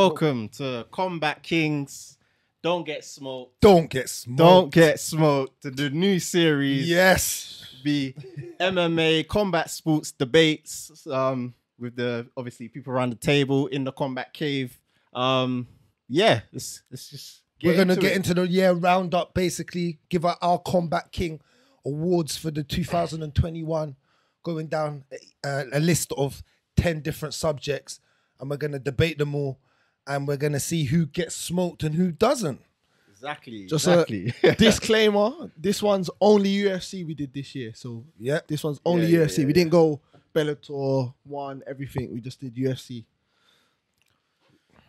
Welcome to Kombat Kingz. Don't get smoked. Don't get smoked. Don't get smoked. To the new series. Yes. Be MMA combat sports debates. With the obviously people around the table in the combat cave. Yeah, let's just We're gonna get into the year roundup. Basically, give out our Kombat King awards for the 2021. Going down a list of 10 different subjects, and we're gonna debate them all, and we're gonna see who gets smoked and who doesn't. Exactly. Just exactly. a disclaimer: this one's only UFC we did this year, so Yeah. this one's only UFC. We didn't go Bellator, one, everything. We just did UFC.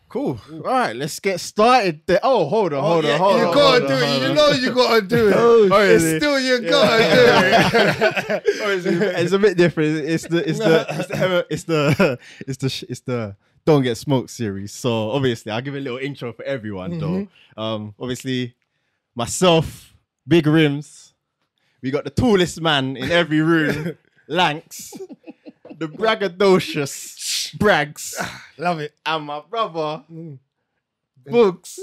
Cool. All right, let's get started. Oh, hold on. You gotta do it. You know you gotta do it. It's still you gotta do it. It's a bit different. It's the Don't Get Smoked series. So obviously, I'll give a little intro for everyone though. Obviously, myself, Big Rimz. We got the tallest man in every room, Lankz. The braggadocious Bragz. Love it. And my brother, Boogz.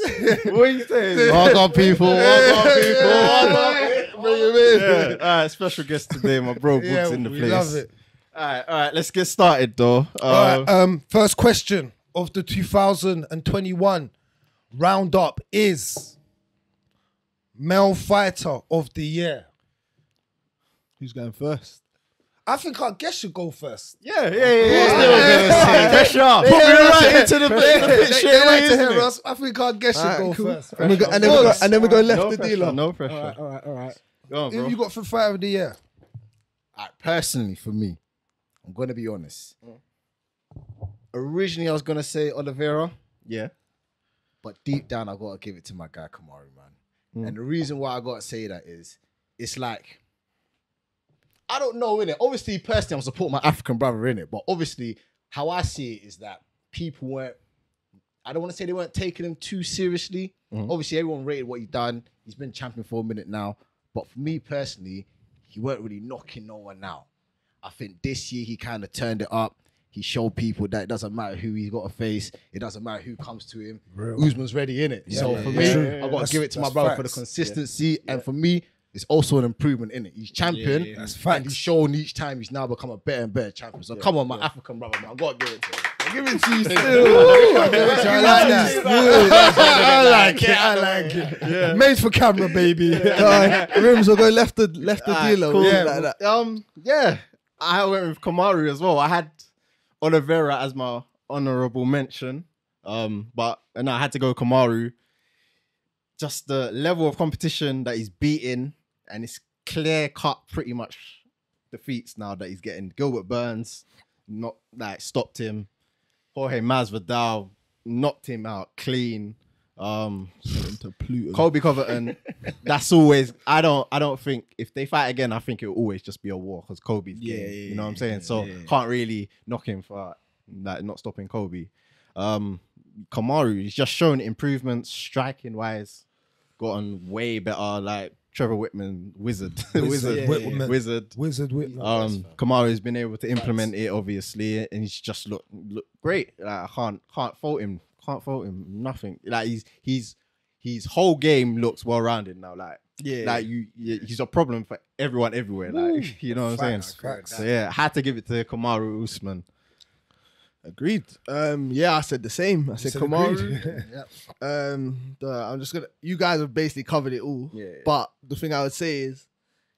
What are you saying? Welcome, people. Welcome, people. Bring him in. Yeah. All right, special guest today, my bro Boogz in the place. Love it. All right, let's get started though. All right, first question of the 2021 roundup is male fighter of the year. Who's going first? I think our guest should go first. Yeah. Pressure. Put me right into the pit straight away, isn't it? I think our guest should go first. And then we go left the dealer. No pressure. All right. Go on, Who bro. you got for fighter of the year? Personally, for me, I'm going to be honest. Originally, I was going to say Oliveira, Yeah. but deep down, I got to give it to my guy, Kamaru, man. And the reason why I got to say that is, it's like, I don't know, innit? Obviously, personally, I'm supporting my African brother, innit? But obviously, how I see it is that people weren't, I don't want to say they weren't taking him too seriously. Obviously, everyone rated what he's done. He's been champion for a minute now. But for me, personally, he weren't really knocking no one out. I think this year, he kind of turned it up. He showed people that it doesn't matter who he's got to face. It doesn't matter who comes to him. Usman's ready, innit? Yeah, so yeah, for yeah. me, True. I got to give it to my brother for the facts. consistency. And for me, it's also an improvement in it. He's champion, That's and facts. he's shown each time he's now become a better and better champion. So come on, my African brother, man, I gotta give it to him. Give it to you still. I like that. I like it. Yeah. Made for camera, baby. Rims will go left the dealer. Cool. Yeah, Like that. Yeah. I went with Kamaru as well. I had Oliveira as my honorable mention. But I had to go Kamaru. Just the level of competition that he's beating, and it's clear cut pretty much defeats now that he's getting. Gilbert Burns stopped him. Jorge Masvidal knocked him out clean. Colby Covington, that's always, I don't think if they fight again, I think it will always just be a war because Kobe's game. You know what I'm saying? So can't really knock him for not stopping Kobe. Kamaru, he's just shown improvements striking wise, gotten way better. Like Trevor Whitman, wizard. Wizard Whitman. Kamaru's been able to implement it obviously, and he's just look great. Like I can't fault him. Nothing. Like his whole game looks well rounded now. Like he's a problem for everyone everywhere. Like you know what I'm saying. Facts. So yeah, I had to give it to Kamaru Usman. Agreed. I said the same. I said said Kamaru. I'm just gonna. You guys have basically covered it all. Yeah. But the thing I would say is,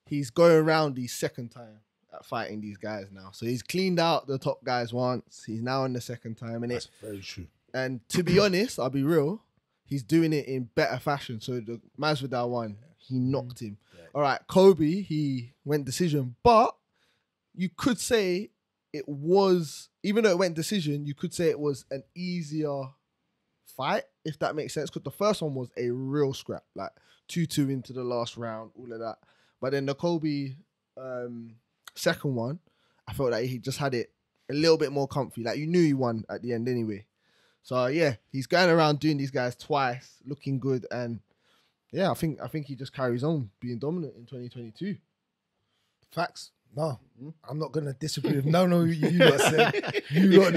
he's going around his second time at fighting these guys now. So he's cleaned out the top guys once. He's now on the second time, and That's very true. And to be honest, I'll be real. He's doing it in better fashion. So the Masvidal one, he knocked him. All right, Kobe, he went decision, but you could say it was, even though it went decision, you could say it was an easier fight, if that makes sense. Because the first one was a real scrap, like 2-2 into the last round, all of that. But then the Kobe second one, I felt like he just had it a little bit more comfy. Like you knew he won at the end anyway. So yeah, he's going around doing these guys twice, looking good, and yeah, I think he just carries on being dominant in 2022. Facts. No, I'm not gonna disagree with no. You lot said. You lot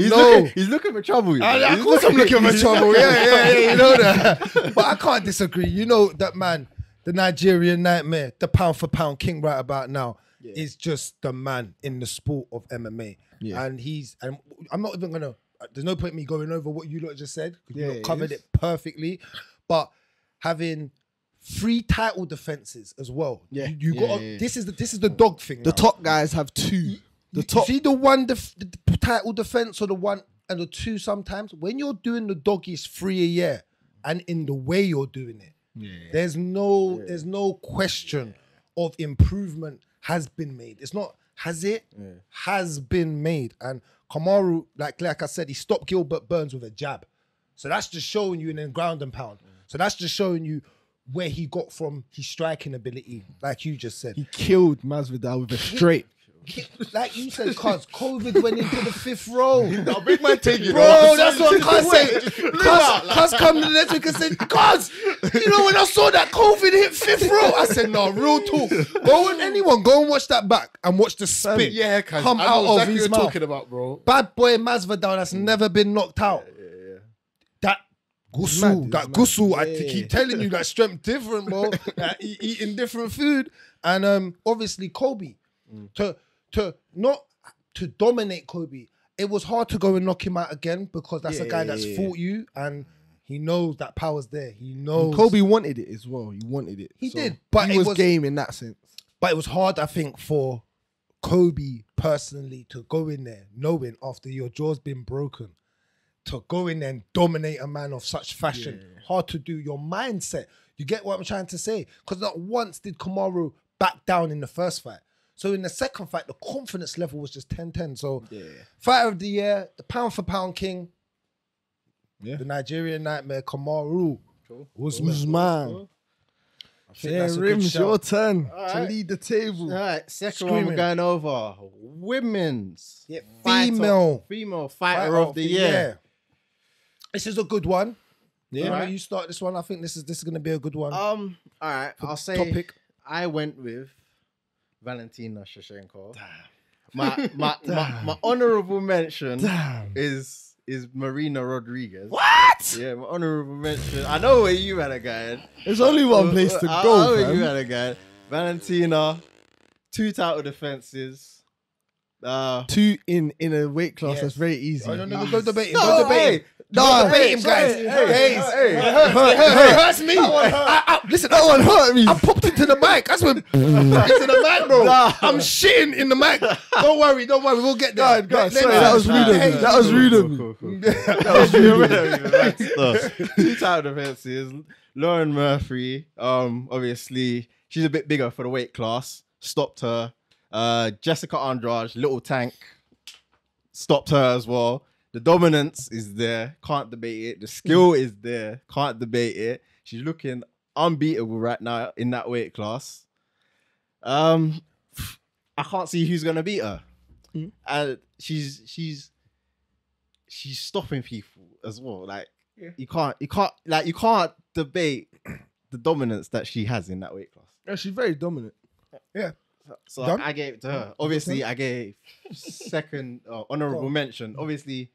He's looking for trouble. Of course I'm looking for trouble. Yeah, you know that. But I can't disagree. You know that man, the Nigerian nightmare, the pound for pound king right about now is just the man in the sport of MMA. Yeah. And I'm not even gonna. There's no point in me going over what you lot just said because you lot covered it perfectly. But having 3 title defenses as well. Yeah, you got. This is the dog thing. The top guys have 2. The top. See the one the title defense or the 1 and the 2 sometimes when you're doing the doggies 3 a year and in the way you're doing it, there's no question of improvement has been made. It's not has it has been made. And Kamaru, like I said, he stopped Gilbert Burns with a jab. So that's just showing you in the ground and pound. So that's just showing you where he got from his striking ability, like you just said. He killed Masvidal with a straight. Like you said, cuz COVID went into the 5th row. I'll bring my take, bro. That's what cuz said. Cuz come to the next week and said, cuz, you know when I saw that COVID hit 5th row, I said, no, real talk. Go and watch that back and watch the spit. Yeah, cuz come I out know of exactly his what you're mouth. talking about, bro. Bad boy Masvidal that's never been knocked out. That Gusu, I keep telling you that strength different, bro. Eating different food. And obviously Kobe. Not to dominate Kobe, it was hard to go and knock him out again because that's a guy that's fought you and he knows that power's there. He knows. And Kobe wanted it as well. He wanted it. He did, but he was game in that sense. But it was hard, I think, for Kobe personally to go in there knowing after your jaw's been broken, to go in there and dominate a man of such fashion. Hard to do. Your mindset. You get what I'm trying to say? Because not once did Kamaru back down in the first fight. So in the second fight, the confidence level was just 10-10. So fighter of the year, the pound for pound king, the Nigerian nightmare, Kamaru. Usman. Yeah, Rimz, your turn to lead the table. All right, second one we're going over. Women's female fighter of the year. This is a good one. Yeah, right. You start this one. I think this is going to be a good one. All right, I'll say topic. I went with Valentina Shevchenko. My honorable mention is Marina Rodriguez. What? Yeah, my honorable mention. I know where you had a guy. There's only one place to I go. know where you had a guy. Valentina, 2 title defenses. 2 in a weight class that's very easy. No, go debating. No, Hey, no, debate him, guys. Hey, It hurts me. Listen, that one hurt me. I popped into the mic. That's when into the mic, bro. I'm shitting in the mic. Don't worry. We'll get there. Guys, sorry, that was rude of me. That was rude of me. That was rude. 2 title defenses. Lauren Murphy, obviously, she's a bit bigger for the weight class. Stopped her. Jessica Andrade, little tank. Stopped her as well. The dominance is there, can't debate it. The skill is there, can't debate it. She's looking unbeatable right now in that weight class. I can't see who's gonna beat her. And she's stopping people as well. Like you can't debate the dominance that she has in that weight class. Yeah, she's very dominant. Yeah. So I gave it to her. Obviously, I gave second honorable mention. Obviously,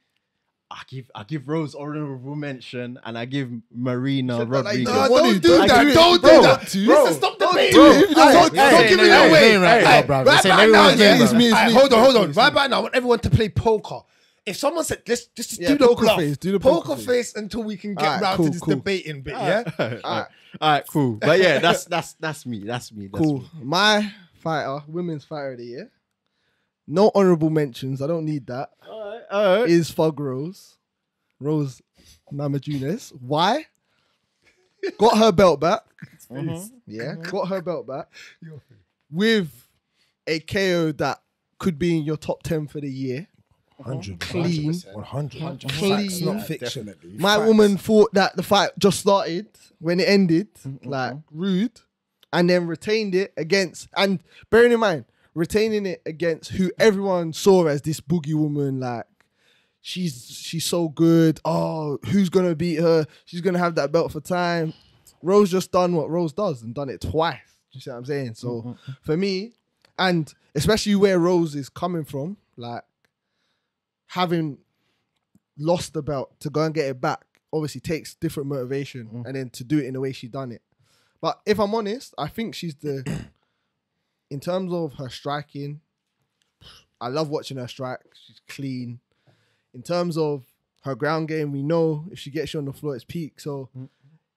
I give Rose honorable mention, and I give Marina Rodriguez. Don't do that. Don't do that. Listen, stop debating. Don't give me that way. Right now, hold on. Right about now, I want everyone to play poker. If someone said, let's just do the poker bluff. face. Do the poker face until we can get round to this debating bit. Yeah. All right, cool. But yeah, that's me. That's me. Cool. My fighter, women's fighter of the year. No honorable mentions. I don't need that. All right. Is Fug Rose Namajunas. Why? Got her belt back. Yeah, got her belt back with a KO that could be in your top 10 for the year. 100, clean, 100, clean, not fiction. Definitely. My woman thought that the fight just started when it ended, like rude, and then retained it against. And bearing in mind, retaining it against who everyone saw as this boogie woman, like she's so good. Oh, who's gonna beat her? She's gonna have that belt for time. Rose just done what Rose does and done it twice. You see what I'm saying? So for me, And especially where Rose is coming from, like having lost the belt to go and get it back obviously takes different motivation, and then to do it in the way she done it. But if I'm honest, I think she's in terms of her striking, I love watching her strike. She's clean. In terms of her ground game, we know if she gets you on the floor, it's peak. So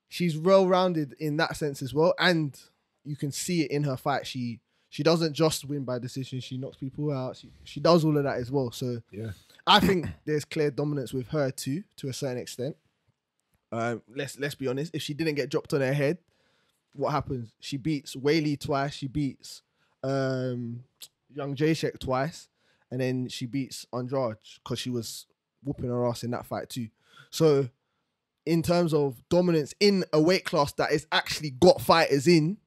she's well-rounded in that sense as well. And you can see it in her fight. She doesn't just win by decision. She knocks people out. She does all of that as well. So I think there's clear dominance with her too, to a certain extent. Let's be honest. If she didn't get dropped on her head, what happens? She beats Whaley twice. She beats Young Jacek twice. And then she beats Andrade because she was whooping her ass in that fight too. So in terms of dominance in a weight class that is actually got fighters in,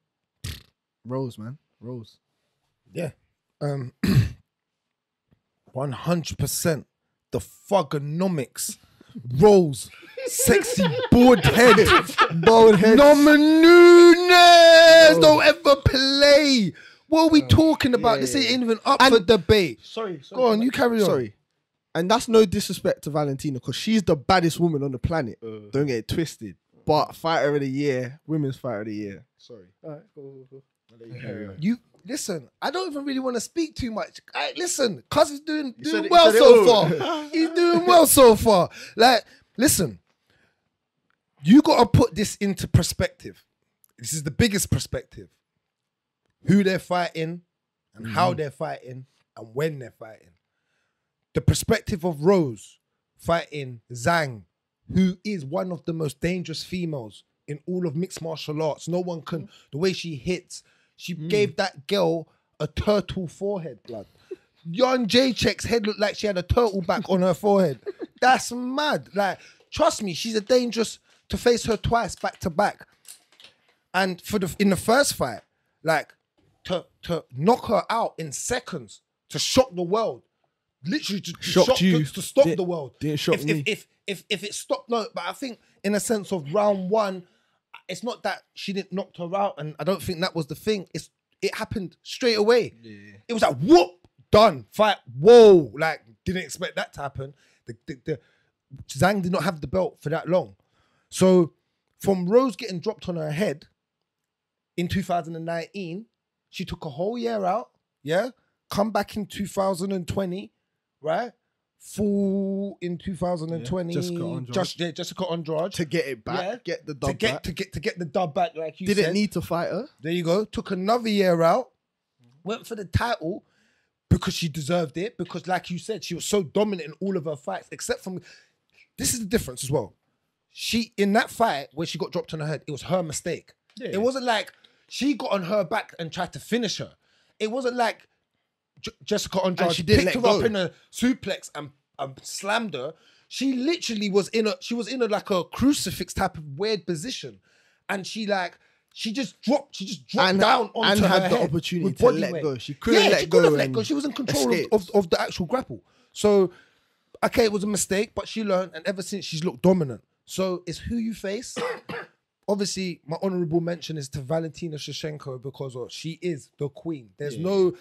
Rose, man. Rose. Yeah. 100%. The thugonomics. Rose. Sexy bald head. Bald head. Nunes. Don't ever play. What are we talking about? This ain't even up for debate. Sorry. Go on, you carry on. Sorry. And that's no disrespect to Valentina because she's the baddest woman on the planet. Don't get it twisted. But fighter of the year, women's fighter of the year. Sorry. All right, go. I'll let you carry on. You listen. I don't even really want to speak too much. Listen, cuz he's doing well so far. He's doing well so far. Like, listen, you got to put this into perspective. This is the biggest perspective. Who they're fighting and how they're fighting and when they're fighting. The perspective of Rose fighting Zhang, who is one of the most dangerous females in all of mixed martial arts. No one can, the way she hits, she gave that girl a turtle forehead, blood. Young Jacek's head looked like she had a turtle back on her forehead. That's mad. Like, trust me, she's a dangerous to face her twice back to back. And in the first fight, like, to knock her out in seconds, to shock the world. Literally to stop the world. Didn't shock me. If it stopped, no, but I think in a sense of round one, it's not that she didn't knock her out, and I don't think that was the thing. It happened straight away. Yeah. It was like, whoop, done, fight, whoa, like, didn't expect that to happen. The Zhang did not have the belt for that long. So from Rose getting dropped on her head in 2019, she took a whole year out, come back in 2020, right? Full in 2020. Jessica Andrade. To get it back, get the dub back. To get the dub back, like you said. Didn't need to fight her. There you go. Took another year out. Went for the title because she deserved it. Because like you said, she was so dominant in all of her fights, except from... This is the difference as well. She, in that fight where she got dropped on her head, it was her mistake. Yeah. It wasn't like she got on her back and tried to finish her. It wasn't like Jessica Andrade picked her up in a suplex and slammed her. She literally was in a like a crucifix type of weird position, and she just dropped down onto and her had head the opportunity with to body let weight. go. She couldn't let go. She was in control of the actual grapple. So, okay, it was a mistake, but she learned, and ever since she's looked dominant. So it's who you face. Obviously, my honorable mention is to Valentina Shevchenko because she is the queen. There's no,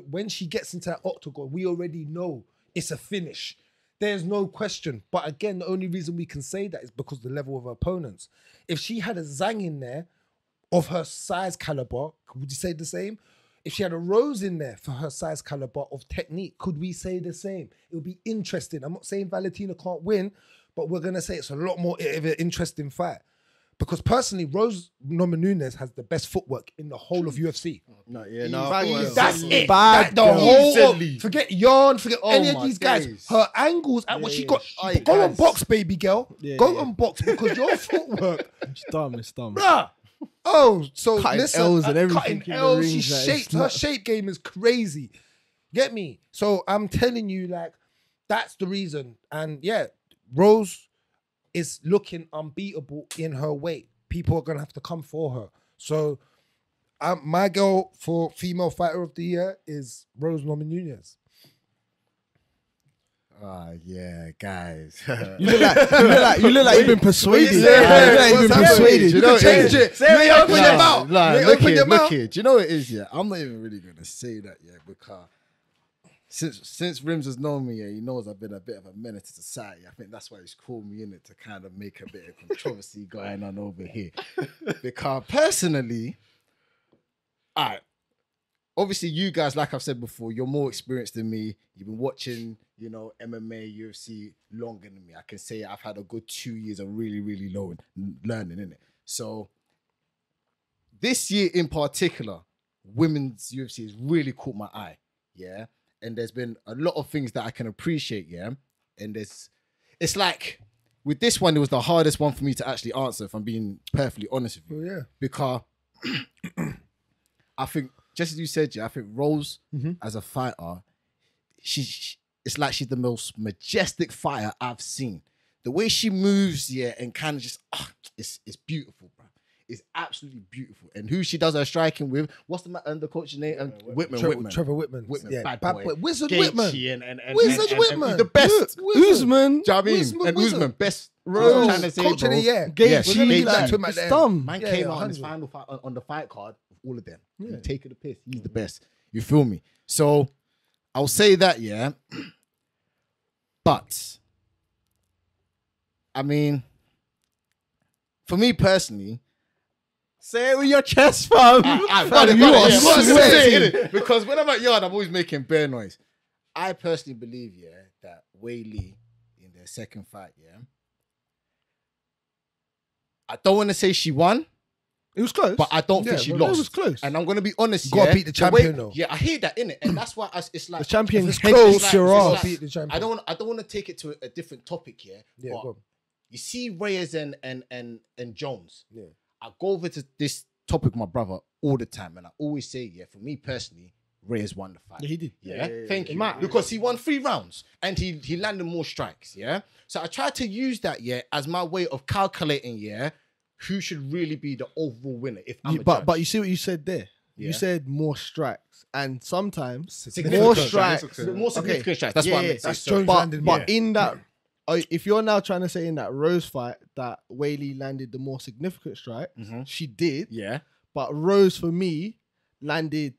when she gets into that octagon, we already know it's a finish. There's no question. But again, the only reason we can say that is because of the level of her opponents. If she had a Zhang in there of her size caliber, would you say the same? If she had a Rose in there for her size caliber of technique, could we say the same? It would be interesting. I'm not saying Valentina can't win, but we're going to say it's a lot more of an interesting fight. Because personally, Rose Namajunas has the best footwork in the whole of UFC. That's it. Forget Yarn, forget any of these guys. Her angles and what she got. Go on box, baby girl. Go on box because your footwork. It's dumb. Bruh. Oh, so cutting listen, L's and everything. Cutting L's, she shaped. Her shape game is crazy. Get me? So I'm telling you, like, that's the reason. And yeah, Rose is looking unbeatable in her weight. People are going to have to come for her. So my girl for female fighter of the year is Rose Namajunas. Yeah, guys. You look like you've been persuaded. You look like you've been persuaded. You can change it. You ain't open your mouth. Nah, You ain't look open here, your look mouth. here. Do you know what it is? Yeah, I'm not even really gonna say that yet because since Rimz has known me, he knows I've been a bit of a menace to society. I think that's why he's called me in it to kind of make a bit of controversy going on over here. Because personally, obviously you guys, like I've said before, you're more experienced than me. You've been watching, MMA, UFC longer than me. I can say I've had a good 2 years of really, really learning in it. So this year in particular, women's UFC has really caught my eye. Yeah. And there's been a lot of things that I can appreciate. Yeah. And it's like with this one, it was the hardest one for me to actually answer, if I'm being perfectly honest with you. Oh, yeah. Because I think, just as you said, I think Rose, as a fighter, it's like she's the most majestic fighter I've seen. The way she moves, and kind of just, it's beautiful, bro. It's absolutely beautiful. And who she does her striking with, what's the coach's name? Whitman. Trevor Whitman. Yeah, bad boy. Wizard Gaethje Whitman. and Wizard Whitman. the best. Usman. Do you know what I mean? Wizard. And Usman, best. Rose, I'm trying to say, Coach of bro. the year. Gaethje, Gaethje. it's dumb. Man Yeah, came yeah, out on his 100. final fight on the fight card with all of them. Yeah. Taking the piss. He's the best. You feel me? So I'll say that, yeah. But I mean, for me personally, Say it with your chest, fam. Because when I'm at yard, I'm always making bear noise. I personally believe, that Wei Lee in their second fight, I don't want to say she won, It was close. but I don't think she lost. It was close. And I'm going to be honest, You gotta beat the champion, though. Yeah, I hear that, innit? And that's why it's like... The champion it's hates close, your it's ass. beat the champion. I don't want to take it to a different topic here. Yeah, but go on. you see Reyes and Jones. Yeah. I go over to this topic with my brother all the time, and I always say, for me personally, Reyes won the fight. Yeah, he did. Yeah, thank you. Because he won 3 rounds and he landed more strikes. Yeah. So I tried to use that as my way of calculating who should really be the overall winner. If I'm a judge. But you see what you said there. Yeah. You said more strikes, and sometimes Significant more strikes. strikes. More significant strikes. That's Yeah, what I yeah, meant. that's So- Jones landed more. But in that, if you're now trying to say in that Rose fight that Wei Lee landed the more significant strike, she did. yeah. But Rose, for me, landed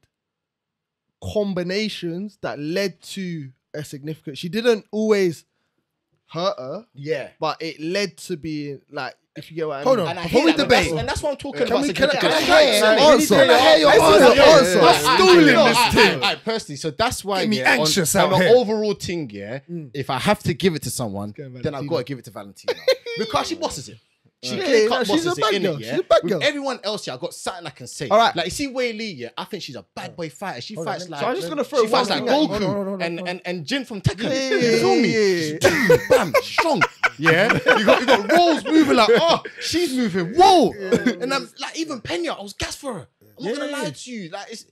combinations that led to a significant. She didn't always hurt her, Yeah. but it led to being like, if you get what I Hold mean. on. And I Before hear we that, debate, and that's what I'm talking can about. we- can I- significant can I hear strikes. your answer? Can I hear your answer? I'm stooling this thing. I personally, so that's why Get me on anxious out the here. overall thing, if I have to give it to someone, Go then I've got to give it to Valentina because she bosses it. She Yeah, clear no, cut she's bosses a bad it, girl. innit, She's a bad With girl. everyone else, I got something I can say. All right. Like you see Wei Lee, I think she's a bad boy fighter. She fights like So I'm just gonna throw she fights one like thing at you. Goku Hold on. and Jin from Tekken. Yeah, You feel me? yeah. Bam, strong. Yeah, you got Rose moving like, she's moving. Whoa, and I'm like, even Pena, I was gassed for her. I'm not gonna lie to you, like it's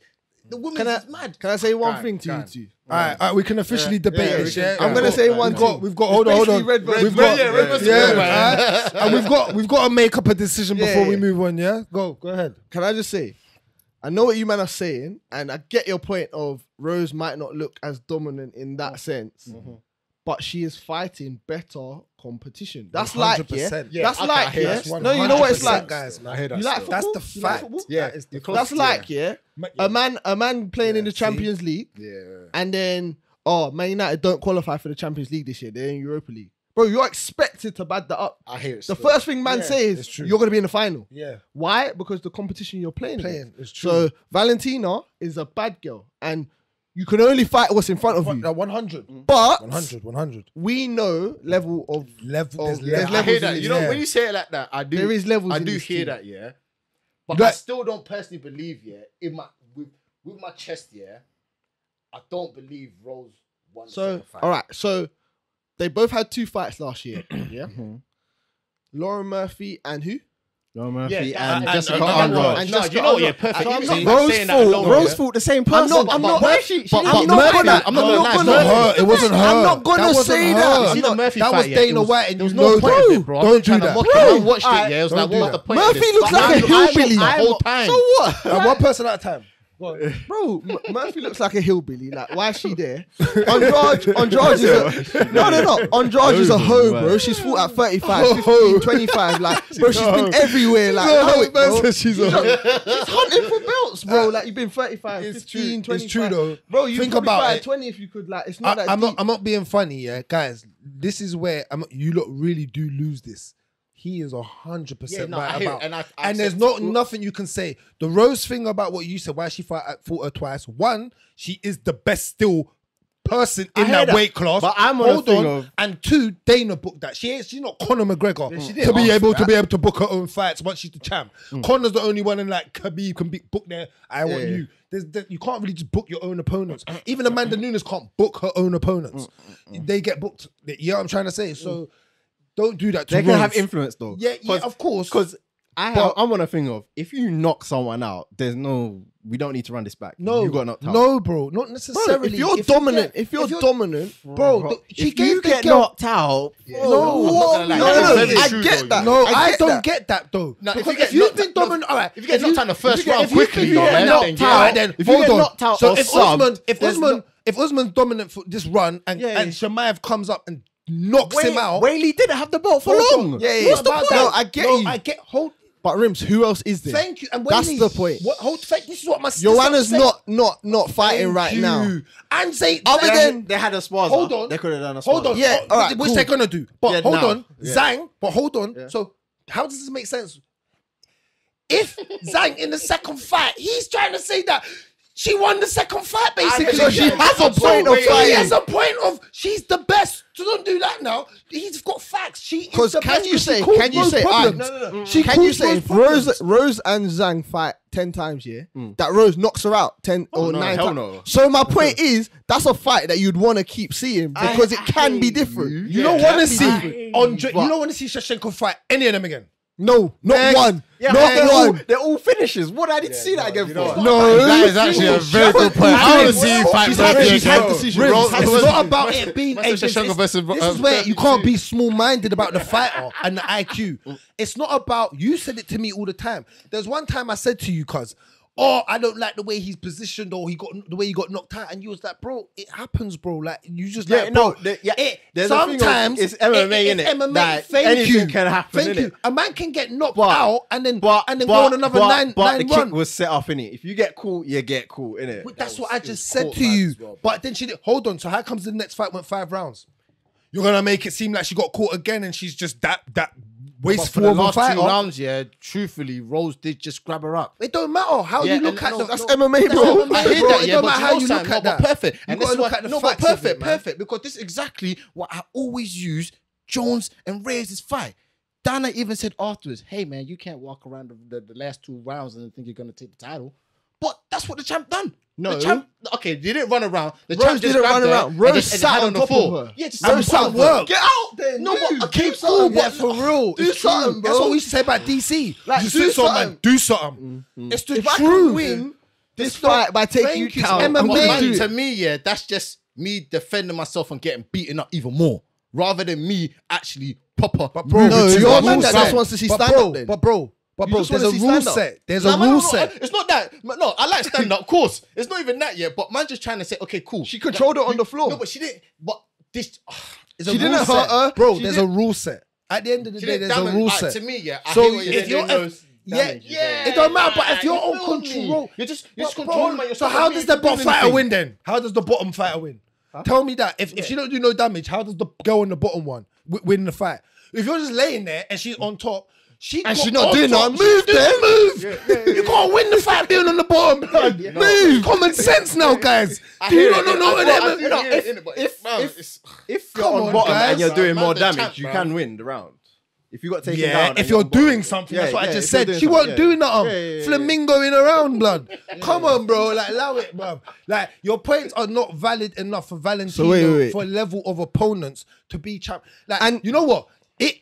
the woman is mad. Can I say one Go thing on, to go you on. two? All right, we can officially debate this. we can- Yeah, I'm gonna say one thing. We've got. Hold on. Basically red versus We've red. got. Red versus Yeah, red. and we've got to make up a decision before we Yeah. move on. Yeah, go ahead. Can I just say, I know what you man are saying, and I get your point of Rose might not look as dominant in that sense, but she is fighting better competition. That's like, 100%. yeah. That's okay, like, I hear yeah. that. No, you know what it's 100%, like, guys. I hear that. You like still. That's football? the You like fact. football? Yeah, That is the That's like, yeah, a man playing in the see? Champions League, and then Man United don't qualify for the Champions League this year. They're in Europa League. Bro, you're expected to bad that up. I hear it. The still. first thing man says it's is true. you're going to be in the final. Yeah, Why? Because the competition you're playing against. it's true. So Valentina is a bad girl, and you can only fight what's in front of you. 100, But 100. we know level of Level. Oh, There's yeah. levels. I hear in that. this, You know, yeah. when you say it like that, I do. There is levels I in do this hear team. that, yeah. But Like- I still don't personally believe, in my with my chest, I don't believe Rose won the So second fight. all right. So they both had 2 fights last year. Yeah. Lauren Murphy and who? Murphy Yeah, and and- Jessica and- Andrade. and- No, Jessica you know, Andrade. yeah, perfect. So I'm See, not Rose saying that alone, fought yeah. the same person. I'm not. Murphy, I'm not gonna. I'm not I'm gonna not lie. gonna. her. It wasn't her. I'm not gonna That wasn't say her. that. You see the Murphy that fight, was yeah, Dana it was- White, and there was you no know point that. of it, bro. Don't do Trying to that. mock it. I watched it, yeah. It was Don't like, do what's that. the point of Murphy this? looks But like a I watched hillbilly. the whole time. So what? And one person at a time. Bro, Murphy looks like a hillbilly. Like, why is she there? Andrade is Andrade is a hoe, bro. She's fought at 35, 15, 25. Like, bro, she's been everywhere. Like, she's hunting for belts, bro. Like, you've been 35, 15, 25. It's true though. Bro, you Think could about fight it. at 20 if you could. Like, it's not that I'm deep. not being funny, yeah, guys. This is where you lot really do lose this. He is 100% right about, and there's nothing you can say. The Rose thing about what you said, why she fought her twice. One, she is the best still person in that weight class. But I'm on the thing of, and two, Dana booked that. She's not Conor McGregor to be able to book her own fights once she's the champ. Connor's the only one in like Khabib can book there. I want you. You can't really just book your own opponents. Even Amanda Nunes can't book her own opponents. They get booked. You know what I'm trying to say? So. Don't do that to They can have influence though. Yeah, of course. Because I'm on a thing of, if you knock someone out, we don't need to run this back. No, you got knocked out. No, bro, not necessarily. If you're dominant, bro, if you get knocked out, I get that. No, I don't get that though. If you've been dominant, all right. If you get knocked out in the first round quickly, if you get knocked out, then hold on. So if Usman's dominant for this run and Chimaev comes up and knocks him out. Whaley didn't have the belt for long. What's the point? No, I get you. I get hold. But Rimz, who else is there? Thank you. And that's the point. This is what my Joanna's not fighting right now. And say other than they had a sponsor. Hold on. They could have done a sponsor. Hold on. Yeah. All right. Which they're gonna do. But hold on. Yeah. Zhang. But hold on. Yeah. So how does this make sense? If Zhang in the second fight, he's trying to say that she won the second fight, basically. So she has a point of fighting. He has a point of she's the best. So don't do that now. He's got facts. She is the best. Can you say? If Rose and Zhang fight 10 times, that Rose knocks her out 10 or 9 times. No. So my point is, that's a fight that you'd want to keep seeing because it can be different. You don't want to see Andre. You don't want to see Shevchenko fight any of them again. No, not one. Yeah, not one. They're all finishes. What I didn't see that again for. No, that is actually a very good point. I want to see you fight. She's had decisions. It's not about it being. This is versus where you can't be small-minded about the fighter and the IQ. It's not about. You said it to me all the time. There's one time I said to you, cuz, oh, I don't like the way he's positioned or the way he got knocked out. And you was like, bro, it happens, bro. Like, you just sometimes it's MMA, innit? MMA. Like, Thank anything you. can happen, Thank innit? you. A man can get knocked out and then go on another nine But the run. kick was set up, innit? If you get caught, you get caught, innit? But that's what I just said to you. But then she did. Hold on. So how comes the next fight went 5 rounds? You're gonna make it seem like she got caught again and she's just that wasteful of a fighter. 2 rounds, truthfully, Rose did just grab her up. It don't matter how you look at that's MMA, bro. I hear that, it don't matter how you look at that. Perfect. You And this gotta is look what, at the no, but facts of it, perfect, because this is exactly what I always use Jones and Reyes' fight. Dana even said afterwards, hey man, you can't walk around the last 2 rounds and think you're gonna take the title. But that's what the champ done. No. The champ, okay, they didn't run around. The Rose champ just didn't grabbed run her around. and Rose just sat had on the top floor. of her. Yeah, just And sat on work. Get out there. No, but okay, do something. Yeah, for real. Do something, bro. That's what we used to say about DC. Like, You do do something. something. Do something. It's the If I truth. can win this fight by taking you down, MMA. I'm gonna do to it. me, that's just me defending myself and getting beaten up even more, rather than me actually proper. But bro, No, there's you're a a man rule that set. just wants to see But stand bro, up then. But bro, You just there's wanna a see rule stand up. set. There's Nah, a man, rule no, set. It's not that. No, I like stand up, of course. It's not even that yet. But man, just trying to say, okay, cool. She controlled it on the floor. No, but she didn't. But this. It's a She rule didn't set. hurt her. Bro, She there's didn't- a rule set. At the end of the She day, didn't there's a damage. rule Alright, set. to me, I So hear what if you're damage. it don't matter. But if you're on you feel me? control, You're just But controlling bro, my. so how does the bottom fighter win then? How does the bottom fighter win? Tell me that. If she don't do no damage, how does the girl on the bottom one win the fight? If you're just laying there and she's on top, she's not doing that. Move then. Move. You can't win the fight being on the bottom. Move. Common sense now, guys. Do you not know If you're Come on on, bottom guys. and you're doing more Man's a champ, damage, you bro. can win the round. If you got taken Yeah, down, if you're doing something, that's what I just said. She won't do nothing. Flamingoing around, blood. Come on, bro. Like, allow it, bro. Like, your points are not valid enough for Valentino wait. for a level of opponents to be champ. Like, and you know what?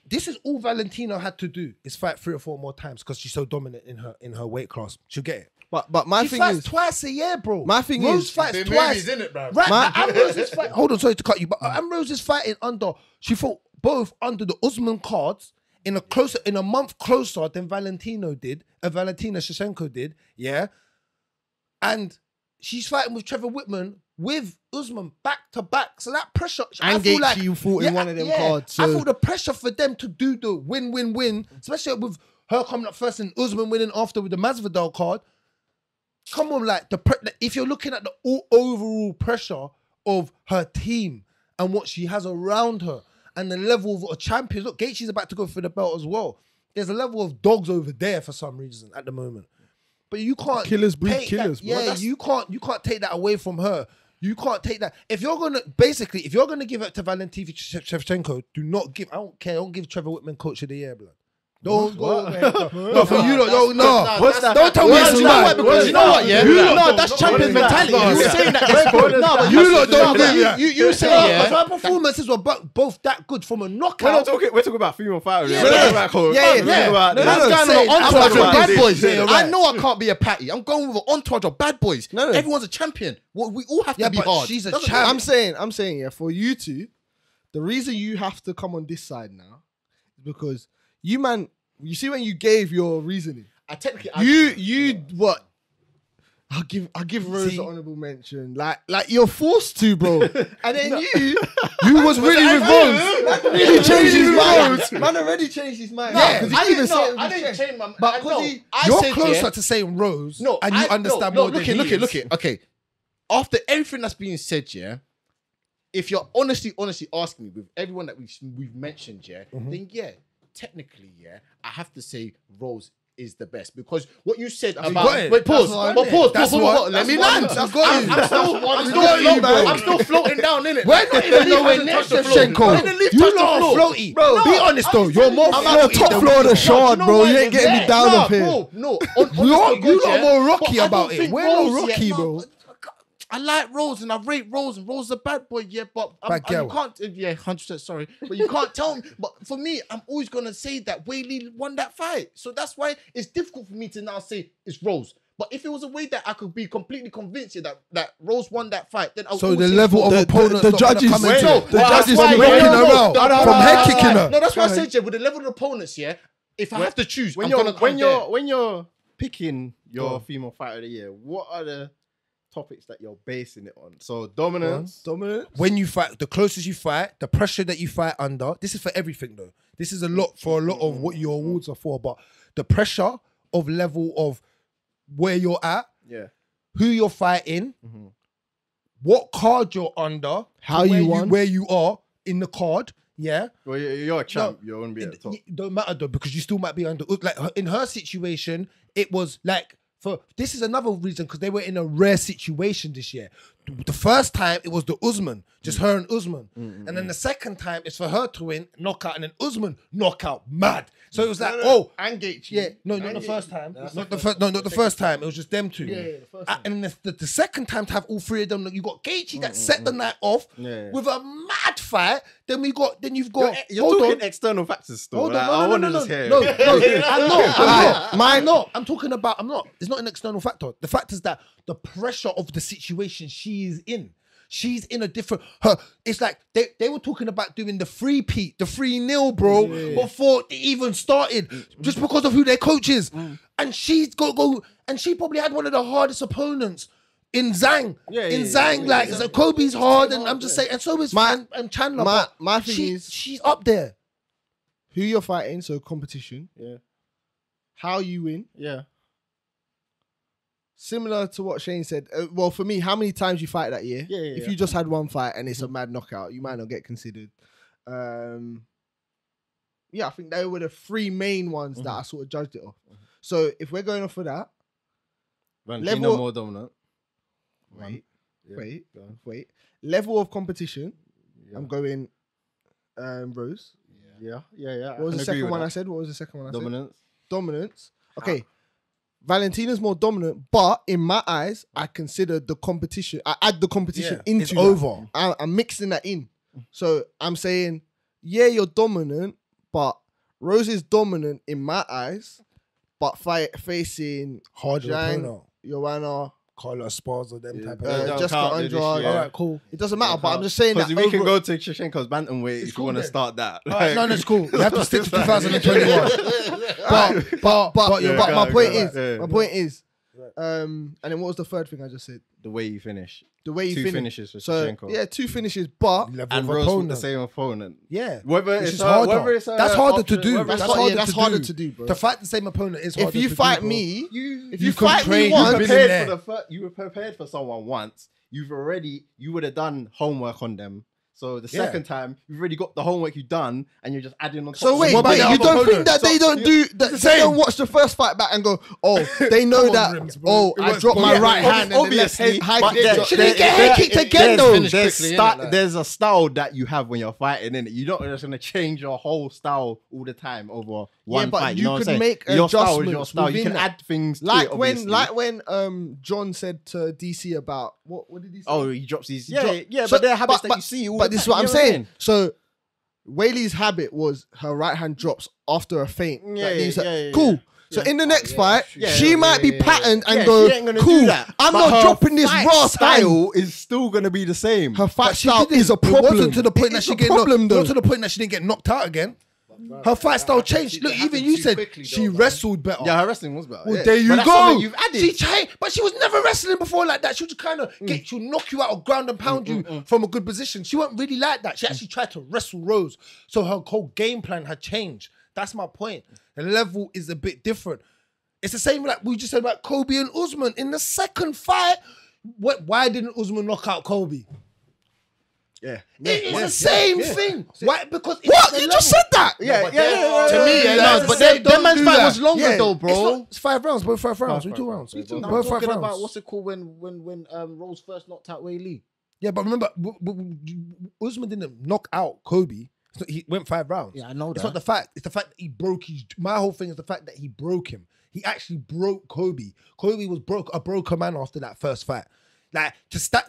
This is all Valentino had to do is fight 3 or 4 more times because she's so dominant in her weight class. She'll get it. But my She thing fights is, twice a year, bro. My thing Rose is, fights the twice. movies, innit, bro? Right, My- Ambrose is fighting. Hold on, sorry to cut you, but Ambrose is fighting under. She fought both under the Usman cards in a month closer than Valentino Shevchenko did. Yeah, and she's fighting with Trevor Whitman with Usman back to back. So that pressure, I And feel like Gaethje, you fought in one of them cards. So. I feel the pressure for them to do the win-win-win, especially with her coming up first and Usman winning after with the Masvidal card. Come on, like if you're looking at the overall pressure of her team and what she has around her and the level of champions. Look, Gaethje's about to go for the belt as well. There's a level of dogs over there for some reason at the moment. But you can't Killers breed take killers, that, bro. yeah, you can't take that away from her. You can't take that. If you're gonna give it to Valentina Shevchenko, I don't care. Don't give Trevor Whitman Coach of the Year, blood. Don't go. No, for you lot, no. Don't tell me it's mad. Because you know what, yeah? No, that's champion mentality. You saying that? No, you lot don't do that. You say, yeah. Her performances were both that good from a knockout. We're talking about female fighters. Yeah, We're yeah. talking about coach. Yeah. Man's going say- on an I'm entourage talking of bad about boys. this. Yeah, I right. know I can't be a patty. I'm going with an entourage of bad boys. No. Everyone's a champion. Well, we all have to Yeah, be but hard. she's a Doesn't- champ. I'm saying, yeah, for you two, the reason you have to come on this side now is because you, man, you see when you gave your reasoning, I technically, you what? I'll give Rose an honorable mention. Like you're forced to, bro. And then you was really with Rose. Really changed his mind. Man already changed his mind. Yeah, 'cause he I even didn't said know. it I was didn't changed. change my. But I because know. I You're said, closer yeah, to saying Rose, No, and you understand more than he look is. it. Okay, after everything that's being said, yeah. If you're honestly asking me with everyone that we've mentioned, yeah, then yeah, technically, yeah, I have to say Rose is the best because what you said about got it. wait, pause, That's what I but mean. pause, That's pause, what- pause, let me that's land. what- I've got you. I'm still floating down in it. We're not even nowhere near Shevchenko. You lot are floaty. Bro, Be honest though, you're more I'm at the floaty top than floor of we the are. shard, bro. You ain't getting me down up here. No, You lot are more rocky about it. We're not rocky, bro. I like Rose and I rate Rose and Rose is a bad boy, yeah, but Bad girl. you can't, yeah, 100% sorry, but you can't tell me. But for me, I'm always gonna say that Whaley won that fight, so that's why it's difficult for me to now say it's Rose. But if it was a way that I could be completely convinced that Rose won that fight, then I would So always the say level of the opponents the not gonna judges- come wait, into no, it. the judges That's why be we're making her out from head kicking her. No, that's why I said, yeah, with the level of opponents, yeah, if I have to choose, When I'm you're gonna come there. when you're picking your female fighter of the year, what are the topics that you're basing it on? So dominance. When you fight, the closest you fight, the pressure that you fight under. This is for everything though. This is a lot for a lot of what your awards are for. But the pressure of level of where you're at, Yeah. who you're fighting, what card you're under, How to you won. where you are in the card. Yeah. Well, you're a champ. You're gonna be at the top. It don't matter though, because you still might be under. Like in her situation, it was like this is another reason because they were in a rare situation this year. The first time it was the Usman, just her and Usman, and then the second time it's for her to win knockout and then Usman knockout mad. So it was like and Gaethje. yeah, no, not the first time. Not the first time. It was just them two. Yeah, the first time. And then the second time to have all three of them, you got Gaethje that set the night off Yeah. with a mad fight. Then you've got. You're hold talking on. external factors still. Hold Like, on, I no, want no, to no, just hear. no, it. I'm not. I'm talking about. I'm not. It's not an external factor. The fact is that the pressure of the situation she is in. She's in a different. It's like they were talking about doing the 3-peat, the 3-0, bro, before it even started, just because of who their coach is. And she's go, and she probably had one of the hardest opponents in Zhang. So Kobe's hard, and I'm just saying, and so is and Chandler. My thing is, she's up there. who you're fighting, so competition. Yeah. How you win. Yeah. Similar to what Shane said. Well, for me, how many times you fight that year? Yeah, If you just had one fight and it's a mad knockout, you might not get considered. Yeah, I think they were the three main ones that I sort of judged it off. So if we're going off for that, Valentina more dominant. wait. Level of competition, I'm going Rose. Yeah. What was the second one I said? Dominance. Dominance. Okay. Valentina's more dominant, but in my eyes, I consider the competition. I add the competition into it's that. over. I'm mixing that in. So I'm saying, yeah, you're dominant, but Rose is dominant in my eyes, but facing Harder Zhang, opponent. Joanna, Carlos Esparza, them type don't of. Jessica count it this Andrade. year. All right, cool. It doesn't matter, but I'm just saying that Because we can overall- go to Shevchenko's bantamweight if you cool want to then. start that. All right, no, that's cool. You have to stick to 2021. but you're my right. point Go is, right. my point is, And then what was the third thing I just said? The way you finish. The way you Two finish. finishes for So Shevchenko. yeah, 2 finishes, but Level And of Rose with the opponent. same opponent. Yeah. Whether Which it's is her, harder. whether it's her That's harder to option, do. whether That's it's- harder, that's to, harder do. to do, bro. To fight the same opponent is harder if you to do, fight bro. me, if you you can fight train, me you once, can been prepared there. for you were prepared for someone once. You would have done homework on them. So the Yeah. second time, you've already got the homework you've done, and you're just adding on top. So wait, what about but the you other don't think opponent? that they don't do that? the They don't same. watch the first fight back and go, "Oh, they know Come on, that. Rimz, bro. Oh, It I works dropped both my ways. right hand and the left Obviously, high but kick." there- Should he get head kicked again, though? There's quickly, innit, there's a style that you have when you're fighting, innit? You're not just gonna change your whole style all the time over one but fight. you know what I'm could saying? make your style is your adjustments style. You within can that. add things Like to it, when, obviously. John said to DC about what did he say? Oh, he drops these. He Yeah, dropped- yeah, So- but they're habits but- that you see all But the this is time, what I'm you know saying. So Whaley's habit was her right hand drops after a feint. Yeah, That yeah, means that- yeah, yeah, cool. yeah. So in the next fight, yeah, she yeah, might be patterned and Yeah, go, she ain't gonna cool, do that. I'm But not her dropping this fight raw style. style is still gonna be the same. Her fight But she style didn't. is a It problem. wasn't to the point that It's she a get problem, knocked. though. Not to the point that she didn't get knocked out again. Her fight style changed. Look, even you said she wrestled better. Yeah, her wrestling was better. Well, yeah. there you But that's go. something You've added. She changed, but she was never wrestling before like that. She would just kind of she'll knock you out of ground and pound you from a good position. She wasn't really like that. She actually tried to wrestle Rose, so her whole game plan had changed. That's my point. The level is a bit different. It's the same like we just said about Kobe and Usman in the second fight. Why didn't Usman knock out Kobe? yeah. It's the same thing. Why? Because it's What? the You just level. said that? Yeah, To me, yeah, no, yeah, but yeah. that man's fight was longer Yeah, though, It's, bro. not, it's 5 rounds, both 5 rounds. We 2 rounds. I'm Both 5 talking rounds. about what's it called when Rose first knocked out Wei Lee. Yeah, but remember, Usman didn't knock out Kobe. He went 5 rounds. Yeah, I know It's that. not the fact. It's the fact that he broke his. My whole thing is the fact that he broke him. He actually broke Kobe. Kobe was a broken man after that first fight. Like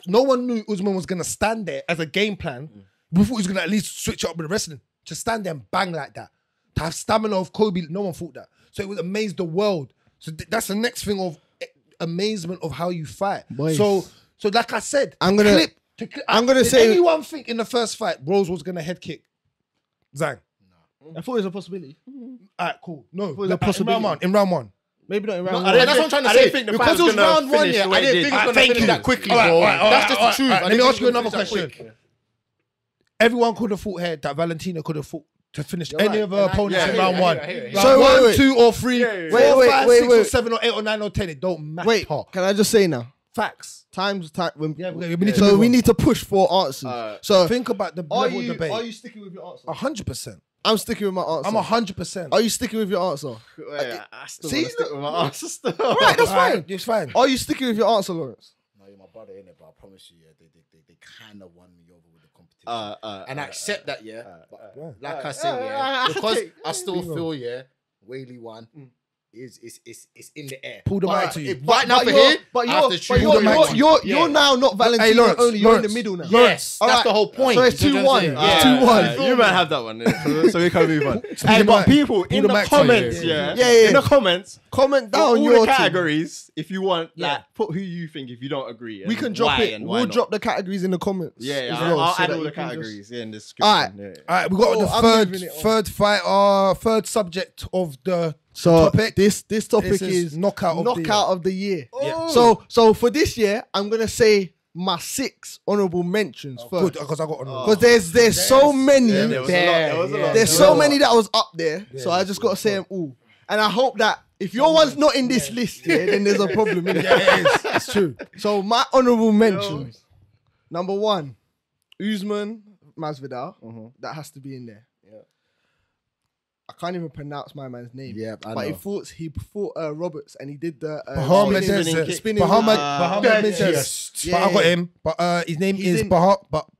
no one knew Usman was gonna stand there as a game plan. We thought he was gonna at least switch up with the wrestling. To stand there and bang like that. To have stamina of Kobe, no one thought that. So it would amaze the world. So that's the next thing of amazement of how you fight. Boys. So like I said, I'm gonna did say- anyone think in the first fight Rose was gonna head kick Zhang? I thought it was a possibility. Alright, cool. No, Was it a possibility? in round one. Maybe not in round I one. didn't that's what I'm trying to I say. didn't think the Because fight it was gonna round one, finish yeah. the way I didn't it think did. it was gonna Thank finish you. that quickly, Alright, bro. alright, That's just the alright, truth. alright. I Let me didn't ask you think it another was gonna finish that question. quick. Everyone could have fought here that Valentina could have fought to finish You're any right. of her opponents yeah, in I round hear it, one. I hear it. Round So, one, wait. 2 or 3, Yeah, 4, yeah. 5, Wait, 6 or wait. 7 or 8 or 9 or 10. It don't matter. Wait, can I just say now? Facts. Time. Yeah, we need to So move we on. need to push for answers. So Think about the are level you debate. sticking with your answer? 100%. I'm sticking with my answer. I'm 100%. Are you sticking with your answer? Yeah, I still See, want to stick with my answer still. Right, that's fine. Alright, it's fine. Are you sticking with your answer, Lawrence? No, you're my brother, innit? But I promise you, yeah, they kind of won me over with the competition. And I accept that, yeah. But like I say, yeah, because I still feel, yeah, Whaley won. It's in the air. Pull the But mic to you. Right now for you're, here, but I have you're, to but choose you're, the mic to you. you're now not Valentina Hey, Lawrence, only. You're in the Lawrence. middle now. Yes, All that's right. the whole point. So it's You know what I'm 2-1. saying? Yeah. 2-1. You might have that one, so we can move on. Hey, the but mic. people in the the mic to you. comments, Yeah, yeah, in the comments, Comment all down the your team. categories. If you want, Yeah. like, put who you think if you don't agree. We and can drop why it. and why We'll not. drop the categories in the comments. Yeah, as yeah, well, I'll so add that all you the can just- categories in the Alright. description. Yeah. All right, we got Oh, the I'm moving it on. third subject of the So topic. this topic This is is knockout of the year. of the year. Yeah. So for this year, I'm gonna say my 6 honourable mentions Good, first. because I got on. Because there's so many. Yeah, there was a lot. There was a lot. There's There so was a many lot. that was up there. So I just gotta say them all. And I hope that if your one's not in this list, yeah, then there's a problem. innit? Yeah, it is. It's true. So my honourable mentions. Number 1, Usman Masvidal. That has to be in there. I can't even pronounce my man's name. Yeah, I but know. he fought Roberts and he did the Bahama spinning Mendez. spinning- Bahama Yeah, Mendez. yeah. But I got him. But his name He's is in- Bahama Mendez.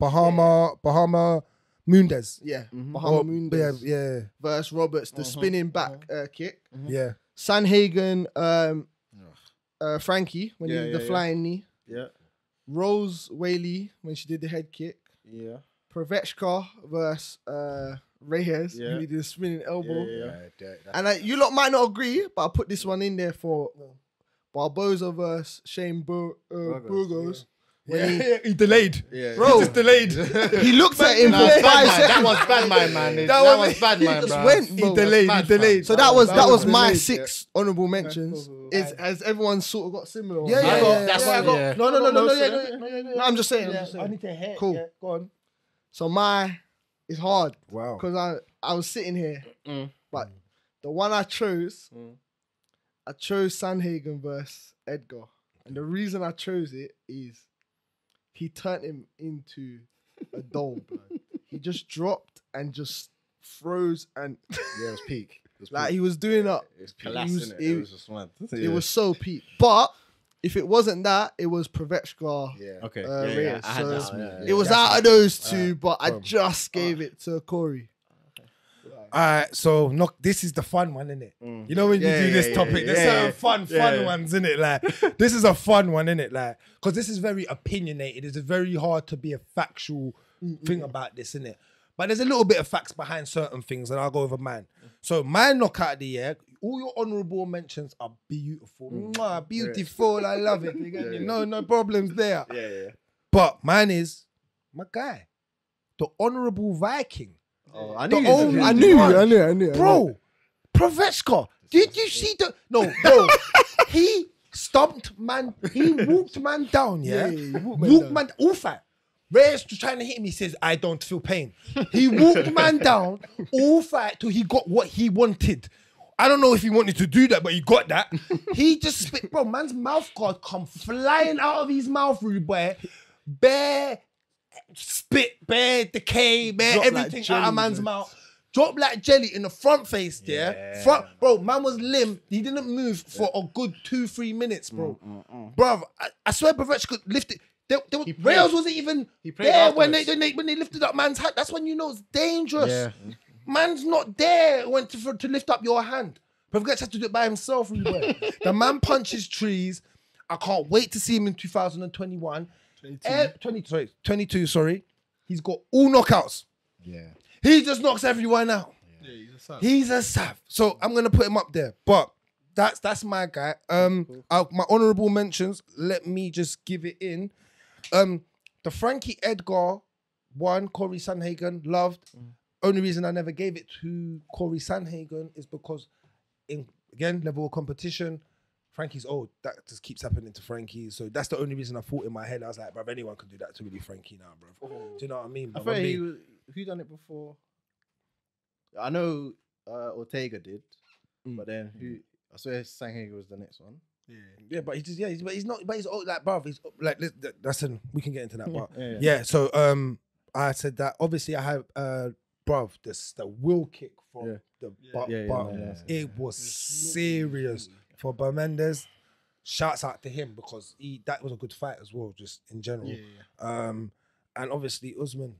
Yeah, Bahama Mendez Yeah, versus Roberts, the spinning back kick. yeah. Sanhagen, Frankie when he Yeah, did the yeah, flying knee. Yeah, Rose Whaley when she did the head kick. yeah. Pravechka versus Reyes Yeah. when he did the spinning elbow. Yeah. And you lot might not agree, but I put this one in there for Barboza versus Shane Burgos. He delayed. Yeah. Bro, he just delayed. He looked at him Nah, for it's 5 bad, man. seconds. That was bad, man. That was bad, man. He just bro. went, He bro. delayed. bad, He delayed. So that was my delayed. 6 honourable mentions. Has everyone sort of got similar ones? Yeah, yeah, yeah. That's yeah, what I yeah. got. No, I'm just saying. I need to hear. Cool. Yeah, go on. So it's hard Wow. because I was sitting here, but the one I chose Sanhagen versus Edgar, and the reason I chose it is he turned him into a doll, bro. He just dropped and just froze and Yeah, it was peak. like he was doing up. It was Collapsing He it. was- It was just mad. It was so peak. But if it wasn't that, it was Pravechka. Yeah. Okay. Reyes. I had So that one. yeah. It was out of those two, but I just gave it to Corey. All right, so this is the fun one, isn't it? You know when you Yeah, do this yeah, topic, yeah, there's yeah, certain yeah. fun ones, isn't it? Like this is a fun one, isn't it? Like because this is very opinionated. It's very hard to be a factual thing about this, isn't it? But there's a little bit of facts behind certain things, and I'll go over mine. So my knockout of the year, all your honourable mentions are beautiful. Mwah, beautiful, I love it. You get me? No problems there. Yeah. But mine is my guy, the honourable Viking. Oh, I The knew. only I knew. Bro, Pravechka, did you see the... No, bro, he stomped man, he walked man down, yeah? he walked man, all fight. Reyes was trying to hit him, he says, I don't feel pain. He walked man down, all fight till he got what he wanted. I don't know if he wanted to do that, but he got that. He just spit, bro, man's mouth guard come flying out of his mouth, rude boy. Bare spit, bare decay, bare Drop like everything jelly, out of man's bro. mouth. Drop like jelly in the front face, yeah? Front, bro, man was limp. He didn't move for a good 2-3 minutes, bro. Bro, I swear Pravechka lifted. Rails wasn't even played there when they afterwards. when they lifted up man's hand. That's when you know it's dangerous. Yeah. Man's not there when to lift up your hand. Pravechka had to do it by himself. Really. The man punches trees. I can't wait to see him in 2021. 22, sorry. He's got all knockouts. Yeah. He just knocks everyone out. He's a sav. So I'm gonna put him up there. But that's my guy. My honorable mentions. Let me just give it in. The Frankie Edgar one, Corey Sanhagen, loved. Only reason I never gave it to Corey Sanhagen is because again, level of competition. Frankie's old. That just keeps happening to Frankie. So that's the only reason I thought in my head. I was like, bruv, anyone can do that to really Frankie now, bruv. Do you know what I mean? I bruv? thought I'm being- who done it before? I know Ortega did, but then who? I swear Sanhagen was the next one. Yeah, but he's not. But he's old, like, bruv. He's like, listen, we can get into that. But Yeah. yeah, so I said that. Obviously, I have bruv, the will kick from the butt. Yeah. It was serious for Bermendez. Shouts out to him because that was a good fight as well, just in general. And obviously Usman.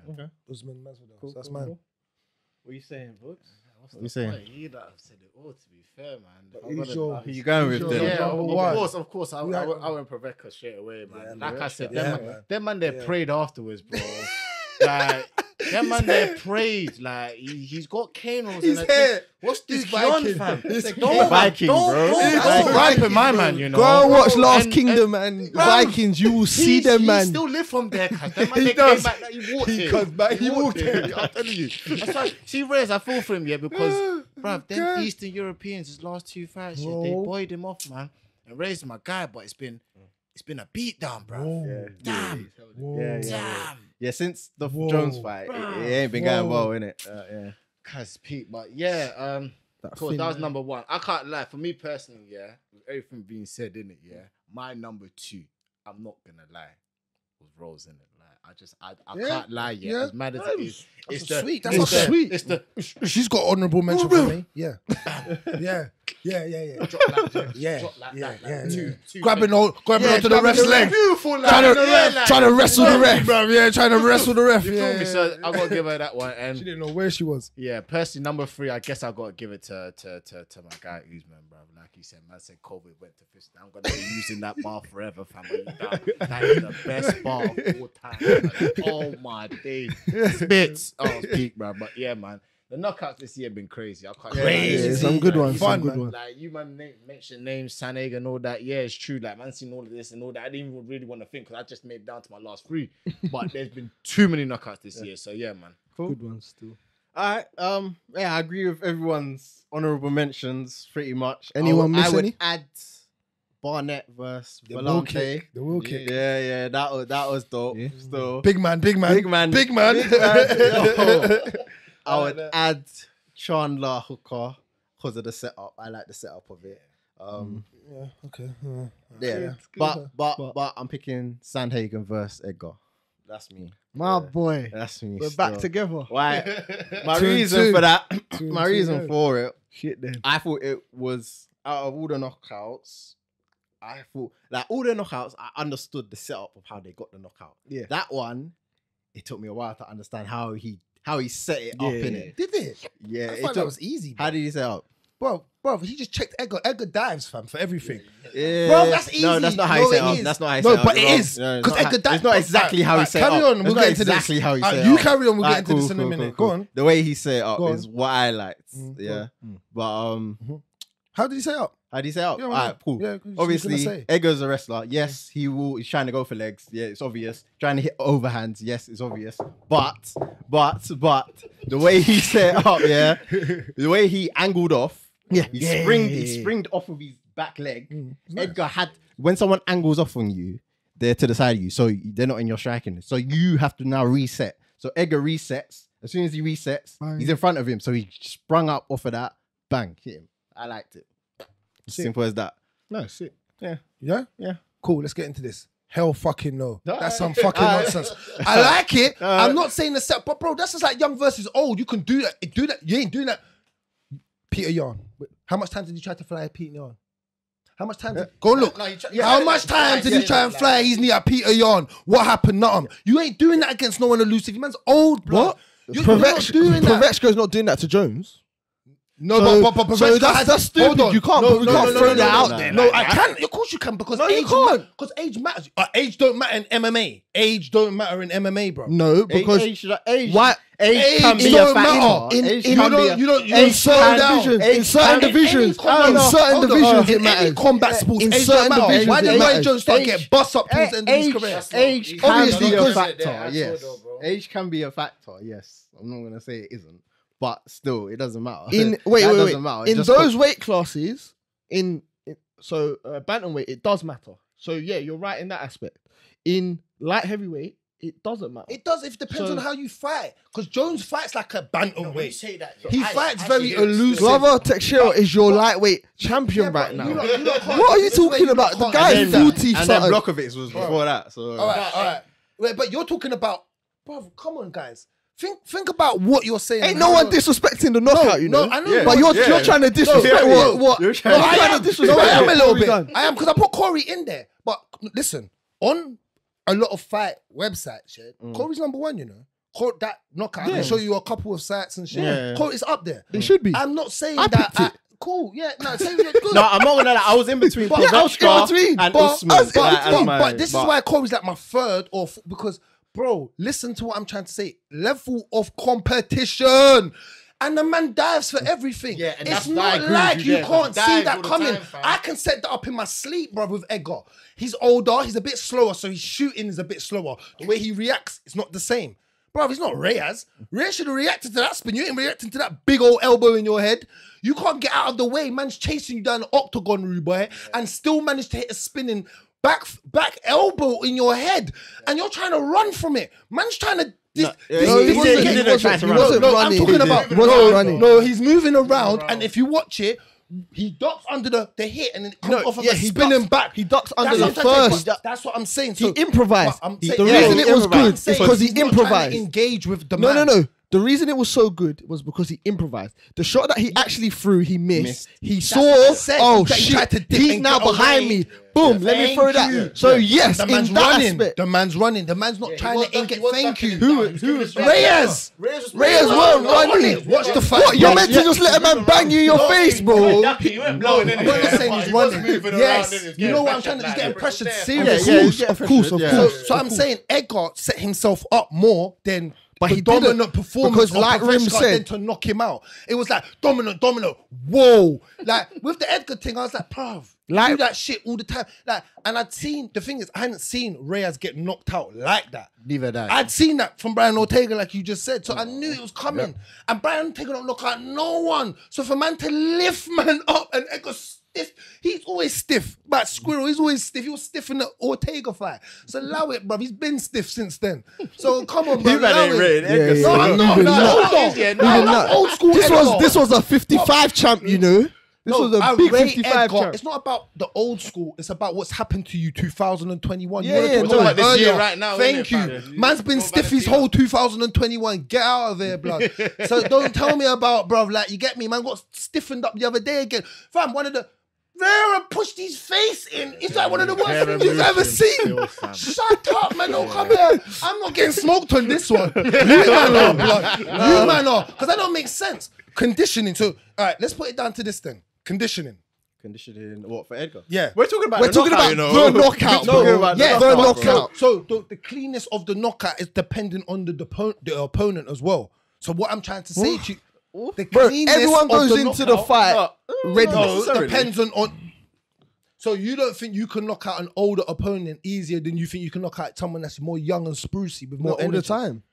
Okay. Usman Masvidal. Cool, So that's cool, mine. cool. What are you saying, Boogz? What's You saying? point? You lot have said it all, to be fair, man. Who's your- Who you going with who's then? your- Yeah, number of one? course. I went Pravechka straight away, man. Yeah, Like I said, yeah, them man. them man they Yeah. prayed afterwards, bro. Like them man they prayed. Like he's got canos His in the hair. What's this He's beyond, Viking. fam? He's Like, Viking, bro. Don't Viking, gripe my man, you know. Go and watch Last And- Kingdom and Vikings. You will see them, He man. still live from there, cuz. Them man, He they does. came back, like, he walked He here. comes back, he walked here. here. I'm telling you. That's why, see, Reyes, I feel for him, yeah, because, bruv, them Eastern Europeans, his last 2 fights, yeah, they Bro. buoyed him off, man. And Reyes is my guy, but it's been a beatdown, bruv. Damn. Yeah. Yeah, since the Whoa. Jones fight, it ain't been going well, innit? Yeah. Cuz Pete, but yeah, cool, that was number 1. I can't lie, for me personally, yeah, with everything being said in it, yeah, my number 2, I'm not gonna lie, was Rose in it. Like, I can't lie yet. Yeah. As mad as it is, it's That's the sweet. That's it's not the- sweet. It's the She's got honourable mention for me. Yeah. Yeah. drop like that. Yeah. Drop like Yeah. that. Yeah. Two Grabbing onto the grabbing ref's the leg. beautiful, like, Trying yeah, to wrestle the ref, bro. Yeah, trying to wrestle the ref. You Yeah. feel me? So I gotta give her that one. She And didn't know where she was. yeah, personally, number 3, I guess I gotta give it to my guy Usman, bro. Like he said, man said COVID went to fist. I'm gonna be using that bar forever, fam. That is the best bar of all time. Man. Oh my days, spits. Oh, it's peak, bro. But yeah, man. The knockouts this year have been crazy. I can't Crazy. Yeah, some good ones. Fun, Some good man. ones. Like you mentioned names, Saneg and all that. Yeah, it's true. Like man, seen all of this and all that. I didn't even really want to think because I just made it down to my last 3. But there's been too many knockouts this year. So yeah, man. Cool. Good ones still. All right. Yeah, I agree with everyone's honorable mentions pretty much. Anyone miss I would any? add Barnett versus The will Volante. kick. The will kick. Yeah, that was dope. Yeah. Still, Big man, big man. Big man. Big man. Yo. I would add Chandler Hooker because of the setup. I like the setup of it. Yeah, okay. Yeah, good, but I'm picking Sandhagen versus Edgar. That's me. My boy. That's me. We're back still. together. Why? My 2 and reason 2. for that. 2 and My 2, reason yeah. for it. Shit then. I thought it was out of all the knockouts. I thought like all the knockouts. I understood the setup of how they got the knockout. Yeah. That one, it took me a while to understand how he set it up Yeah, in yeah. it. Did it? Yeah, I it thought took, that was easy. how did he set up? Bro, he just checked Edgar. Edgar dives, fam, for everything. Yeah, Bro, that's No, easy. that's not how No, he set it up. is. That's not how he No, set up. but it You're wrong. is. No, it's Because not Edgar dives. It's not exactly how he set up. Carry on, we'll It's get not into exactly this. how he set it You up. carry on, we'll get Alright, into this in a minute. Go on. The way he set it up Go on. is what I liked. Go Yeah, on. but How did he say up? how did he set up? Yeah, All well, right, cool. yeah, 'cause you was Obviously, gonna say. Edgar's a wrestler. Yes, he will. He's trying to go for legs. Yeah, it's obvious. Trying to hit overhands. Yes, it's obvious. But the way he set up, yeah, the way he angled off. Yeah. He Yeah. springed off of his back leg. nice. Edgar had when someone angles off on you, they're to the side of you, so they're not in your striking. So you have to now reset. So Edgar resets. As soon as he resets, Bang. he's in front of him. So he sprung up off of that. Bang, hit him. I liked it. Simple as that. No, sick. Yeah? Yeah. Cool, let's get into this. Hell fucking no. Alright. That's some fucking Alright. nonsense. I like it. Alright. I'm not saying the set, but bro, that's just like young versus old. You can do that. Do that. You ain't doing that. Peter Yarn. How much time did he try to fly Peter Yarn? How much time did go look? How much time did he try and fly his knee at Peter Yarn? What happened? Nothing. You ain't doing that against no one elusive. Your man's old, bro. What? You're not doing that. Pavechko's not doing that to Jones. No, So- but so Pavechka that's- has- that's stupid. Hold on. You can't- you can't throw that out there No, like I that. can. Of course you can because No, you age can't. Because age matters. Age don't matter in MMA. Age don't matter in MMA, bro. No, because age why? age can Age be a don't factor. matter. Age You can be don't. a- You don't. You age don't slow can- down. divisions, age in certain can- divisions, Hold in on, certain hold on. divisions, it In any matters. combat sports, In age certain don't matter. divisions, Why did it Roy matters. Jones start getting bust up towards the end of his career? Age Obviously, can be a because- factor. Yes, age can be a factor. Yes, I'm not gonna say it isn't, but still, it doesn't matter. In That wait, doesn't matter. It in just those weight classes, bantamweight, it does matter. So yeah, you're right in that aspect. In light heavyweight, it doesn't matter. It does. It depends So- on how you fight. Because Jones fights like a bantamweight. say that. He fights very elusive. Glover Teixeira is your lightweight champion Yeah, but right now. you lot can't- What are you this way talking you about? lot The can't guy do is that. 40 and then something. Blockovich was before that. So All right. Wait, but you're talking about, bro. Come on, guys. Think about what you're saying. Ain't no one disrespecting the knockout, you know. I know. Yeah. But you're Yeah. trying to disrespect Yeah. what? You're No, trying- I'm trying to disrespect No, I am what a little Corey bit. done. I am because I put Corey in there. But listen, on a lot of fight websites, yeah, Corey's number one. You know, that knockout. I Yeah. can show you a couple of sites and shit. Yeah. Corey's up there. It should be. I'm not saying I that. picked it. Cool. Yeah. No, say you're good. No, I'm not gonna lie. I was in between But- I was in Pavechka between, and but- Usman. I was in Like, as between, my- but this is why Corey's like my third because, bro, listen to what I'm trying to say. Level of competition. And the man dives for everything. Yeah, and it's that's why I not agree with like you you there, can't because see dives that all the coming. time, fam. I can set that up in my sleep, bro, with Edgar. He's older, he's a bit slower, so his shooting is a bit slower. The way he reacts is not the same. Bro, he's not Reyes. Reyes should have reacted to that spin. You ain't reacting to that big old elbow in your head. You can't get out of the way. Man's chasing you down the octagon, rude boy, and still managed to hit a spinning back elbow in your head. And you're trying to run from it. Man's trying to... he wasn't- didn't try to he run. wasn't No, running. I'm talking about He wasn't running. No, he's moving around, and if you watch it, he ducks under the hit, and then it comes No, off of yeah, a he spinning ducks- back. he ducks under That's the what I'm trying to say, first. but That's what I'm saying. He So, improvised. but I'm The saying- reason yeah, it was I'm good saying is because he he's not trying to improvised. engage with the No, man. no. The reason it was so good was because he improvised. The shot that he actually threw, he missed. He saw, what I said, oh that he shit, tried to dip he's and now get behind away. me. Boom, let me Thank throw that. you. So yes, The in man's that running. aspect. The man's running. The man's not trying to engage. Thank you. Who Reyes? Reyes Reyes weren't running. Watch the fight. What? You're meant to just let a man bang you in your face, bro. I'm not saying he's running. Yes, you know what I'm trying to. He's getting pressured Yeah, seriously. yeah, he's getting Of course, pressured, of yeah. course. So I'm saying Edgar set himself up more than But the he didn't, dominant performance because of like Rim Paveshka said, then to knock him out. It was like dominant. Whoa! Like with the Edgar thing, I was like, bruv, Like- do that shit all the time. Like, and I'd seen the thing is, I hadn't seen Reyes get knocked out like that. Neither that. I'd seen that from Brian Ortega, like you just said, so I knew it was coming. And Brian Ortega don't knock out no one. So for man to lift man up and Edgar stiff, he's always stiff. But Squirrel, he's always stiff. He was stiff in the Ortega fight. So allow it, bruv. He's been stiff since then. So come on, bro. You man ain't rated Edgar. Yeah, No, yeah. I'm not. Even No, that. hold on. Yeah, no, I Even love that. old school This Edgar. was a 55 champ, you know. This was a I big rate 55 Edgar. champ. It's not about the old school. It's about what's happened to you 2021. Yeah, You wanna yeah, talk we're talking about this year earlier. right now, Thank innit, you. fam? Man's been stiff his whole 2021. Get out of there, blood. So don't tell me about, bruv, like, you get me? Man got stiffened up the other day again. Fam, one of the... Vera pushed his face in. It's like one of the worst Vera things you've moved ever him seen. still, fam. Shut up, man. Don't come here. I'm not getting smoked on this one. You man are, blood. You man are. Because that don't make sense. Conditioning. So, all right, let's put it down to this thing. Conditioning. Conditioning what for Edgar? Yeah. We're talking about We're the talking knockout, about you know. the knockout, We're talking bro. about Yeah, the knockout, bro. knockout. So the cleanness of the knockout is dependent on the opponent as well. So what I'm trying to say to you, the Bro, cleanness everyone of goes the into knockout, the fight ready. No, necessarily. depends on. So you don't think you can knock out an older opponent easier than you think you can knock out someone that's more young and sprucey with more Not all energy? the time.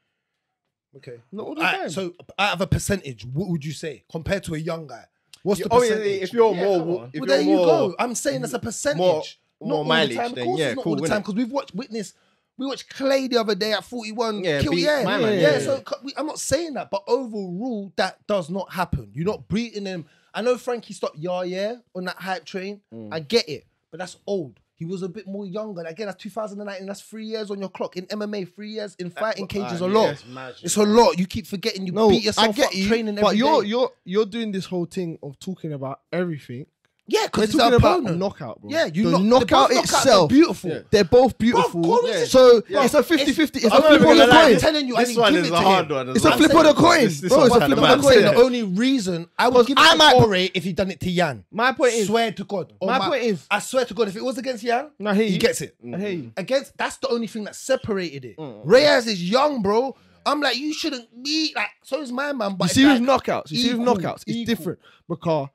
Okay. Not all the Alright, time. so out of a percentage, what would you say compared to a young guy? What's the Obviously, percentage? if you're Yeah, more, come on. if Well, you're there you more, go. I'm saying that's a percentage. more Not all mileage, the time. Of then course yeah, it's not cool, all the time innit? because we've witnessed. We watched Clay the other day at 41. Yeah, kill, beat yeah, my man, yeah. yeah. So I'm not saying that, but overall, that does not happen. You're not beating them. I know Frankie stopped yeah on that hype train. I get it, but that's old. He was a bit more younger. And again, that's 2019. That's 3 years on your clock. In MMA, 3 years in fighting cages a lot. It's a lot. You keep forgetting. You beat yourself I get up you, training but every day. you're doing this whole thing of talking about everything. Yeah, We're because it's talking an about opponent. knockout, bro. Yeah, you the knock knockout they're itself. beautiful. Yeah. They're both beautiful. Bro, of course So Yeah. it's a 50-50. It's I'm a not flip even on the gonna lie, coin. I'm telling you, I This didn't one give is it a to hard him. one. It's a flip of the coin. This Bro, it's a one flip had of a the I'm saying coin. the only reason I would give it I to might- Ore if he done it to Yan. My point is, Swear to God. Oh, My point is- I swear to God, if it was against Yan, I hear he you. gets it. I hear you. Against that's the only thing that separated it. Reyes is young, bro. I'm like, you shouldn't be like. So is my man. But You it's see like, with knockouts, it's equal. different because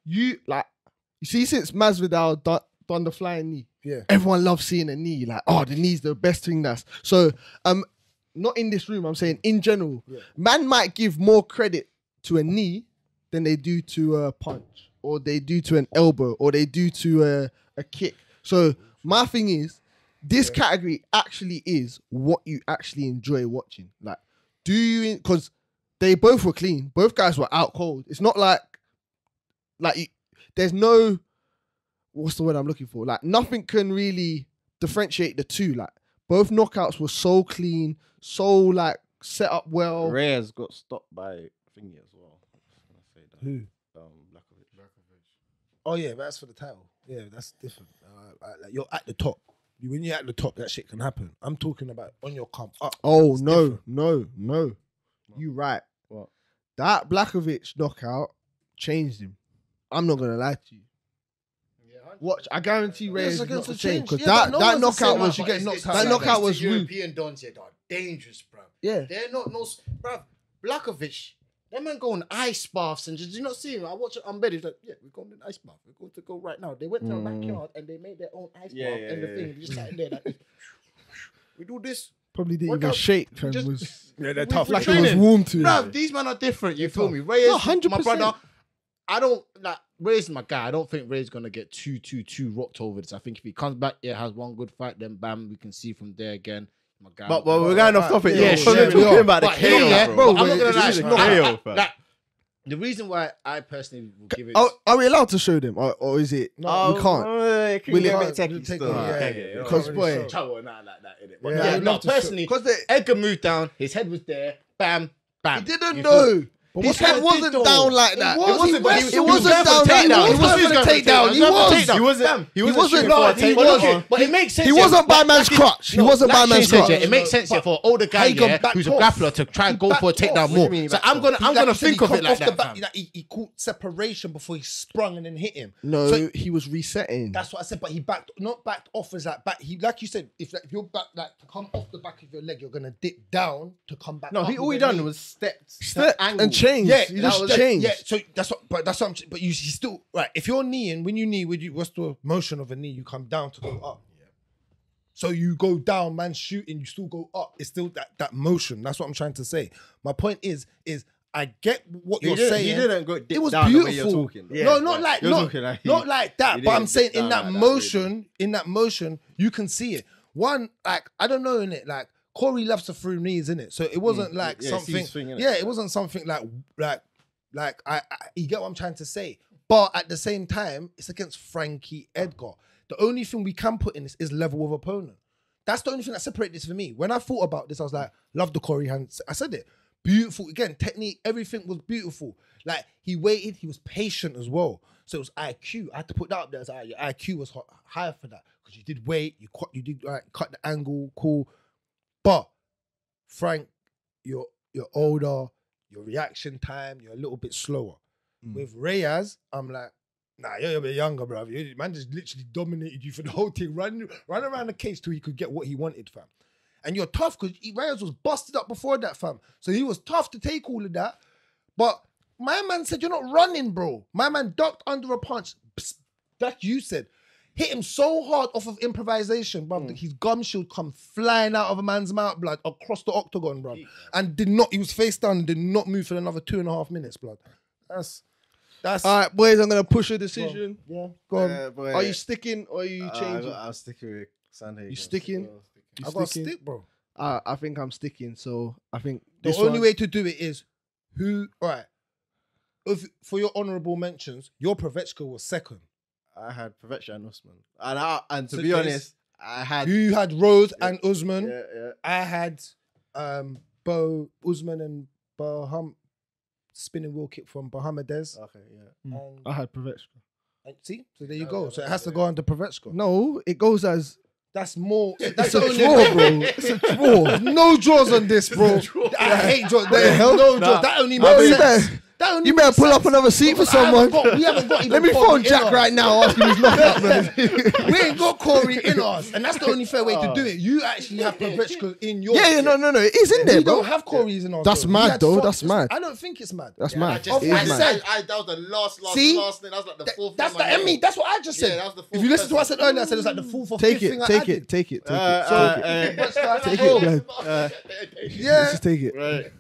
you see since Masvidal done the flying knee, Yeah. everyone loves seeing a knee. Like, oh, the knee's the best thing. So. Not in this room. I'm saying in general, man might give more credit to a knee than they do to a punch, or they do to an elbow, or they do to a kick. So my thing is, this category actually is what you actually enjoy watching. Like, do you? Because they both were clean. Both guys were out cold. It's not like there's no, what's the word I'm looking for? Like, nothing can really differentiate the two. Like, both knockouts were so clean, so like set up well. Reyes got stopped by thingy as well. Who? Blackovic. Oh yeah, but that's for the title. Yeah, that's different. Like you're at the top. When you're at the top, that shit can happen. I'm talking about on your come up. Oh It's no, different. no. You right. What? That Blackovic knockout changed him. I'm not gonna lie to you. Watch, I guarantee Reyes is not against the the same change. because Yeah, but no that one's the knockout same, was you get knocked out that like knockout that. was rude. European dons here, dog. Dangerous, bro. Yeah. They're not bro. Blackovic, that man go on ice baths and did you not see him? I watch it on bed. He's like, yeah, we're going to an ice bath. We're going to go right now. They went to a backyard and they made their own ice bath and the thing. They just sat in there like, we do this. Probably didn't Work even out. shake. Fam. Just- Was Yeah, they're We- tough. we like it training. was warm to him. Bruv, these men are different. You feel me? Reyes, No, 100%. my brother. I don't like Reyes, my guy. I don't think Reyes gonna get too rocked over this. I think if he comes back, has one good fight, then bam, we can see from there again. My guy. But we're going off topic. Yeah, Yeah, yeah, we're we talking are. about the But him, KO, yeah, bro. I'm not gonna This lie. is a KO, fam. Like, the reason why I personally will give it. Are we allowed to show them, or is it? No, we can't. Will can't. it take Take still? it, yeah, Okay, yeah. Because Can't boy, really show. Trouble, nah, like that, innit? But Yeah, yeah, I'd no, love to show- personally, because they Edgar moved down, his head was there, bam, bam. he didn't You know. feel- His head wasn't down like that. It wasn't down like that. He wasn't for the takedown. He wasn't But it makes sense. He wasn't by man's crutch. He wasn't by man's crutch. It makes sense for older guy who's a grappler to try and go for a takedown more. So I'm gonna think of it like that. He caught separation before he sprung and then hit him. No, he was resetting. That's what I said. But he not backed off as like back. He like you said, if you're back like to come off the back of your leg, you're gonna dip down to come back. No, up all he with your done knee. was stepped and changed. Yeah, he just changed. Yeah, so that's what. But that's what I'm. But you still right. If you're kneeing, when you knee, what's the motion of a knee? You come down to go up. Yeah. So you go down, man, shooting. You still go up. It's still that motion. That's what I'm trying to say. My point is I get what you're saying. He didn't go. It was down beautiful. The way you're talking, Yeah, no, not like that. But I'm saying in that motion, you can see it. One, like I don't know in it, like Corey loves to throw knees in it, so it wasn't like something. It wasn't something like I you get what I'm trying to say. But at the same time, it's against Frankie Edgar. The only thing we can put in this is level of opponent. That's the only thing that separates this for me. When I thought about this, I was like, love the Corey hands. I said it. Beautiful. Again, technique, everything was beautiful. Like, he waited, he was patient as well. So it was IQ. I had to put that up there. Like, your IQ was higher for that. Because you did wait, you did cut the angle, cool. But, Frank, you're older, your reaction time, you're a little bit slower. With Reyes, I'm like, nah, you're a bit younger, bro. Man just literally dominated you for the whole thing. Run around the cage till he could get what he wanted, fam. And you're tough because Reyes was busted up before that, fam. So he was tough to take all of that. But my man said, you're not running, bro. My man ducked under a punch. Like you said. Hit him so hard off of improvisation, bro. His gum shield come flying out of a man's mouth, blood, across the octagon, bro. And he was face down and did not move for another 2.5 minutes, blood. That's all right, boys, I'm going to push a decision. Go on. Are you sticking or are you changing? I'm sticking with Sandhagen. You sticking? I got to stick, bro. I think I'm sticking, so I think the only way to do it is for your honourable mentions, your Pavechko was second. I had Povetkin and Usman. And to be honest, I had... You had Rose and Usman. Yeah. I had Usman and spinning wheel kick from Bahamadez. Okay, yeah. I had Povetkin. See? So there you go. So it has to go under Pavechko. No, it goes as... That's more... That's a draw, bro. It's a draw. There's no draws on this, bro. I hate draws. There's no draws. That only makes sense. You better pull up another seat for someone. We haven't got even Let me phone Jack right now asking his knockout, man. We ain't got Corey in us. And that's the only fair way to do it. You actually have Pavechko in your... Yeah, no. It is in there, we bro. don't have Corey's in us. That's mad, though. That's mad. I don't think it's mad. That's mad. That was the last thing. That was like the fourth. That's that's what I just said. That was the fourth. If you listen to what I said earlier, I said it was like the fourth or fifth thing I added. Take it. Take it, Yeah. Let's just take it. Right.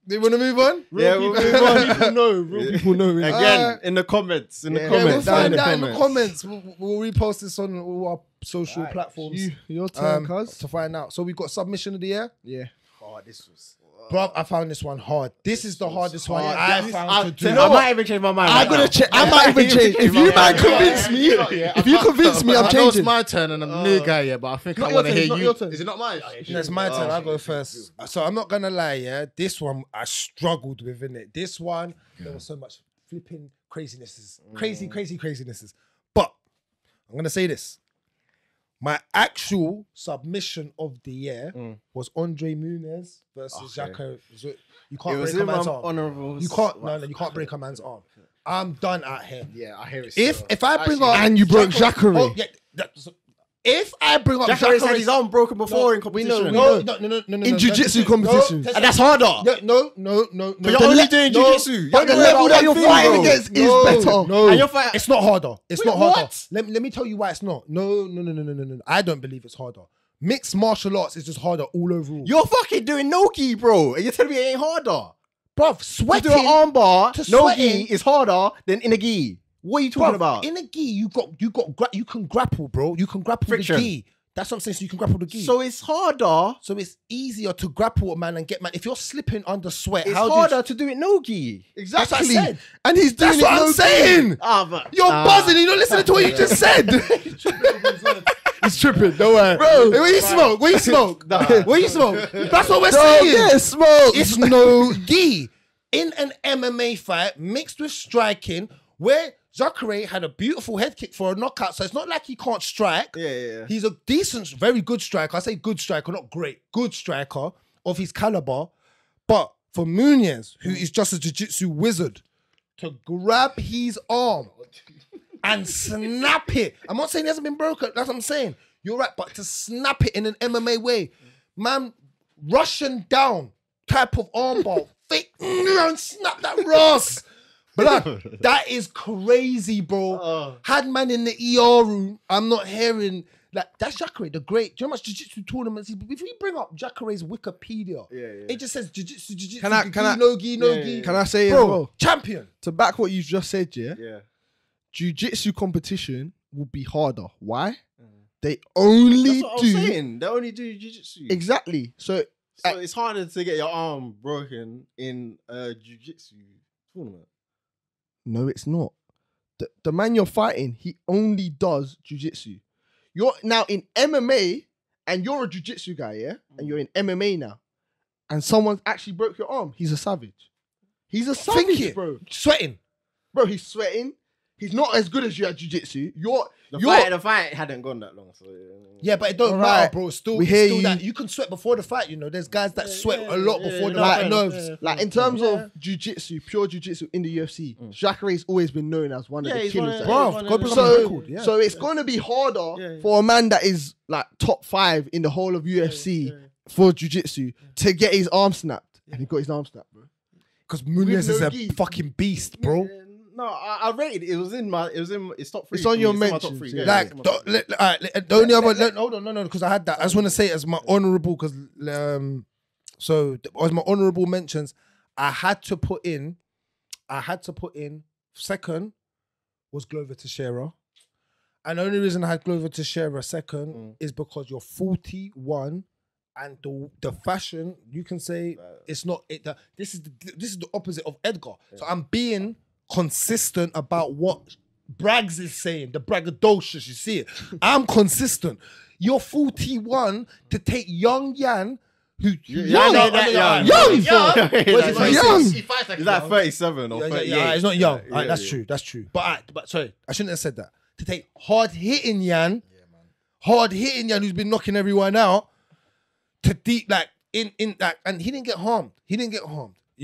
Do you want to move on? We'll move on. Real people know. Again, in the comments. We'll find out in the comments. We'll repost this on all our social platforms. Your turn, cuz. To find out. So we got submission of the year. Yeah. Oh, this was... Bro, I found this one hard. This is the hardest one I found to do. I might even change my mind. I'm gonna change. I might even change. If you might convince me, I'm I know it's changing. my turn and I'm a new guy, but I think I want to hear you. Is it not mine? It's my turn. I'll go first. So I'm not gonna lie, this one I struggled with, innit? This one, there was so much flipping crazinesses. Crazinesses. But I'm gonna say this. My actual submission of the year was Andre Muniz versus Jacko. You can't break a man's arm. You can't break a man's arm. I'm done out here. Yeah, I hear it. If I bring up and you broke Jacare. If I bring up Jacare said his arm broken before in competition. No. In jiu-jitsu competitions. And that's harder. No. But you're only doing jiu-jitsu. But the level that you're fighting against is better. No, and you're fighting. It's not harder. It's not harder. What? Let me tell you why it's not. No. I don't believe it's harder. Mixed martial arts is just harder all overall. You're fucking doing no-gi, bro. And you're telling me it ain't harder. Bruv, sweating. To do an arm bar, to no-gi sweating. is harder than in a gi. What are you talking about? In a gi, you can grapple, bro. You can grapple Friction. the gi. That's what I'm saying. So you can grapple the gi. So it's harder. So it's easier to grapple a man and get man. If you're slipping under sweat, It's how harder to do it no-gi. That's what I said. And he's doing That's what I'm saying. But You're buzzing. You're not listening to what you just said. He's tripping. Don't worry, Bro, where you smoke? Where you smoke? Where you smoke? That's what we're saying. Yeah, smoke. It's no gi. in an MMA fight mixed with striking, where Jacare had a beautiful head kick for a knockout. So it's not like he can't strike. Yeah. He's a decent, very good striker. I say good striker, not great. Good striker of his caliber. But for Muniz, who is just a jiu-jitsu wizard, to grab his arm and snap it. I'm not saying he hasn't been broken. That's what I'm saying. You're right. But to snap it in an MMA way, man, Russian down type of armbar. Fake and snap that Ross. Blood, that is crazy, bro. Had man in the ER room, I'm not hearing like that's Jacare, the great. Do you know how much jiu-jitsu tournaments? If we bring up Jacare's Wikipedia, it just says jiu-jitsu, Can I say bro, as well? champion. To back what you just said, yeah? Yeah. Jiu-jitsu competition will be harder. Why? They only That's what do... I'm saying. They only do jiu-jitsu. Exactly. So it's harder to get your arm broken in a jiu-jitsu tournament. no, it's not. The man you're fighting, he only does jiu-jitsu. You're now in MMA and you're a jiu-jitsu guy, yeah? And you're in MMA now. And someone's actually broke your arm. He's a savage. He's a savage, Think it, bro. Sweating. Bro, he's sweating. He's not as good as you at jiu-jitsu. The fight hadn't gone that long. So Yeah, but it don't All matter, right. bro. Still, We it's hear still you. that you can sweat before the fight. You know, there's guys that sweat a lot before the like, fight. Nerves. Like in terms of jiu-jitsu, pure jiu-jitsu in the UFC, Jacare's always been known as one of the he's one killers. of- Bro, one of go the- become a So, record, yeah. so it's going to be harder for a man that is like top 5 in the whole of UFC for jiu-jitsu to get his arm snapped. And he got his arm snapped, bro. Because Muniz is no a gi. fucking beast, bro. No, I rated it. It was in it's top 3. It's on your my mentions, top 3. yeah. Like, the only other, hold on, no, because I had that. I just want to say it as my honourable, because as my honourable mentions, I had to put in second was Glover Teixeira. And the only reason I had Glover Teixeira second is because you're 41 and the fashion, you can say it's not it. This is the opposite of Edgar. So I'm being consistent about what Bragz is saying, the braggadocious, you see it. I'm consistent. You're 41 to take young Yan, who young. He's like 37 or 38. Yeah, it's not young. Yeah, That's true. That's true. But sorry, I shouldn't have said that. To take hard hitting Yan, who's been knocking everyone out, to deep like in that, and he didn't get harmed. You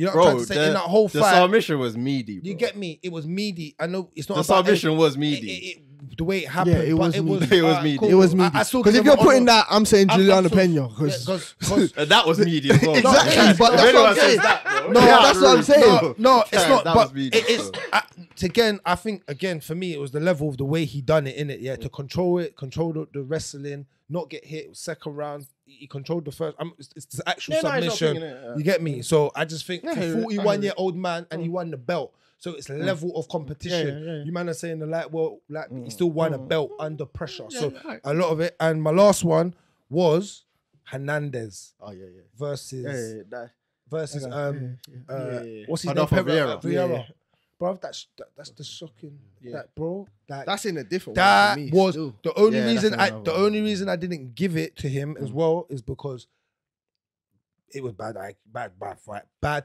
know what I'm trying to say? In that whole the fight, submission was meaty, bro. you get me? It was meaty. I know it's not. The about submission was meaty. the way it happened. Yeah, it but was meaty. It was alright, meaty. cool. It was meaty. I still Because give if you're him putting honour. that, I'm saying Juliana still- Pena. Yeah, Because That was meaty as well. Exactly, but that's If what I'm anyone says saying. that, bro. No, that's what I'm saying. No, it's Yeah, not. that But was meaty, it's bro. again. I think again for me, it was the level of the way he done it in it. Yeah, to control it, control the wrestling, not get hit. It was second round, he controlled the first. It's the actual Yeah, no, he's not submission. thinking it, You get me? So I just think Yeah, for I hear it. 41-year-old man, and he won the belt. So it's a level of competition. Yeah. You man are saying the like, well, like he still won a belt under pressure. So a lot of it. And my last one was Hernandez Oh yeah. versus what's his Yeah. name? Adolfo Vieira. Vieira. Yeah. Bro, that's the shocking. That bro, like that's in a different that one for me. was still. the only Yeah, reason. that's another one. only reason I didn't give it to him as well is because it was bad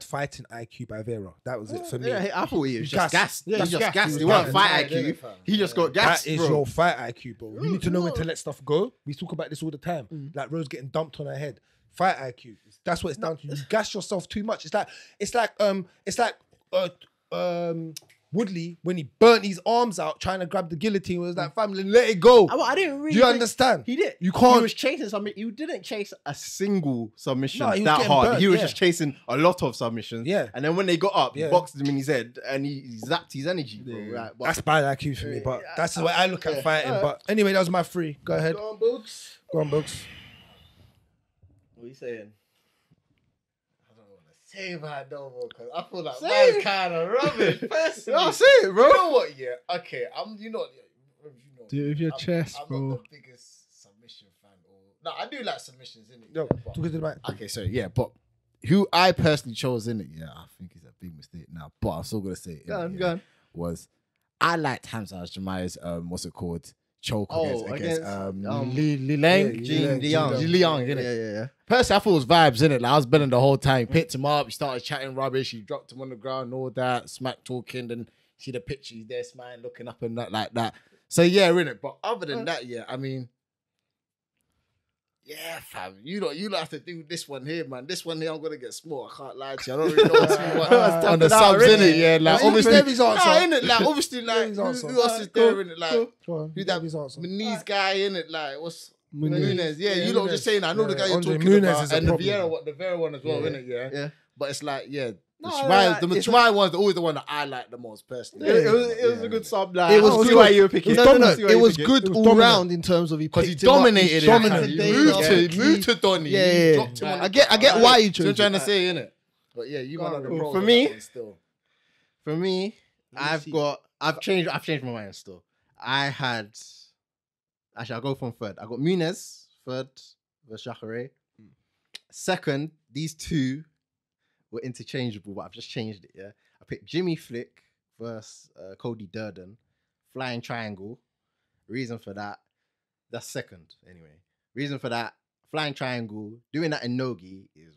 fighting IQ by Vieira. That was it for me. Yeah, I thought he was Gassed. just gassed. Yeah, He he's just gassed. gassed. He He was wasn't fight gassed. IQ. He just got gassed, That is bro. your fight IQ, bro. You need to know when to let stuff go. We talk about this all the time. Like Rose getting dumped on her head. Fight IQ. That's what it's down to. You gas yourself too much. It's like Woodley when he burnt his arms out trying to grab the guillotine. Was like, family, let it go. I didn't really. Do you understand? He did. You can't. He was chasing something. You didn't chase a single submission No, he was that getting hard. burnt, He was yeah. just chasing a lot of submissions. Yeah. And then when they got up, Yeah. he boxed him in his head and he zapped his energy, bro. Right. But That's bad IQ for me, but that's the way I look at fighting. But anyway, that was my three. Go ahead. Go on, Boogz. Go on, Boogz. what are you saying? Say about Novo, because I feel like Say man's it. kind of rubbish. Personally, No, say it, bro. You know what? Yeah, okay. You know. Do it with your I'm- chest, I'm bro. not the biggest submission fan. No, I do like submissions, innit? Yo, Yeah, but- talk to the mic. Okay, so yeah, but who I personally chose in it, yeah, I think it's a big mistake now, but I'm still gonna say it. Go on, innit, go yeah, on. Was I liked Hamza Jamaya's what's it called? choke Oh, against against, Li Lang? Jean Liang. Li Liang, innit? Yeah. Personally, I thought it was vibes, innit? Like, I was bending the whole time. Picked him up, he started chatting rubbish, he dropped him on the ground and all that, smack talking, then see the picture, he's there smiling, looking up and that like that. So yeah, innit? But other than that, yeah, I mean, yeah, fam, you don't have to do this one here, man. This one here, I'm gonna get small. I can't lie to you. I don't really know too much on the subs, innit? Yeah, like obviously, innit? Like obviously, like who else is there, innit? Like who that Muniz guy, innit? Like what's Muniz? Yeah, you lot just saying. I know the guy you're talking about, and the Vieira one as well, innit? Yeah. But it's like, yeah. The Shmai one's always the one that I like the most personally. It was a good sub. Like, It was good. Why you were picking. It was good all round in terms of because he picked him up, dominated dominated it. Moved to Donny. Yeah. Dropped him on I get why you chose I'm trying to it. say, innit? But yeah, you man are the pros For on me, that one still. For me, I've changed my mind still. I'll go from third. I got Muniz third versus Jacare. Second, these two were interchangeable, but I've just changed it. Yeah, I picked Jimmy Flick versus Cody Durden, flying triangle. Reason for that's second anyway. Reason for that, flying triangle, doing that in Nogi is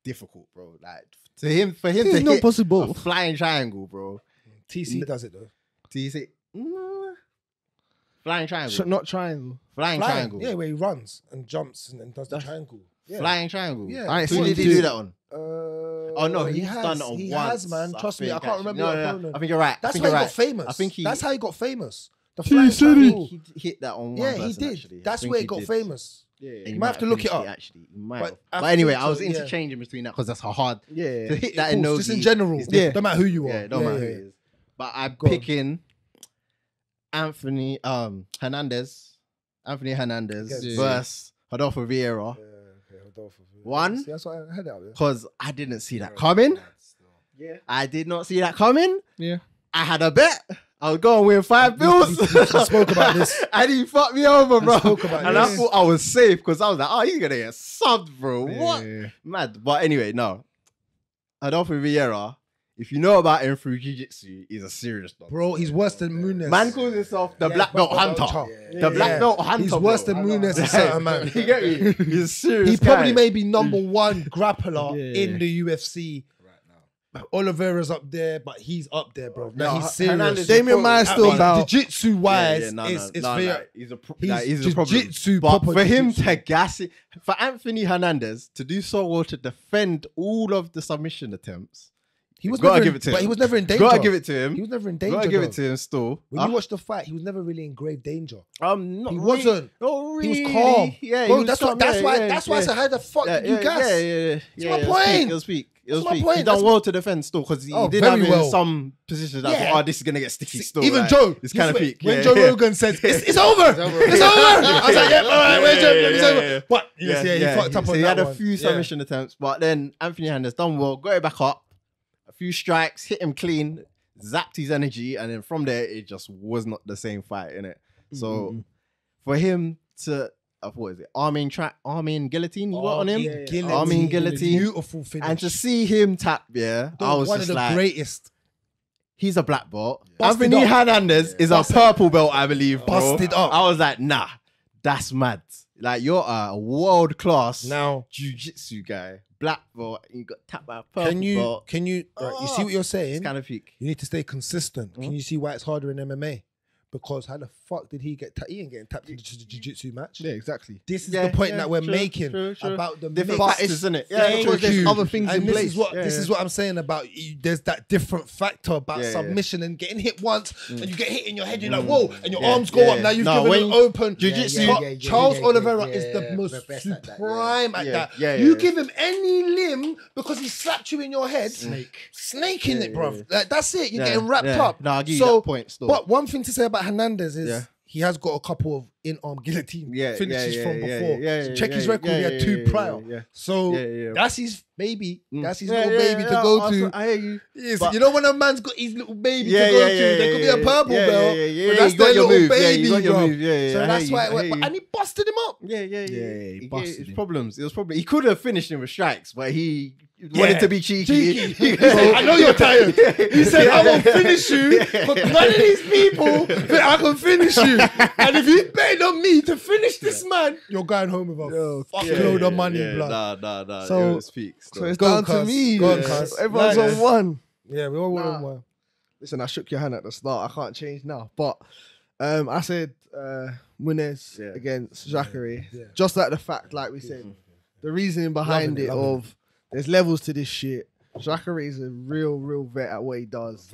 difficult, bro. Like for him It's to not hit possible. a flying triangle, bro. TC does it though. TC, flying triangle, Not triangle. flying triangle, Yeah, where he runs and jumps and then does the triangle. Yeah. flying triangle. Yeah. I ain't Who seen did he him do do that on? Oh no, he's done it on he once. has, man. Trust me, I can't remember No, what no, opponent. I think you're right. That's I think how he you're got right. famous. I think That's how he got famous. The He flying said it. triangle. He hit that on one Yeah, person, he did. actually. I That's think where he he got did. Yeah. famous. You might have to look it up. Actually, you might. But But I anyway, think I was so, yeah. interchanging between that because that's how hard Yeah. to hit that in Of course, Nogi. just in general. is Yeah, different. don't matter who you are. Yeah, don't matter who it is. But I'm Go on. picking Anthony Hernandez. Anthony Hernandez Yeah. versus Rodolfo Vieira. One. See, that's what I had out there. Because I didn't see that coming. Yeah. I did not see that coming. Yeah. I had a bet. I was going to win 5 bills. We spoke about this. And he fucked me over, bro. spoke about And this. I thought I was safe because I was like, oh, he's going to get subbed, bro. Yeah, What? yeah. Mad. But anyway, no. Adolfo Vieira, if you know about him through jiu-jitsu, he's a serious dog. Bro, he's worse than Muniz. Man calls himself the black belt hunter. Yeah. The black belt hunter. He's worse bro. than Muniz and certain man. You get me? He's a serious He probably guy. may be number one grappler Yeah. in the UFC. Oliveira's up there, but he's up there, bro. No, He's serious. Hernandez- Damian Maia still about. Jiu-jitsu wise, it's it's he's a he's problem. jiu-jitsu, But proper for him jiu-jitsu. to gas it, for Anthony Hernandez to do so well to defend all of the submission attempts, He was gotta never give in, it to but him. he was never in danger. Gotta give it to him. He was never in danger. Gotta give though. it to him still. When you watch the fight, he was never really in grave danger. Not He really, wasn't. Not He really. was calm. Yeah, Bro, he was that's calm. why. That's why I said, how the fuck did you gas? Yeah. my point. It'll speak. That's my He point. done That's well to defend still because he Oh, did very have it well. in some positions that Yeah. thought, oh, this is gonna get sticky still. Even like, Joe, it's kind of peak. When Yeah, Joe yeah. Rogan says it's over, it's over. I was like, yeah, all right, where's Joe? It's over. What? Yeah, he fucked up So on he that had a one. few Yeah. submission attempts, but then Anthony Hernandez done well, got it back up, a few strikes, hit him clean, zapped his energy, and then from there it just was not the same fight, innit? So for him to what is it? Armin Guillotine, you got on him? Armin Guillotine. Beautiful finish. And to see him tap, I was one just of the like, greatest. he's a black belt. Busted Anthony up. Hernandez is a purple belt, I believe, bro. Busted up. I was like, nah, that's mad. Like, you're a world-class Now, jiu-jitsu guy. Black belt, you got tapped by a purple can you belt. you see what you're saying? It's kind of peak. You need to stay consistent. Can you see why it's harder in MMA? Because how the fuck did he get he ain't getting tapped in the jiu-jitsu match? Yeah, exactly. This is the point that we're true, making true. about the Different mix. factors, isn't it? Yeah, because there's huge. other things and in this place. Is what, Yeah, this yeah. is what I'm saying about there's that different factor about Yeah, yeah. submission and getting hit once and you get hit in your head, you're like, whoa, and your arms go yeah, up. Now you've no, given when an open. jiu-jitsu- Charles Oliveira is the most best at that, supreme at Yeah, that. yeah, You yeah. give him any limb because he slapped you in your head. Snake in it, bruv. Like, that's it. You're Yeah, getting wrapped yeah. up. No, I'll give you that point still. But one thing to say about Hernandez is Yeah. he has got a couple of in-arm guillotine Yeah, finishes yeah, from yeah, before. yeah, So yeah, check his yeah, record, yeah, he had yeah, 2 yeah, prior. yeah. So Yeah. that's his baby. That's his Yeah, little baby to go to. I hear you. Yes, But- you know when a man's got his little baby Yeah, to go yeah, to, yeah, there could be a yeah, purple yeah, belt, yeah, yeah, but yeah, that's you got their your little move. Yeah, baby, you got your bro. move. Yeah, So I that's hear why, you, I hear you. and he busted him up. Yeah, he busted It's him. problems. It was probably he could have finished him with strikes, but he wanted to be cheeky. I know you're tired. He said, I will finish you, but none of these people think I can finish you. And if you bet on me to finish this man, you're going home with a fucking load of money, blood. Nah. So- it speaks. So it's Go down on, to me. Go on, Yeah. cuz. Everyone's Nice. on one. Yeah, we all went Nah. on one. Listen, I shook your hand at the start. I can't change now. But I said Muniz Yeah. against Jacare. Yeah. Just like the fact, like we said, the reasoning behind Loving it, it loving of there's levels to this shit. Jacare is a real vet at what he does.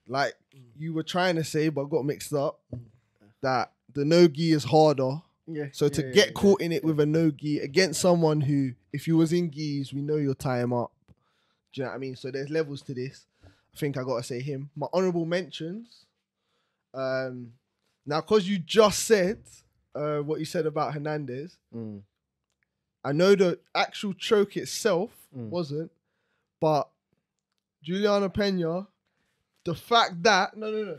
Like you were trying to say, but got mixed up, that the no-gi is harder. Yeah. So to get caught in it with a no-gi against someone who, if you was in gis, we know you'll tie him up. Do you know what I mean? So there's levels to this. I think I gotta say him. My honorable mentions. Now, because you just said what you said about Hernandez, I know the actual choke itself wasn't, but Juliana Pena, the fact that no,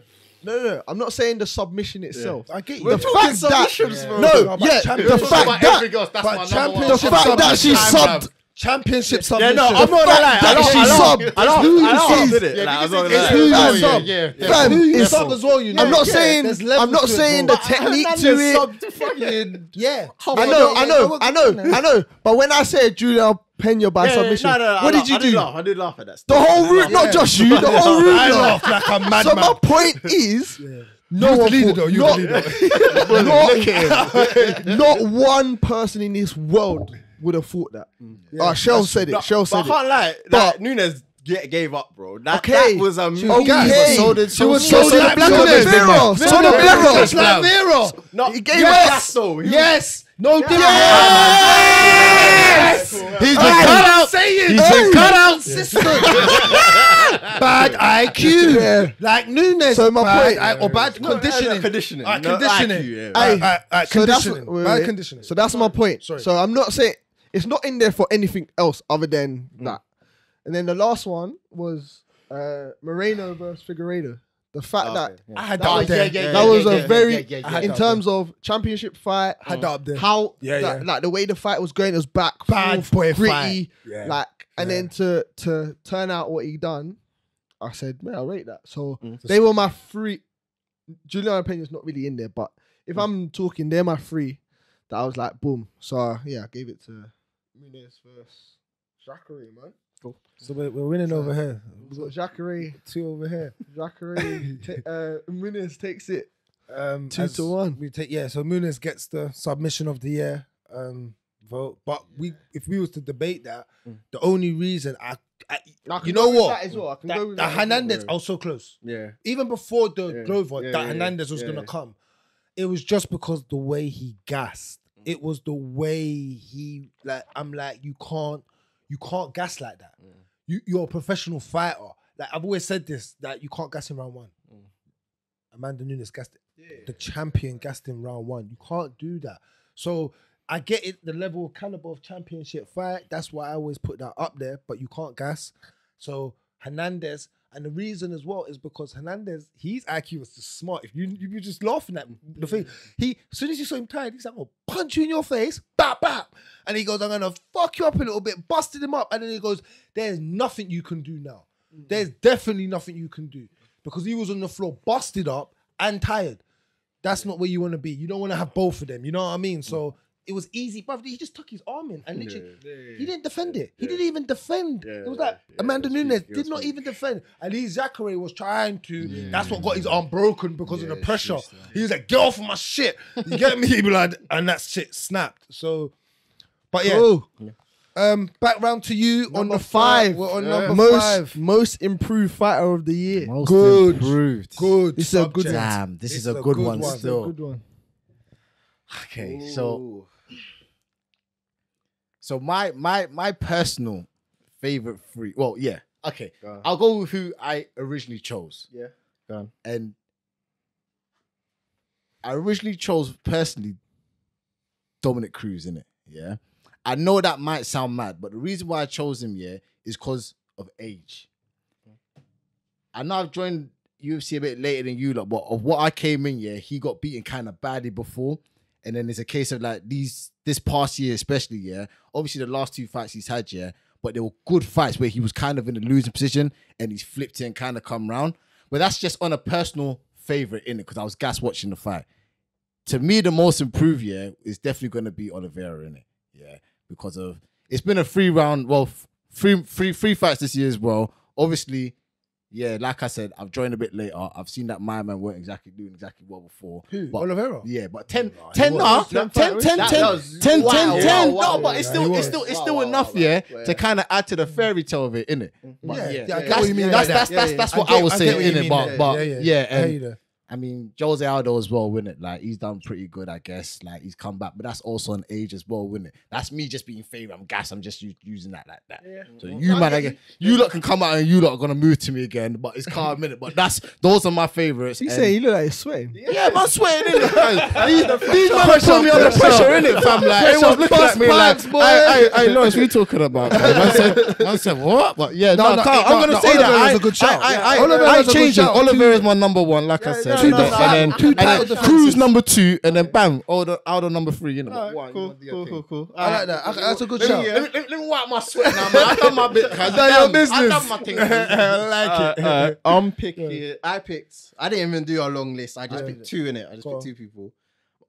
I'm not saying the submission itself. I get you. The fact that the fact that she subbed. Championship Yeah, submission. no, I'm not gonna lie. I laughed at it. Fam, You it's sub as well, you know. I'm not Yeah, saying there's levels I'm not to it, saying bro. the technique to it. Yeah. I know. But when I said Julia Pena by submission, what did you do? I did laugh at that. The whole route, not just you, the whole route. I laughed like a madman. So my point is, no You one the leader, thought- though. You the leader. not one person in this world would have thought that. Shell said it. Shell But said I can't it. lie. But- Nunez gave up, bro. That Okay. was a Okay. She was So so the black Nunez. mirror. So the mirror. Just like Miro. No, He gave yes, though. Yes. No difference. Yes! He's been cut out. Say it. He's been cut out. Bad IQ. Yeah. Like Nunes. So my bad point- or bad conditioning. Conditioning. Alright, No, conditioning. IQ, yeah. So that's Conditioning. wait, Bad wait. conditioning. So that's my point. Sorry. So I'm not saying it's not in there for anything else other than that. And then the last one was Moreno versus Figueiredo. The fact that I had that that was- up there. that was a very I had in that terms of championship fight. I had that up there. How Yeah. like the way the fight was going, it was back, Bad forth, boy gritty, fight. Yeah. like, and Yeah. then to turn out what he done, I said, man, I rate that. So they were my three. Juliana Pena's not really in there, but if I'm talking, they're my three. That I was like, boom. So yeah, I gave it to Muniz versus Jacare, man. So we're winning over here. We got Jacare, 2 over here. Muniz takes it. 2-1. We take so Muniz gets the submission of the year vote. But if we was to debate that, the only reason I you know what? As well. I can That, go with that that. Hernandez, I was so close. Yeah. Even before the Glover, Yeah, that yeah, Hernandez was yeah, gonna yeah. come. It was just because the way he gassed. It was the way he I'm like, you can't gas like that. You're a professional fighter. Like I've always said this, that you can't gas in round 1. Amanda Nunes gassed it. The champion gassed in round 1. You can't do that. So I get it, the level of caliber of championship fight. That's why I always put that up there, but you can't gas. So Hernandez, and the reason as well is because Hernandez, his IQ was just smart. If you were just laughing at the thing, as soon as you saw him tired, he's like, "I'll punch you in your face, bap bap," and he goes, "I'm gonna fuck you up a little bit," busted him up, and then he goes, "There's nothing you can do now. There's definitely nothing you can do," because he was on the floor, busted up and tired. That's not where you want to be. You don't want to have both of them. You know what I mean? So it was easy, brother. He just took his arm in and literally, he didn't defend it. He didn't even defend. It was like Amanda Nunes did not even defend. And Jacare was trying to. That's what got his arm broken because of the pressure. He was like, "Get off of my shit." You get me, blood? And that shit snapped. So, but yeah. Cool. Back round to you on Number the 5. We're on number 5. Most improved fighter of the year. Most Good. improved. Good. This is a good subject. Damn, this is It's a good good one one. still. Good one. Okay, so my personal favorite 3. Well, yeah. Okay, I'll go with who I originally chose. Yeah. Go on. And I originally chose personally Dominic Cruz, innit? Yeah. I know that might sound mad, but the reason why I chose him, yeah, is because of age. I know I've joined UFC a bit later than you lot, but of what I came in, yeah, he got beaten kind of badly before. And then it's a case of like this past year, especially, yeah. Obviously, the last 2 fights he's had, yeah, but they were good fights where he was kind of in a losing position and he's flipped it and kind of come round. But that's just on a personal favorite in it because I was gas watching the fight. To me, the most improved, yeah, is definitely going to be Oliveira in it, yeah, because of it's been a 3-round, well, three fights this year as well. Obviously. Yeah, like I said, I've joined a bit later. I've seen that my man weren't doing exactly well before. Who? But, Oliveira? Yeah, but 10, Wow. no, 10, but it's still enough, yeah, to kind of add to the fairy tale of it, innit? But I get that's what you mean by that. that's what I was saying, get what you innit? mean But there. yeah, I hear you and there. I mean, Jose Aldo as well, wouldn't it? Like, he's done pretty good, I guess. Like, he's come back, but that's also an age as well, wouldn't it? That's me just being favorite. I'm gas. I'm just using that like that. Yeah. So you, man, I guess, you lot can come out and you lot are going to move to me again, but it's calm a minute. But those are my favorites. You and- say you look like you're sweating. Yeah, man, sweating, innit? These man put me under pressure, innit, fam? Like, everyone's looking at me like, hey, Lawrence, what are you talking about? I said, what? But yeah, I'm going to say that. Oliveira's a good shout. I changed it. Oliveira's my number one, like I said. And then Cruz number 2, and then bam, Aldo number 3, you know. Cool. I like that. That's a good shout. Let me wipe my sweat now, man. I done my bit, cuz. your business. I done my thing. I like it. I'm picking. I didn't even do a long list. I just picked 2 in it. I just Go picked on. 2 people.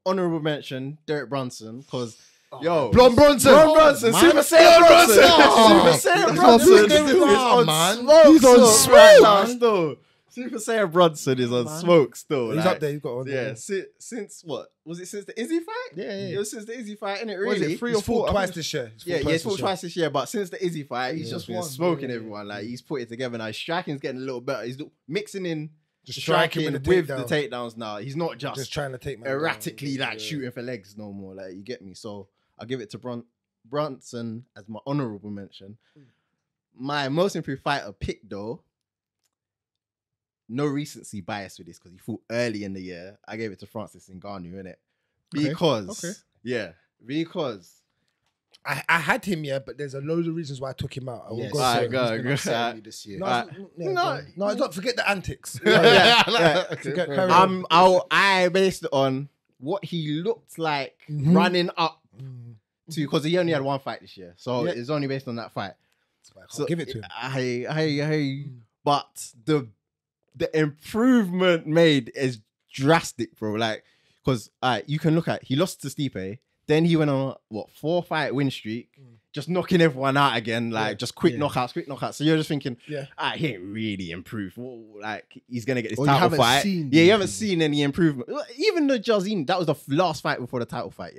Honorable mention: Derek Brunson, because yo, Blonde Bronson. Super Saiyan Brunson, Super Saiyan Brunson is on smoke. He's on still smoke, right now man. still. Super Saiyan Brunson is on smoke still. He's like, up there. He's got on. Yeah, since what was it? Since the Izzy fight? Yeah. It was since the Izzy fight, innit? Was Really? it 3 He's or 4? fought twice this year. He's fought twice this year, but since the Izzy fight, he's Yeah. just been One, smoking yeah. everyone. Like, he's put it together now. His striking's getting a little better. He's mixing in Just striking striking with with the the takedowns now. He's not just Just trying to take man erratically down. like shooting for legs no more. Like, you get me? So I'll give it to Brunson as my honorable mention. My most improved fighter pick though. No recency bias with this because he fought early in the year. I gave it to Francis Ngannou, innit? Because I had him, yeah, but there's a load of reasons why I took him out. I will Yes. go Alright, through it. go. He's been upsetting me this year. No, don't forget the antics. Okay. I based it on what he looked like running up to, because he only had 1 fight this year, so Yeah. it's only based on that fight. So give it to him. But the improvement made is drastic, bro. Like, because you can look at, he lost to Stipe, then he went on a 4-fight win streak, just knocking everyone out again, like just quick knockouts. So you're just thinking, he ain't really improved. Well, like, he's gonna get this Or you title haven't fight. seen You haven't seen any improvement. Even the Jairzinho, that was the last fight before the title fight.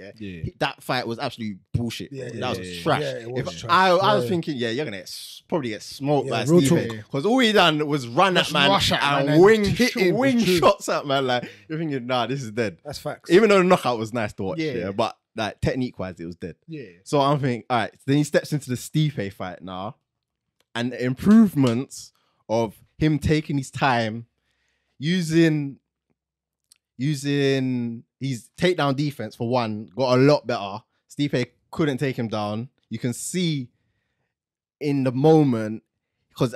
That fight was absolutely bullshit. That was trash. Yeah, it was trash. I was thinking, you're gonna probably get smoked by real Stipe, talk. because all he done was run Just at man rush at man and and wing hit him. shots at man. Like, you're thinking, nah, this is dead. That's facts. Even though the knockout was nice to watch, Yeah. but like technique wise, it was dead. Yeah. So I'm thinking, all right. Then he steps into the Stipe fight now, and the improvements of him taking his time, using his takedown defense for one, got a lot better. Stipe couldn't take him down. You can see in the moment, because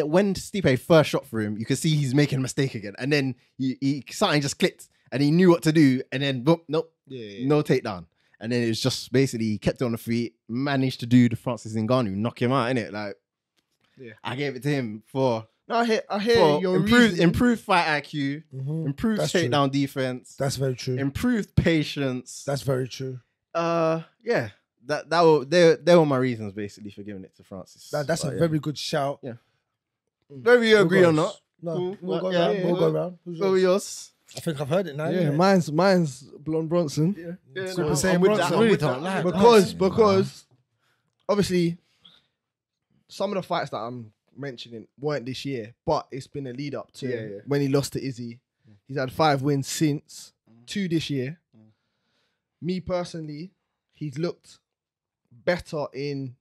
when Stipe first shot for him, you can see he's making a mistake again, and then he something just clicked, and he knew what to do, and then boom, nope, no takedown. And then it was just basically he kept it on the feet, managed to do the Francis Ngannou, knock him out, innit? Like, I gave it to him for I hear your improved fight IQ, improved That's true. takedown defense, That's very true. improved patience. That's very true. They were my reasons basically for giving it to Francis. That's a very good shout. Yeah. Whether you agree or not, No, Cool. we'll go Yeah, around. yeah, We'll yeah. go around. Who's what were yours? yours? I think I've heard it now. Yeah, innit? mine's Blonde Bronson. Super I'm Saiyan with Bronson. that, I'm with that. Because obviously some of the fights that I'm mentioning weren't this year, but it's been a lead up to when he lost to Izzy. He's had 5 wins since, 2 this year. Me personally, he's looked better in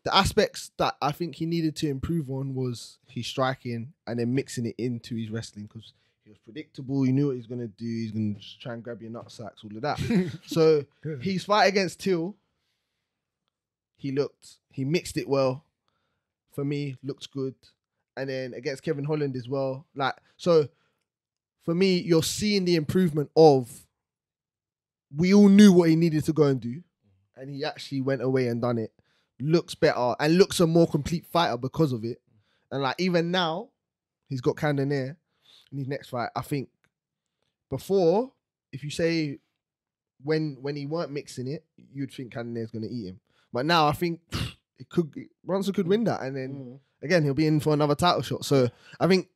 the aspects that I think he needed to improve on was his striking and then mixing it into his wrestling, because He was predictable. He knew what he was gonna do. He's gonna just try and grab your nutsacks, all of that. So his fight against Till, he mixed it well. For me, looked good. And then against Kevin Holland as well. Like, so for me, you're seeing the improvement of, we all knew what he needed to go and do. And he actually went away and done it. Looks better and looks a more complete fighter because of it. And like, even now, he's got Cannonier in his next fight. I think before, if you say when he weren't mixing it, you'd think Cannonier's going to eat him. But now I think Bronson could win that. And then again, he'll be in for another title shot. So I think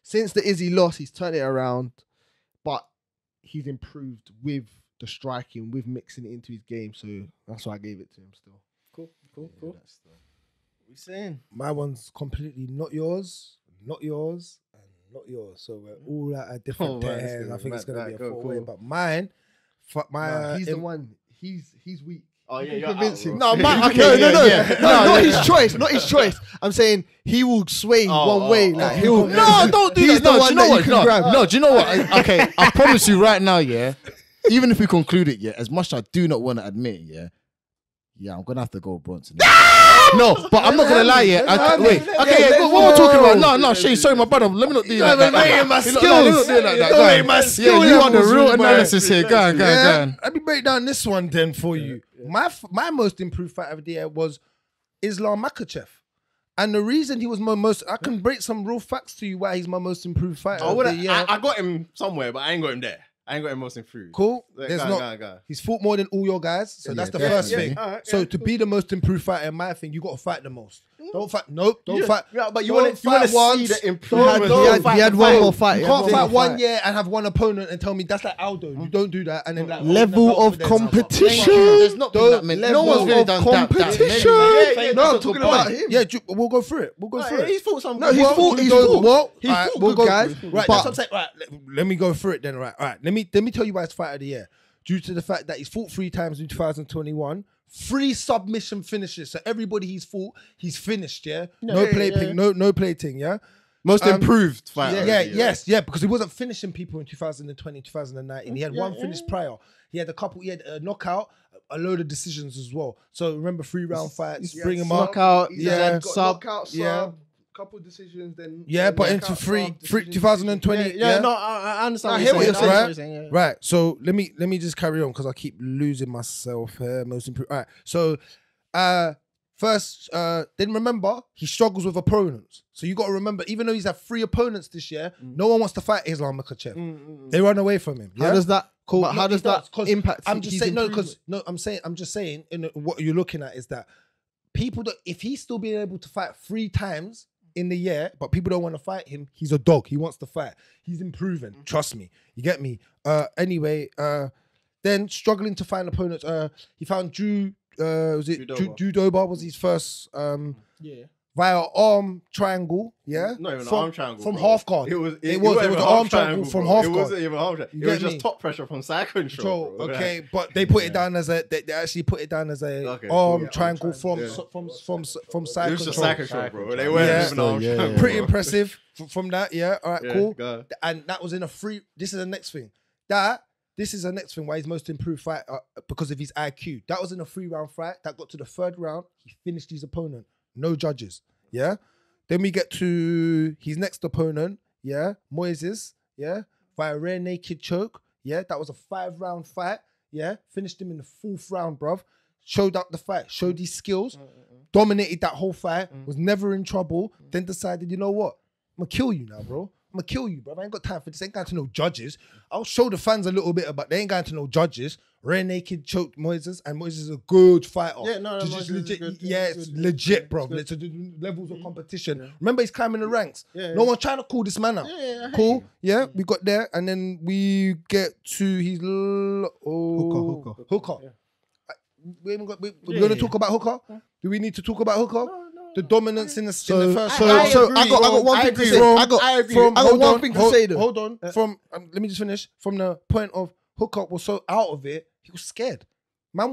since the Izzy loss, he's turned it around, but he's improved with the striking, with mixing it into his game. So that's why I gave it to him still. Cool. What we saying? My one's completely not yours, and not yours. So we're all at a different tears. I think it's going to be a four-way. But mine, he's the one. He's weak. Oh yeah, you're convince him. No, not his choice. Not his choice. I'm saying he will sway one way. Like he'll. No, don't do He's that. the No, one do you know that what? you can grab. No, do you know what? Okay, I promise you right now, yeah. Even if we conclude it, yeah, as much as I do not want to admit, yeah, I'm gonna have to go Bronson. No, but I'm not gonna lie, yeah. Wait, okay, what we're talking about? No, Shane, sorry, my brother. Let me not do that. Let You want the real analysis here? Go on. Let me break down this one then for you. My most improved fight of the year was Islam Makhachev. And the reason he was my most, I can break some real facts to you why he's my most improved fighter of the year. I got him somewhere, but I ain't got him there. I ain't got him most improved. Cool. He's fought more than all your guys, so that's the first thing. So to be the most improved fighter in my thing, you got to fight the most. Don't fight. Nope. Don't fight. Yeah, but you want to see the improvement. He had one more fight. You can't fight 1 year and have one opponent and tell me that's like Aldo. You don't do that. And then like level of competition. There's not been that many. No one's really done competition. No, I'm talking about him. Yeah, we'll go through it. He's fought some. No, he's fought. We'll go, guys. Right, that's what I'm saying. Right, let me go through it then. Right. Let me tell you why it's fight of the year. Due to the fact that he's fought 3 times in 2021. 3 submission finishes. So everybody he's fought, he's finished, yeah? No plating, no plating, yeah? Most improved fighter. Yeah, because he wasn't finishing people in 2020, 2019. He had one finish prior. He had a knockout, a load of decisions as well. So remember 3-round fights, bring him up. Knockout, sub, couple decisions, then but into 2020. I understand. I hear what you're saying. Right. So let me just carry on because I keep losing myself here. Most improved. All right. So first, then remember he struggles with opponents. So you got to remember, even though he's had 3 opponents this year, no one wants to fight Islam Makhachev. They run away from him. Yeah? How does that? Cool. But how does that impact? I'm just saying I'm just saying. What you're looking at is that people that if he's still being able to fight 3 times in the year, but people don't want to fight him, he's a dog. He wants to fight. He's improving. Trust me. You get me? Anyway, then struggling to find opponents. He found Drew Dober was his first via arm triangle, yeah? Not even an arm triangle. From bro. half guard. It was an arm triangle from half guard. It wasn't even arm triangle. It was just top pressure from side control. Okay, but they put it down as they actually put it down as a arm triangle from side control. It was just side control, bro. They weren't even arm triangle. Pretty impressive from that, yeah. All right, cool. Go. And that was in a free. This is the next thing. This is the next thing why he's most improved fight because of his IQ. That was in a 3-round fight. That got to the 3rd round. He finished his opponent. No judges. Yeah. Then we get to his next opponent. Yeah. Moises. Yeah. Via rear naked choke. Yeah. That was a 5-round fight. Yeah. Finished him in the 4th round, bruv. Showed up the fight. Showed his skills. Dominated that whole fight. Was never in trouble. Then decided, you know what? I'm going to kill you now, bro. I'm going to kill you, bro. I ain't got time for this. Ain't going to no judges. I'll show the fans a little bit, but they ain't going to no judges. Rear naked choked Moises, and Moises is a good fighter. Yeah, no, just legit. good, it's legit, bro. It's levels of competition. Yeah. Remember, he's climbing the ranks. No one's trying to call this man out. Cool. Yeah, we got there, and then we get to his Hooker. Yeah. We're going to talk about Hooker. Do we need to talk about Hooker? No. The dominance in the first. I got one thing to say. I agree. I got one thing to say though. Hold on. From let me just finish. From the point of Hooker was so out of it, he was scared. Man,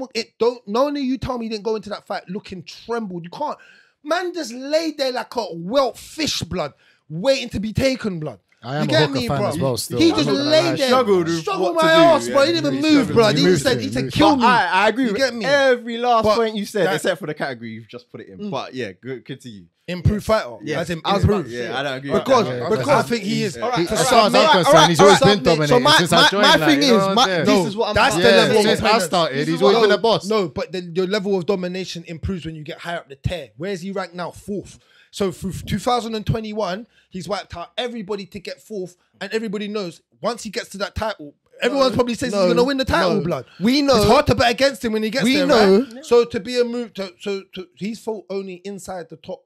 not only you tell me he didn't go into that fight looking trembled. You can't. Man just laid there like a whelp fish blood, waiting to be taken blood. I am You a get Hooker me, fan bro? as well. Still, He I'm just not gonna laid lie. there, Struggled with struggled what my to do, ass, bro. He yeah. didn't even He move, bro. struggled. He said He said moved. kill me. I agree You with get me? every last But point you said, that- except for the category you've just put it in. But yeah, good to you. Improved fighter. Yeah. As in As improved. Yeah, I don't agree. Because- with that. because I think he is. Yeah. Alright, As alright, far as I'm alright, concerned, he's alright, always been alright. dominant So my since I joined. my like, thing you know is, what I'm my, saying? this is what I'm that's the saying. level of since I dominance. started, This he's is always what- been a boss. No, but your level of domination improves when you get higher up the tier. Where is he ranked now? 4th. So through 2021, he's wiped out everybody to get 4th, and everybody knows once he gets to that title, everyone probably says he's going to win the title, blood. We know. It's hard to bet against him when he gets We there, know. right? So to be a move, he's fought only inside the top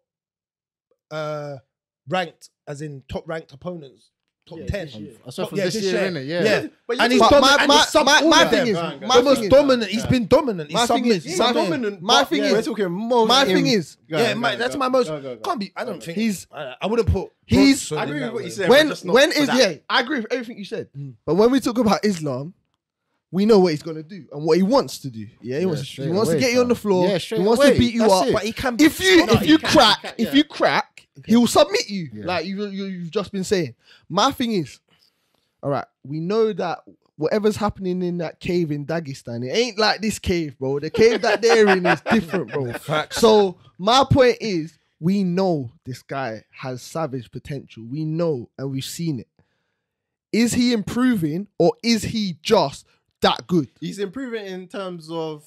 ranked, as in top ranked opponents, top 10. So from this year, innit? Yeah. But And you he's talk- dominant. and he's sub all my of them. thing is, Go on, go my on. The most thing is, dominant. He's been dominant. He's My thing submitted. is- He's my thing- dominant. my but thing we're is- talking most. my thing is, That's my most. Go. Can't be. I don't think He's- I wouldn't put. He's- Brooks I in agree that with what you way. said. when but just not when for is that. yeah, I agree with everything you said. But when we talk about Islam, we know what he's gonna do and what he wants to do. Yeah, he wants to straight get away, you on the fam. floor. Yeah, he straight wants away. to beat you That's up. it. But he can. If you No, if he you can, crack, he can, if yeah. you crack, he will submit you. Yeah. Like you've just been saying. My thing is, all right, we know that whatever's happening in that cave in Dagestan, it ain't like this cave, bro. The cave that they're in is different, bro. So my point is, we know this guy has savage potential. We know and we've seen it. Is he improving or is he just that good? He's improving in terms of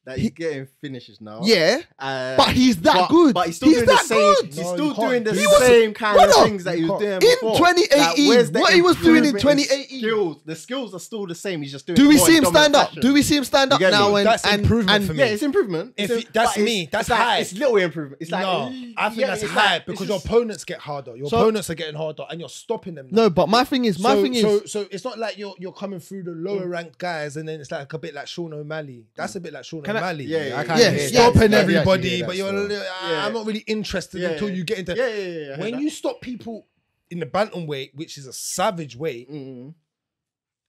that he's getting finishes now. Yeah, but he's that but, good. But he's still doing the that same. good. He's No, still you can't. doing the He was- same kind Brother, of things that he was doing in before. 2018, where's the what he was doing in improvement 2018? Skills. The skills are still the same. He's just doing. Do we more see him dominant stand up? fashion. Do we see him stand up You get now? me? And That's and, improvement and for me. Yeah, it's improvement. If It's he- that's but it's- me, that's it's like, high. It's little improvement. It's like No, I think that's it's high like- because it's your just- opponents get harder. Your So- opponents are getting harder, and you're stopping them. now. No, but my thing is, So it's not like you're coming through the lower ranked guys, and then it's like a bit like Sean O'Malley. That's a bit like Sean O'Malley. Yeah, I yeah, can't yeah. hear that. Stopping I actually everybody, hear that but you're. still. I'm not really interested Yeah, until yeah. you get into. Yeah. When you stop people in the bantamweight, which is a savage weight,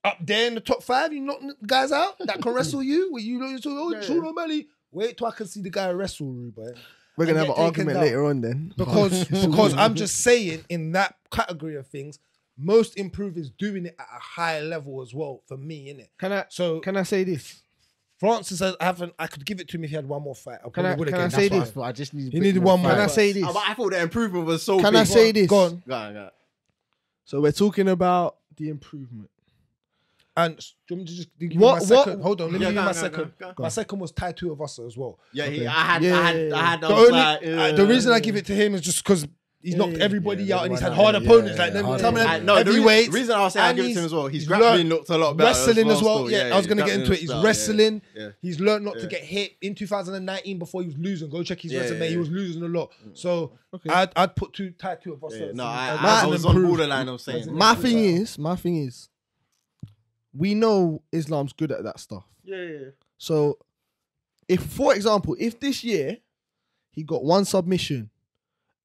up there in the top 5, you knock guys out that can wrestle you. Where you know, Sean O'Malley. Wait till I can see the guy wrestle, boy. we're gonna and have get an taken argument down. later on. Then Because I'm just saying, in that category of things, most improvers doing it at a higher level as well. For me, innit? Can I say this? Francis, I could give it to him if he had one more fight. I probably would can I have. say That's this? why. I just need. He needed one more. Can I say this? But I thought the improvement was so Can big. I say this? Go on. Go on. So we're talking about the improvement. And do you want me to just give you What- my second? what- Hold on, let me Yeah, give you go my on, second. go on. My second was Tai Tuivasa as well. Yeah, Okay. I had. The I was only like, the reason I give it to him is just because he's knocked everybody yeah, out and he's had everyone hard out, opponents. yeah, Like yeah, them hard some of them opponents. No, the heavyweights. reason I was saying I and give it to him he's- as well. He's he's grappling learned looked a lot better. Wrestling as well. still. Yeah, I was gonna get into it. He's Yeah, wrestling. yeah. He's learned not to Yeah. get hit. In 2019, before he was losing, go check his Yeah, resume. yeah, He was yeah. losing a lot. So Okay. I'd put Tai Tuivasa. Yeah, no, as I an was on improved. borderline of saying. My thing is, we know Islam's good at that stuff. Yeah. So, if, for example, if this year he got one submission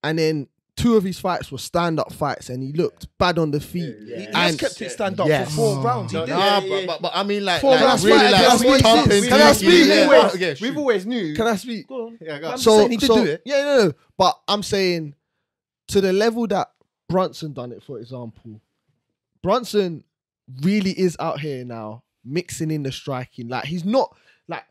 and then 2 of his fights were stand-up fights and he looked bad on the feet, He and just kept it stand up Yes. for 4 rounds. He No, did. yeah. But I mean, like, Four rounds really, fight, like, that's what he thumping, says. Can I speak? Yeah, We've always knew. can I speak? Yeah, go on. I'm saying he did do it. Yeah, no. But I'm saying to the level that Brunson done it, for example, Brunson really is out here now mixing in the striking. Like, he's not like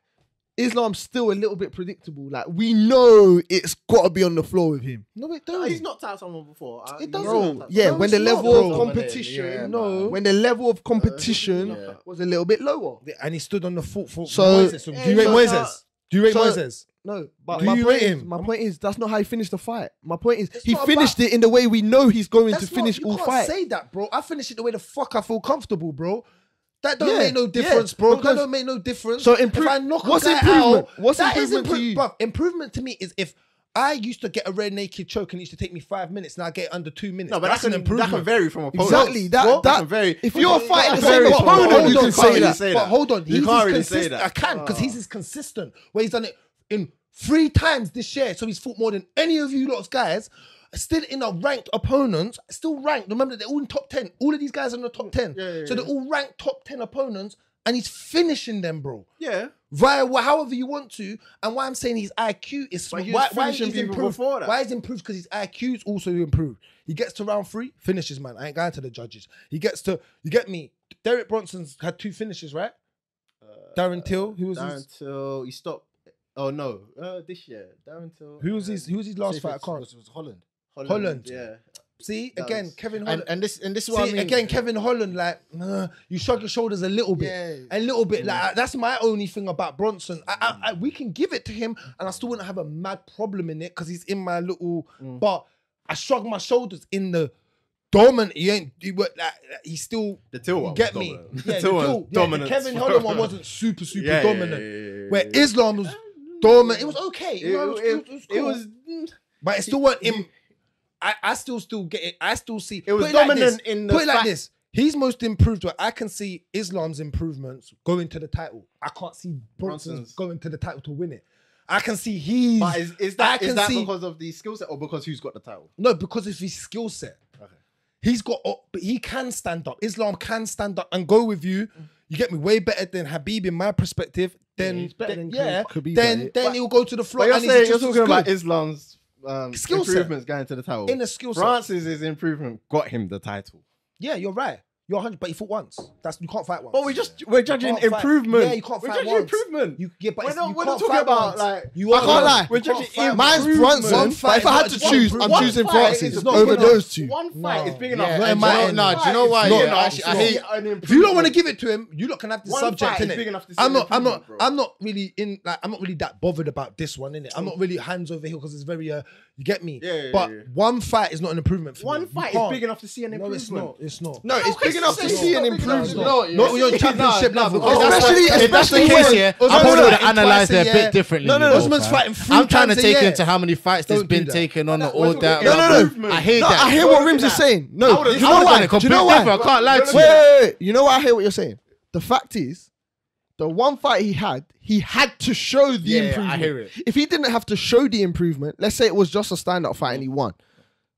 Islam's still a little bit predictable. Like, we know it's got to be on the floor with him. No, it No, don't. he's knocked out someone before. It doesn't. Bro, yeah, No, when it's the not, level bro. of competition, Yeah, No. when the level of competition Yeah. was a little bit lower. And he stood on the foot for So- Moises. So do you rate so- Moises? Do you rate so- Moises? No, but Do my you point rate is, him? my point is that's not how he finished the fight. My point is It's he not finished about- it in the way we know he's going That's to finish not, all you can't fights. say that, bro. I finish it the way the fuck I feel comfortable, bro. That don't Yeah, make no yeah, difference, bro. That because- don't make no difference. So if I knock what's a guy improvement? out, What's that is improvement to you? Bruv, improvement to me is if I used to get a rear naked choke and it used to take me 5 minutes, and I get it under 2 minutes. No, but that's an improvement. That can vary from opponent. Exactly. That can vary. if you're fighting the That same varies from opponent, opponent. you can can't say really that. say But hold on, You he's can't really consistent. say that. I can because he's consistent. Where he's done it in 3 times this year, so he's fought more than any of you lot of guys. Still in a ranked opponents, still ranked. Remember, they're all in top 10. All of these guys are in the top 10. Yeah, so they're all ranked top 10 opponents. and he's finishing them, bro. Yeah. Via however you want to, and why I'm saying his IQ is But he why was finishing he's people improved. before that. Why he's improved? Because his IQ's also improved. He gets to round 3, finishes, man. I ain't going to the judges. He gets to, you get me. Derek Bronson's had 2 finishes, right? Darren Till, who was Darren Till, he stopped. Oh no, this year. Darren Till. who was his last fight? I can't. It was Holland. Holland. Yeah. See That again, was- Kevin Holland. And this is what I See, mean. again, Kevin Holland, like, you shrug your shoulders a little bit. Yeah. A little bit. Like, that's my only thing about Bronson. We can give it to him, and I still wouldn't have a mad problem in it because he's in my little. But I shrug my shoulders in the dominant. He's still. The Till one. Get was me? dominant. Yeah, The Till one was the dominant. Kevin Holland one wasn't super Yeah, dominant. yeah. Where Islam was dominant. It was okay. It, You know, it was cool. it was. But it still weren't him. I still get it. I still see. It was put like dominant this, in the Put it like fact- this. He's most improved. Where I can see Islam's improvements going to the title. I can't see Bronson's going to the title to win it. I can see he's. But is I that can is that see- because of the skill set or because who's got the title? No, because of his skill set. Okay. He's got, but he can stand up. Islam can stand up and go with you. You get me? Way better than Habib in my perspective. Then, he's better than Khabib, then right? then he'll go to the floor. But And you're saying he's you're just as talking about good. Islam's Skill set. improvements going to the title. In the skill set. Francis's improvement got him the title. Yeah, you're right. You're 100, but he fought once. You can't fight once. But we're judging can't fight- improvement. Yeah, you can't we're fight judging once. improvement. Yeah, but We're it's- not, you we're can't not talking fight about once. like. You I are can't not. lie. We're You can't judging fight Mine's once. Brunson, One but fight if I had is to not choose, improvement. I'm One choosing fight Francis is not over good enough. those two. One fight is big No, enough. not in And my do you end. know- No, do you know why? It's big Yeah, enough actually, I to hate- see an If you don't improvement. want to give it to him, you lot can have the One subject fight in is big it. enough to see I'm an not improvement, bro. I'm not really that bothered about this one, innit? I'm not really hands over here because it's very you get me. Yeah, but yeah. one fight is not an improvement for me. One You fight is can't. big enough to see an No, improvement. it's not. It's not. No, it's big enough to it's see not an big enough. improvement. Not when you're championship level. Oh, that's Especially- what- If that's the especially case, when- yeah, Osman's I'm probably going to fighting analyze twice a it a year. bit differently. No, you no, know, Osman's fam. fighting 3 I'm trying to times a take year. into how many fights there's Don't do been that. taken on and We're all talking that. improvement. I hate No, that. I hear what Rimz is saying. No, would've- do you I know would've why? done it Do you completely know why? different. I can't lie to you. Wait. You know why I hear what you're saying? The fact is, the one fight he had to show the Yeah, improvement. I hear it. If he didn't have to show the improvement, let's say it was just a stand-up fight and he won,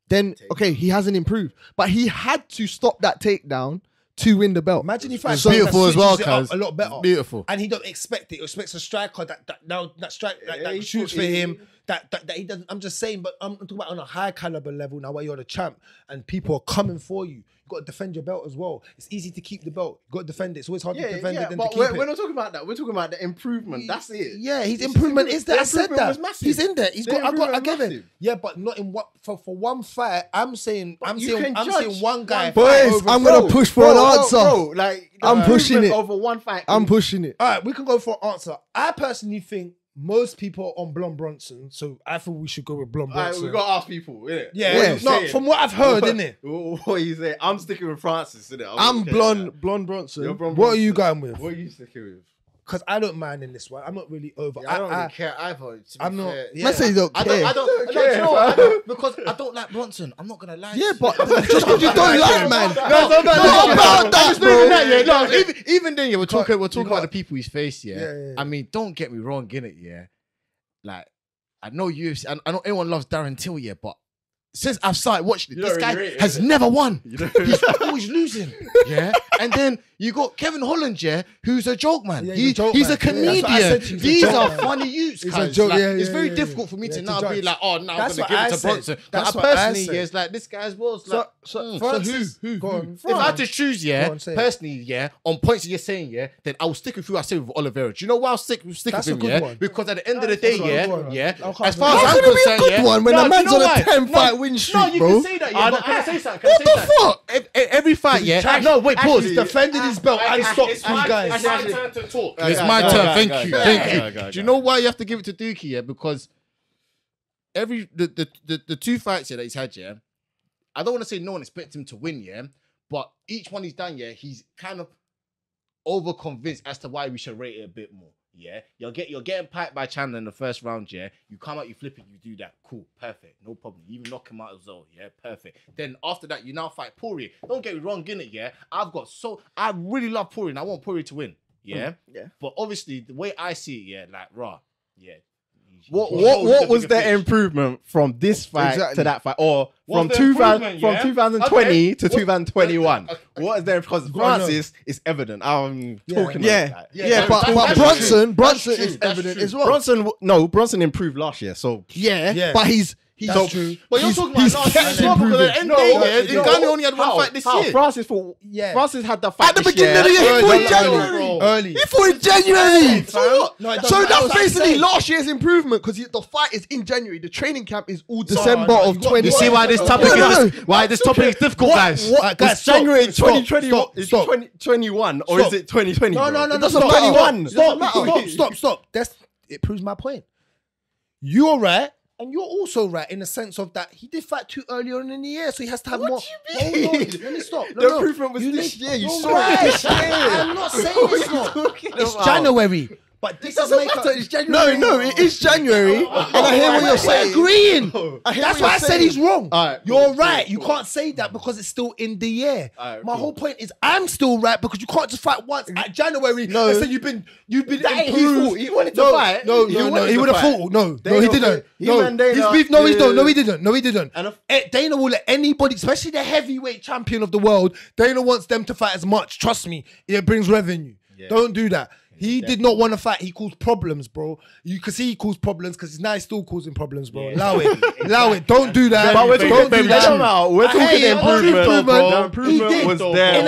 then okay, he hasn't improved. But he had to stop that takedown to win the belt. Imagine he fights It's someone beautiful that as well, switches it up cuz. a lot better. It's beautiful. And he don't expect it. He expects a striker that strike Yeah, that he shoots put- for he- him. That he doesn't. I'm just saying, but I'm talking about on a high caliber level now, where you're the champ and people are coming for you. You got to defend your belt as well. It's easy to keep the belt. You got to defend it. It's always hard to defend it than to but keep we're it. not talking about that. We're talking about the improvement. That's it. Yeah, his It's improvement just- is there. the I said improvement that. was massive. He's in there. He's The got. I improvement give was it. massive. Yeah, but not in what for one fight. I'm saying. I'm you saying. can I'm judge saying one guy. one Boys, fight over- I'm gonna push for an answer. Bro, like the I'm pushing improvement it. over one fight. I'm pushing it. All right, we can go for an answer. I personally think most people are on Blonde Bronson, so I think we should go with Blonde All right, Bronson. we got to ask people, innit? Yeah, What yeah. you no, saying? from what I've heard, innit? What you say? I'm sticking with Francis, innit? I'm okay, blonde Bronson. You're blonde What are Bronson. you going with? What are you sticking with? Because I don't mind in this one. I'm not really over. I don't really care either. To be I'm not. fair. Yeah. Let's say you don't I care. don't care, do you know what? fam. Because I don't like Bronson. I'm not gonna lie. Yeah, to but you. just because you don't like man. No, Not about that, It's not even bro. that, yeah. No, even then, yeah, we're talking about the people he's faced, yeah. Yeah. I mean, don't get me wrong, innit, yeah. Like, I know UFC, and I know everyone loves Darren Till, yeah, but since I've started watching it, You this don't guy really rate it, has innit? never won. You know? He's always losing, yeah. And then you got Kevin Holland, yeah, who's a joke man. Yeah, he's a joke he's man. a comedian. Yeah, that's what I said to you, he's a These joke are man. funny youths, He's a guys. joke, Like, yeah, it's yeah, very yeah, difficult for me yeah, to to now be judge. like, oh, now I'm That's gonna what give I it to said. Bronson. That's I what I personally, said. yeah, it's like this guy's was like. So Francis, who? Go on. If I had to choose, yeah, Go on, say it. personally, yeah, on points that you're saying, yeah, then I will stick with who I say with Oliveira. Do you know why I'll stick with That's a him, good yeah? one. Because at the end of the day, That's a good yeah, one. yeah, I can't as far believe as How I'm can it be a concerned, good yeah, one when no, the do you man's know on a why? 10-fight win No, streak, you bro? can say that, yeah, but can I say something? Can I say What the something? Every fight, yeah. No, wait, pause. He's defended his belt and stopped It's three my guys. turn to talk. Go, It's go, my go, turn. go, Thank go, you. go, Thank go, you. go, go, Do you go. know why you have to give it to Dookie? Yeah, because the two fights here that he's had, yeah, I don't want to say no one expects him to win, yeah, but each one he's done, yeah, he's kind of over convinced as to why we should rate it a bit more. Yeah, you're getting piped by Chandler in the first round. Yeah, you come out, you flip it, you do that. Cool, perfect, no problem. You even knock him out as well. Yeah, perfect. Then after that, you now fight Poirier. Don't get me wrong, innit? Yeah, I really love Poirier, and I want Poirier to win. Yeah, Yeah. But obviously, the way I see it, yeah, like raw, yeah, What was the improvement from this fight to that fight, or from 2020 to 2021? What is there? Because Francis is evident. I'm talking. But Brunson is evident as well. Brunson improved last year, so but he's true. But you're talking about last year. Ngannou only had one fight this year. Francis had the fight at the beginning of the year. He fought in January. Early. He fought in January. So that's basically last year's improvement because the fight is in January. The training camp is all December of 20. You see why this topic is difficult, guys? Guys, January 2021 or is it 2020? No. Stop. It proves my point. You're right. And you're also right in the sense of that he did fight too early on in the year, so he has to have more. What do you mean? Hold on, let me stop. The improvement was this year. You saw it this year. I'm not saying it's not. It's January. But this doesn't matter. It's January. No, it is January. And I hear what you're saying. Agreeing. That's why I said he's wrong. Right, you're right. You can't say that because it's still in the year. My whole point is I'm still right because you can't just fight once at January and say you've been improved. He wanted to fight. No, he would have fought. No, he didn't. No, he didn't. Dana will let anybody, especially the heavyweight champion of the world, Dana wants them to fight as much. Trust me, it brings revenue. Don't do that. He did not want to fight. He caused problems, bro. You can see he caused problems because he's still causing problems, bro. Allow it. Don't do that. But we're talking improvement, bro. The improvement was there.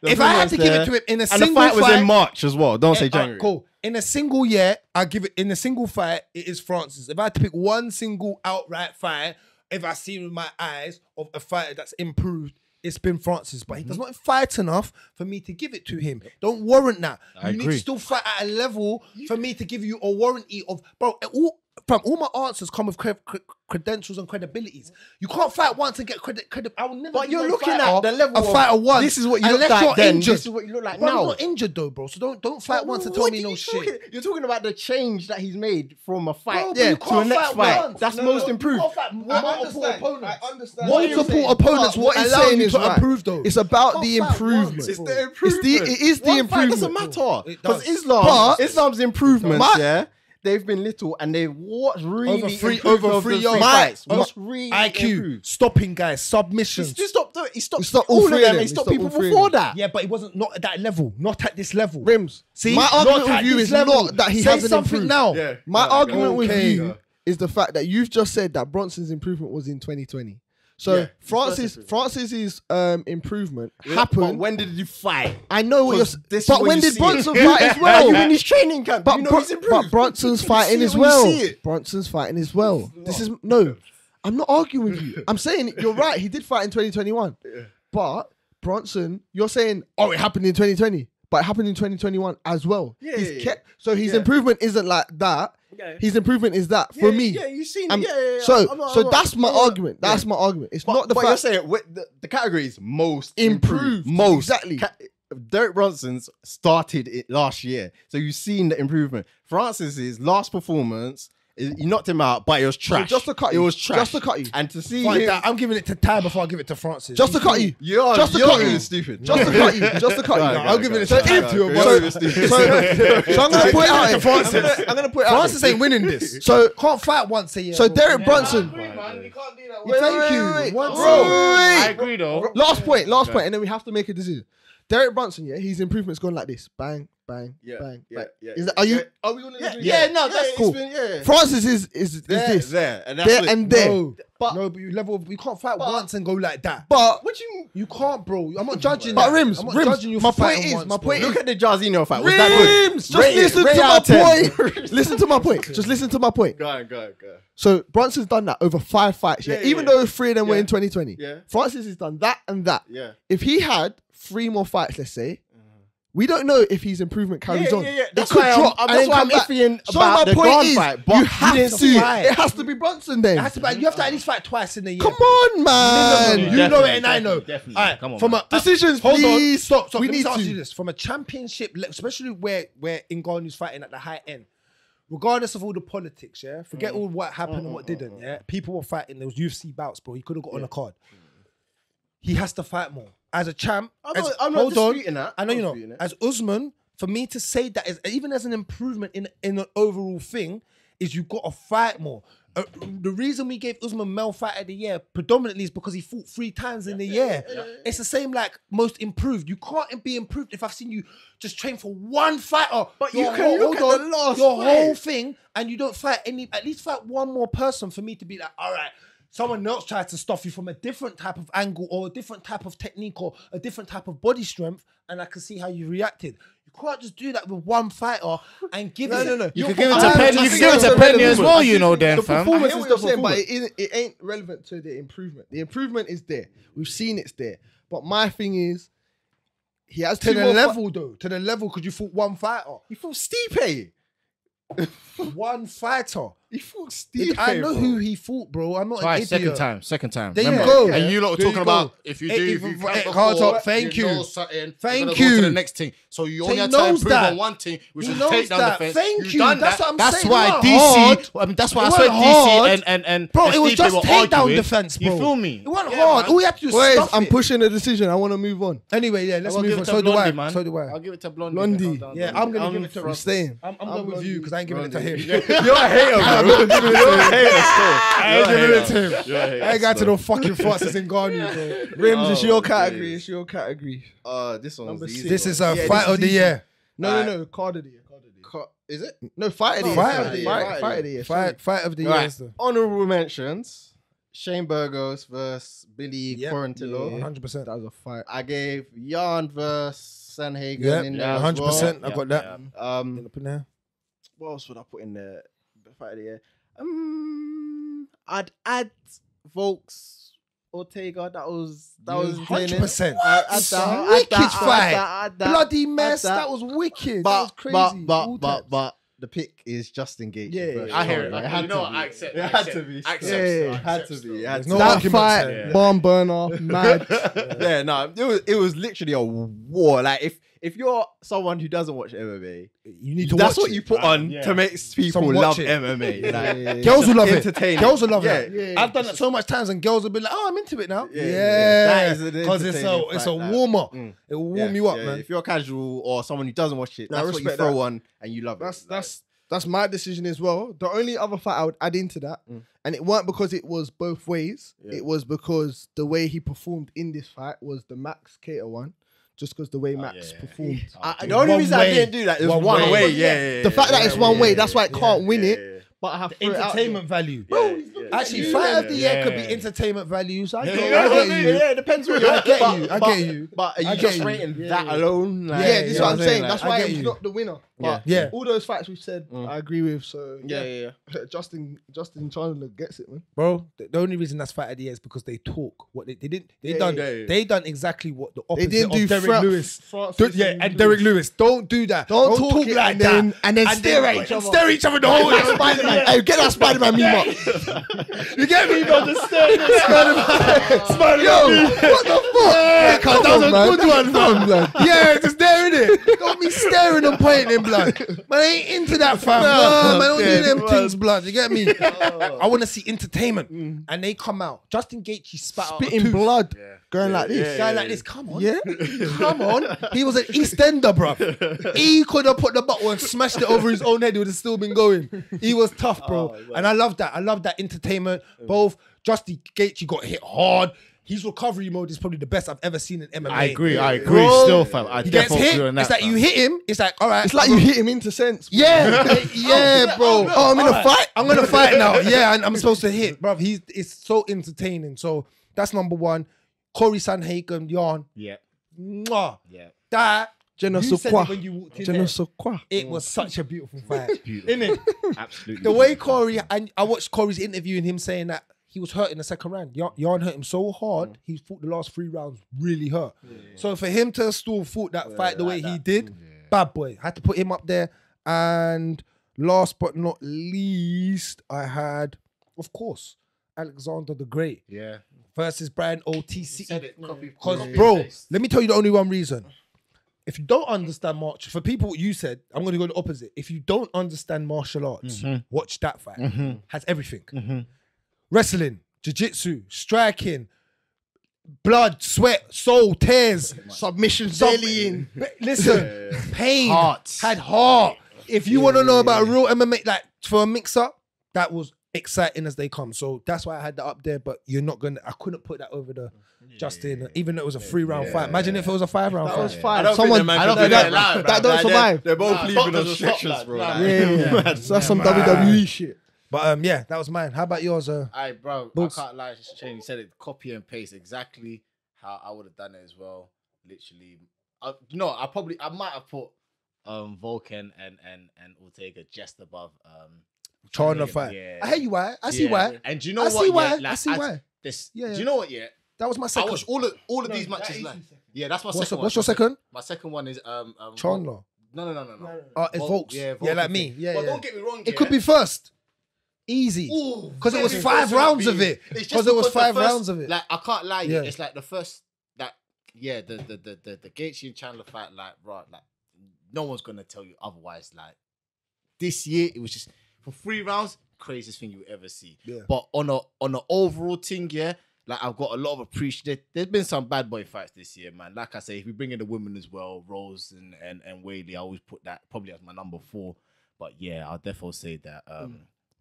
If I had to give it to him in a single fight, and the fight was in March as well. Don't say January. Cool. In a single year, I give it. In a single fight, it is Francis. If I had to pick one single outright fight, if I see with my eyes of a fighter that's improved, it's been Francis, but he does not fight enough for me to give it to him. Don't warrant that. You need to still fight at a level for me to give you a warranty of, bro. All my answers come with credentials and credibilities. You can't fight once and get credit. I will never. But you're looking at the level of fighter once. This is what you look like then. Injured. This is what you look like now. now. I'm not injured though, bro. So don't fight once and tell me no shit. You're talking about the change that he's made from a fight to a next fight. That's most improved. Multiple opponents. I understand. Multiple opponents. What he's saying is to improve though. It's about the improvement. It's the improvement. It is the improvement. Doesn't matter because Islam's improvements. They've been little and they've really over three fights. IQ, stopping guys, submissions. He stopped all of them. He stopped people before that. Yeah, but it wasn't not at that level. Not at this level. Rimz. See, my argument with you is not that he hasn't improved. Now. Yeah. My argument with you is the fact that you've just said that Bronson's improvement was in 2020. So Francis's improvement happened. But when did you fight? I know what you're saying. But when did Bronson fight as well? You in his training camp. But, you know he's improved. But Bronson's fighting as well. Bronson's fighting as well. This is I'm not arguing with you. I'm saying you're right. He did fight in 2021. But Bronson, you're saying, it happened in 2020. But it happened in 2021 as well. So his improvement isn't like that. His improvement is that for me. Yeah, you've seen it. So that's my argument. That's my argument. It's not the fact. But you're saying the category is most improved. Most. Exactly. Derek Brunson's started it last year. So you've seen the improvement. Francis's last performance, he knocked him out, but it was trash. So just to cut you. It was trash. Just to cut you. And to see him, I'm giving it to Ty before I give it to Francis. Just to cut you. You're stupid. Just to cut you. Just to cut you. I'll give it to Ty. So I'm going to put it out to Francis. I'm going to put it out. Francis ain't winning this. So can't fight once a year. So Derek Brunson. Thank you. I agree though. Last point, and then we have to make a decision. Derek Brunson, his improvement's gone like this. Bang, bang, bang, bang. Are we all in agreement? Yeah, no, that's cool. Francis is this. There, and there. But you can't fight once and go like that. But what you can't, bro. I'm not judging. But that. Rimz, I'm not judging you for fighting once, Look at the Jarzinho fight. Was that good? Rimz, just listen to my point. Listen to my point. Just listen to my point. Go on. So Brunson's done that over 5 fights. Even though 3 of them were in 2020. Yeah. Francis has done that and that. Yeah. If he had 3 more fights, let's say, we don't know if his improvement carries on. That's why I'm iffy about the ground fight. But you have to. It has to be Brunson then. You have to at least fight twice in a year. Come on, man. You know it and I know. Definitely. All right, come on. From a decisions, hold please. on. Stop. We Let need me ask to you this. From a championship, especially where Ngannou's fighting at the high end, regardless of all the politics, forget all what happened and what didn't. People were fighting. There was UFC bouts, bro. He could have got on a card. He has to fight more as a champ. I'm not disputing that. I know you know. As Usman, for me to say that even as an improvement in an overall thing, is you got to fight more. The reason we gave Usman Male Fighter of the Year predominantly is because he fought 3 times in the year. It's the same like most improved. You can't be improved if I've seen you just train for one fighter. But you can look at the last your fight. whole thing, and you don't fight at least fight one more person for me to be like, all right, someone else tried to stuff you from a different type of angle or a different type of technique or a different type of body strength, and I can see how you reacted. You can't just do that with one fighter and give it. No. You can give it to Penny. You can give it to Penny as well, you know, then, The fam. performance is the same, but it ain't relevant to the improvement. The improvement is there. We've seen it's there. But my thing is, he has To two the more level, though. To the level, because you fought one fighter. You fought Stipe. One fighter. He fought Stipe. I know who he fought, bro. I'm not an Twice, idiot. second time. There you Remember? go. And you lot were There you talking go. about if you do, Hey, if you hey, can't hard before, talk, thank you. know something, Thank you're gonna go you. to the next thing. So you So only he have to knows improve that. on one thing, which He is knows take down that. defense. Thank You've you. done That's that. what I'm That's saying. why It wasn't DC. hard. I mean, that's why I It said wasn't hard. DC and Bro, it was Stipe just were takedown arguing. defense, bro. You feel me? It wasn't Yeah, hard. man. All you have to do is Boys, stuff I'm it. pushing a decision. I want to move on. Anyway, yeah, let's I'll give move it on. to So do Blondie, I. man. So do I. I'll give it to Blondie. Blondie. Yeah, I'm going to give it to I'm staying. I'm going with you because I ain't giving it to him. You're a hater, bro. You're a hater still. I ain't giving it to him. I ain't got to no fucking Francis Ngannou, bro. Rims, it's Oh, your category. days. It's your category. This one's Number easy. six. This is Yeah, a this fight is of the easy. year. No, card of the year. Is it? No, fight of the year. Fight Fight of the year. Fight of the year. Fight of the year. Right. is the- Honorable mentions: Shane Burgos versus Billy Yep. Quarantillo. 100%. That was a fight. I gave Jan versus Sanhagen Yeah, in there as 100%. well. I got that. Um, Up in there. what else would I put in there? Fight of the year. I'd add Volks Ortega. That was 100%. Wicked fight. Bloody mess. that. That was wicked. That was crazy. All types. But the pick is Justin Gaethje. Yeah, versus I hear it. Conor. You had know to what? be. I accept. It had to be. I accept. Yeah, It had to be. It had There's to no be. That arguments fight, there. barn burner, mad. Yeah, no, it was literally a war. Like if you're someone who doesn't watch MMA, You need to that's watch what it. you put on Yeah. to make people Some love watch it. MMA. Like, Girls will love it. entertaining. Girls will love Yeah. it. Yeah. I've done it so much times, and girls will be like, "Oh, I'm into it now." Yeah. Yeah, That is an because it's entertaining a fight, like, warmer. mm. It will Yeah, warm you up, yeah. man. If you're casual or someone who doesn't watch it, I that's what you respect throw that. on and you love it. That's my decision as well. The only other fight I would add into that, and it weren't because it was both ways. Yeah. It was because the way he performed in this fight was the Max Cater one. Just because the way Max performed. The only One reason I way. didn't do that is One one way. way. Yeah. The fact that it's one way, that's why it can't win yeah, it. yeah. But I have to throw it out Entertainment value. Bro, Actually, yeah. fight of the year could be Yeah. entertainment values. I Yeah, get, you know I what I get mean? you. Yeah, it depends what you I get you. I get you. But are I you get just you. rating Yeah, that yeah. alone? Like, Yeah, Yeah, this is yeah, what I'm saying. like, That's I why get it was you. not the winner. But Yeah. all those fights we've said, I agree with. So yeah. Justin Chandler gets it, man. Bro, the only reason that's fight of the year is because they talk. What they didn't. They Yeah, done. yeah. They done exactly what the They opposite didn't do of Derek Lewis. Francis Yeah, and Derek Lewis. Don't do that. Don't talk it like and that. then- and then stare at each other. Stare at each other the whole time. Spider-Man. Hey, get that Spider-Man meme up. You get me, bro? Just stare at Spider-Man. Yo, what the fuck? Yeah, come that was on, a man. good one, Come fam. on, blood. Yeah, just staring it. Don't be staring and pointing in blood. Man, I ain't into that, fam. No, man, don't do them things, blood. You get me? I want to see entertainment. And they come out. Justin Gaethje spat out a Spitting tooth. blood. Going like this. Guy like this, come on. Yeah. Come on. He was an EastEnder, bro. He could have put the bottle and smashed it over his own head. It would have still been going. He was tough, bro. And I love that. I love that entertainment. Both Justin Gaethje got hit hard. His recovery mode is probably the best I've ever seen in MMA. I agree. Bro, Still, fam. I He gets definitely hit. agree on that. It's like you hit him. It's like, all right. It's like you hit him into sense. Yeah, yeah, bro. Oh, I'm in a fight. I'm gonna fight now. Yeah, and I'm supposed to hit, bro. It's so entertaining. So that's number one. Corey Sanhagen, Jan. Yeah. Mwah. Yeah. That Je ne you sais said quoi. it when you walked in Je ne there. sais quoi. It was such a beautiful fight, Beautiful. innit? Absolutely. The way Corey, and I watched Corey's interview and him saying that he was hurt in the second round. Jan hurt him so hard, he fought the last 3 rounds really hurt. So for him to still fought that fight the way he did, bad boy. Had to put him up there. And last but not least, I had, of course, Alexander the Great Yeah. versus Brian OTC. Said it. Copy. Because, bro, let me tell you the only one reason. If you don't understand martial, for people you said, I'm going to go the opposite. If you don't understand martial arts, watch that fight. Has everything. Wrestling, jiu-jitsu, striking, blood, sweat, soul, tears. Submissions daily in. Listen, pain, Heart. had heart. if you want to know about real MMA, like for a mix-up, that was exciting as they come. So that's why I had that up there. But you're not gonna. I couldn't put that over the Justin, even though it was a 3-round fight. Imagine if it was a 5-round fight. That was I fine. don't think Someone, the man I don't can think do that, that loud, that bro. don't survive. They're both leaving on doctors will stretchers, stop, bro. lad. Yeah. So that's some WWE shit. But yeah, that was mine. How about yours? Aye, bro, Boogz. I can't lie. Shane, you said it, copy and paste exactly how I would have done it as well. Literally, I might have put Vulcan and Ortega just above Chandler fight. Yeah. I hear you. Why? I see why. And do you know I what? see why. Yeah, like, I see why. This. Yeah, Do yeah. you know what? Yeah. That was my I second. watched all of these matches. Like, yeah, that's my second one. What's your second? My second one is Chandler. No. It's Volks. Yeah, Yeah, like Volkan. me. Yeah, But yeah. don't get me wrong. It could be first. Easy. Because it was 5 rounds of it. Because it was 5 rounds of it. Like I can't lie, Yeah. it's like the first, like the Gaethje and Chandler fight, like right, like no one's gonna tell you otherwise. Like this year, it was just for 3 rounds, craziest thing you ever see. Yeah. But on a overall thing, yeah, like I've got a lot of appreciation. There's been some bad boy fights this year, man. Like I say, if we bring in the women as well, Rose and Whaley, I always put that probably as my number 4. But yeah, I'll definitely say that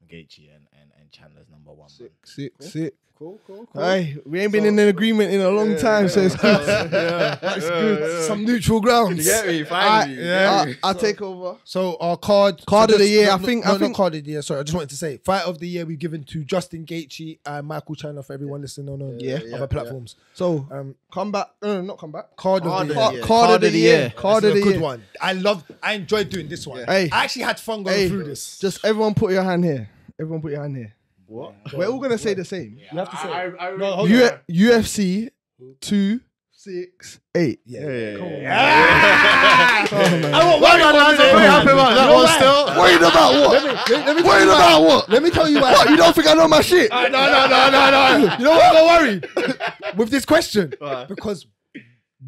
Gaethje and Chandler's number 1. Sick. Cool. Hey, we ain't been in an agreement in a long time, so it's good. That's good. Some neutral grounds. You get me? Finally. I'll take over. So our card Card of the year, no, I think- not card of the year. Sorry, I just wanted to say fight of the year we've given to Justin Gaethje and Michael Chandler for everyone listening on other platforms. So, Card not of come back. the year. Card of the year. Card This of is the a year. good one. I enjoyed doing this one. Hey. I actually had fun going through this. Just everyone put your hand here. Everyone put your hand here. What? We're all gonna say the same. You have to say. I No, hold on. UFC 268. Worried about what? Worried about what? Let me tell you why. What? You don't think I know my shit? No. You know what? Don't worry. With this question, because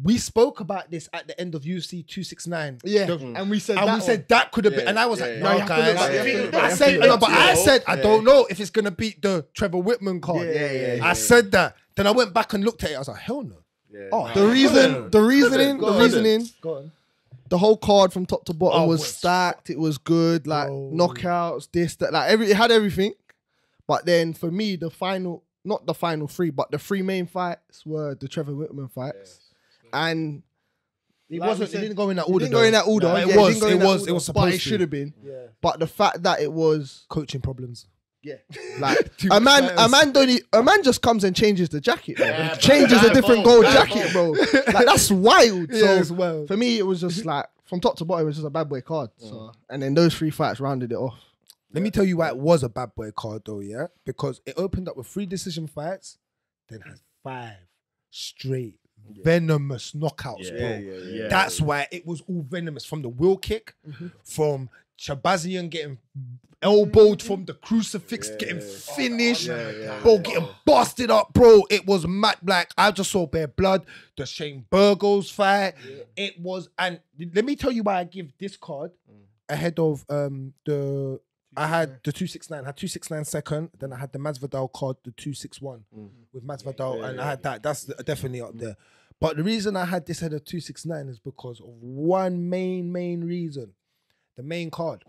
we spoke about this at the end of UFC 269. Yeah, The- and we said and that we said that could have been, and I was like, yeah. no, You have to guys. look back, you have to look back. I said, no, but I said, I don't know if it's gonna beat the Trevor Whitman card. I said that. Then I went back and looked at it. I was like, hell no. the reasoning, Go on. the whole card from top to bottom Oh, was was- stacked. It was good, like Bro. knockouts, this, that, like it had everything. But then for me, the final, not the final 3, but the 3 main fights were the Trevor Whitman fights, and It Like wasn't. we said, It didn't go in that it order. didn't go in that order. No, Yeah, it didn't was. go in It that was. order, It was but supposed it to. should have been. Yeah. But the fact that it was Coaching problems. like Too a much man, fighters. a man just comes and changes the jacket, bro. Yeah, changes bro. a different Bro. gold jacket, bro. Like that's wild. Yeah, So as well. for me, it was just like from top to bottom, it was just a bad boy card. So and then those 3 fights rounded it off. Let me tell you why it was a bad boy card though, yeah? Because it opened up with 3 decision fights, then had 5 straight venomous knockouts, bro. That's why it was all venomous. From the wheel kick, from Shabazian getting elbowed from the crucifix, getting finished, bro, getting busted up, bro. It was mad. Like, I just saw bare blood. The Shane Burgos fight. It was, and let me tell you why I give this card ahead of I had the 269, I had 269 second, then I had the Masvidal card, the 261 with Masvidal, and I had that. That's definitely up there. But the reason I had this ahead of 269 is because of one main reason. The main card.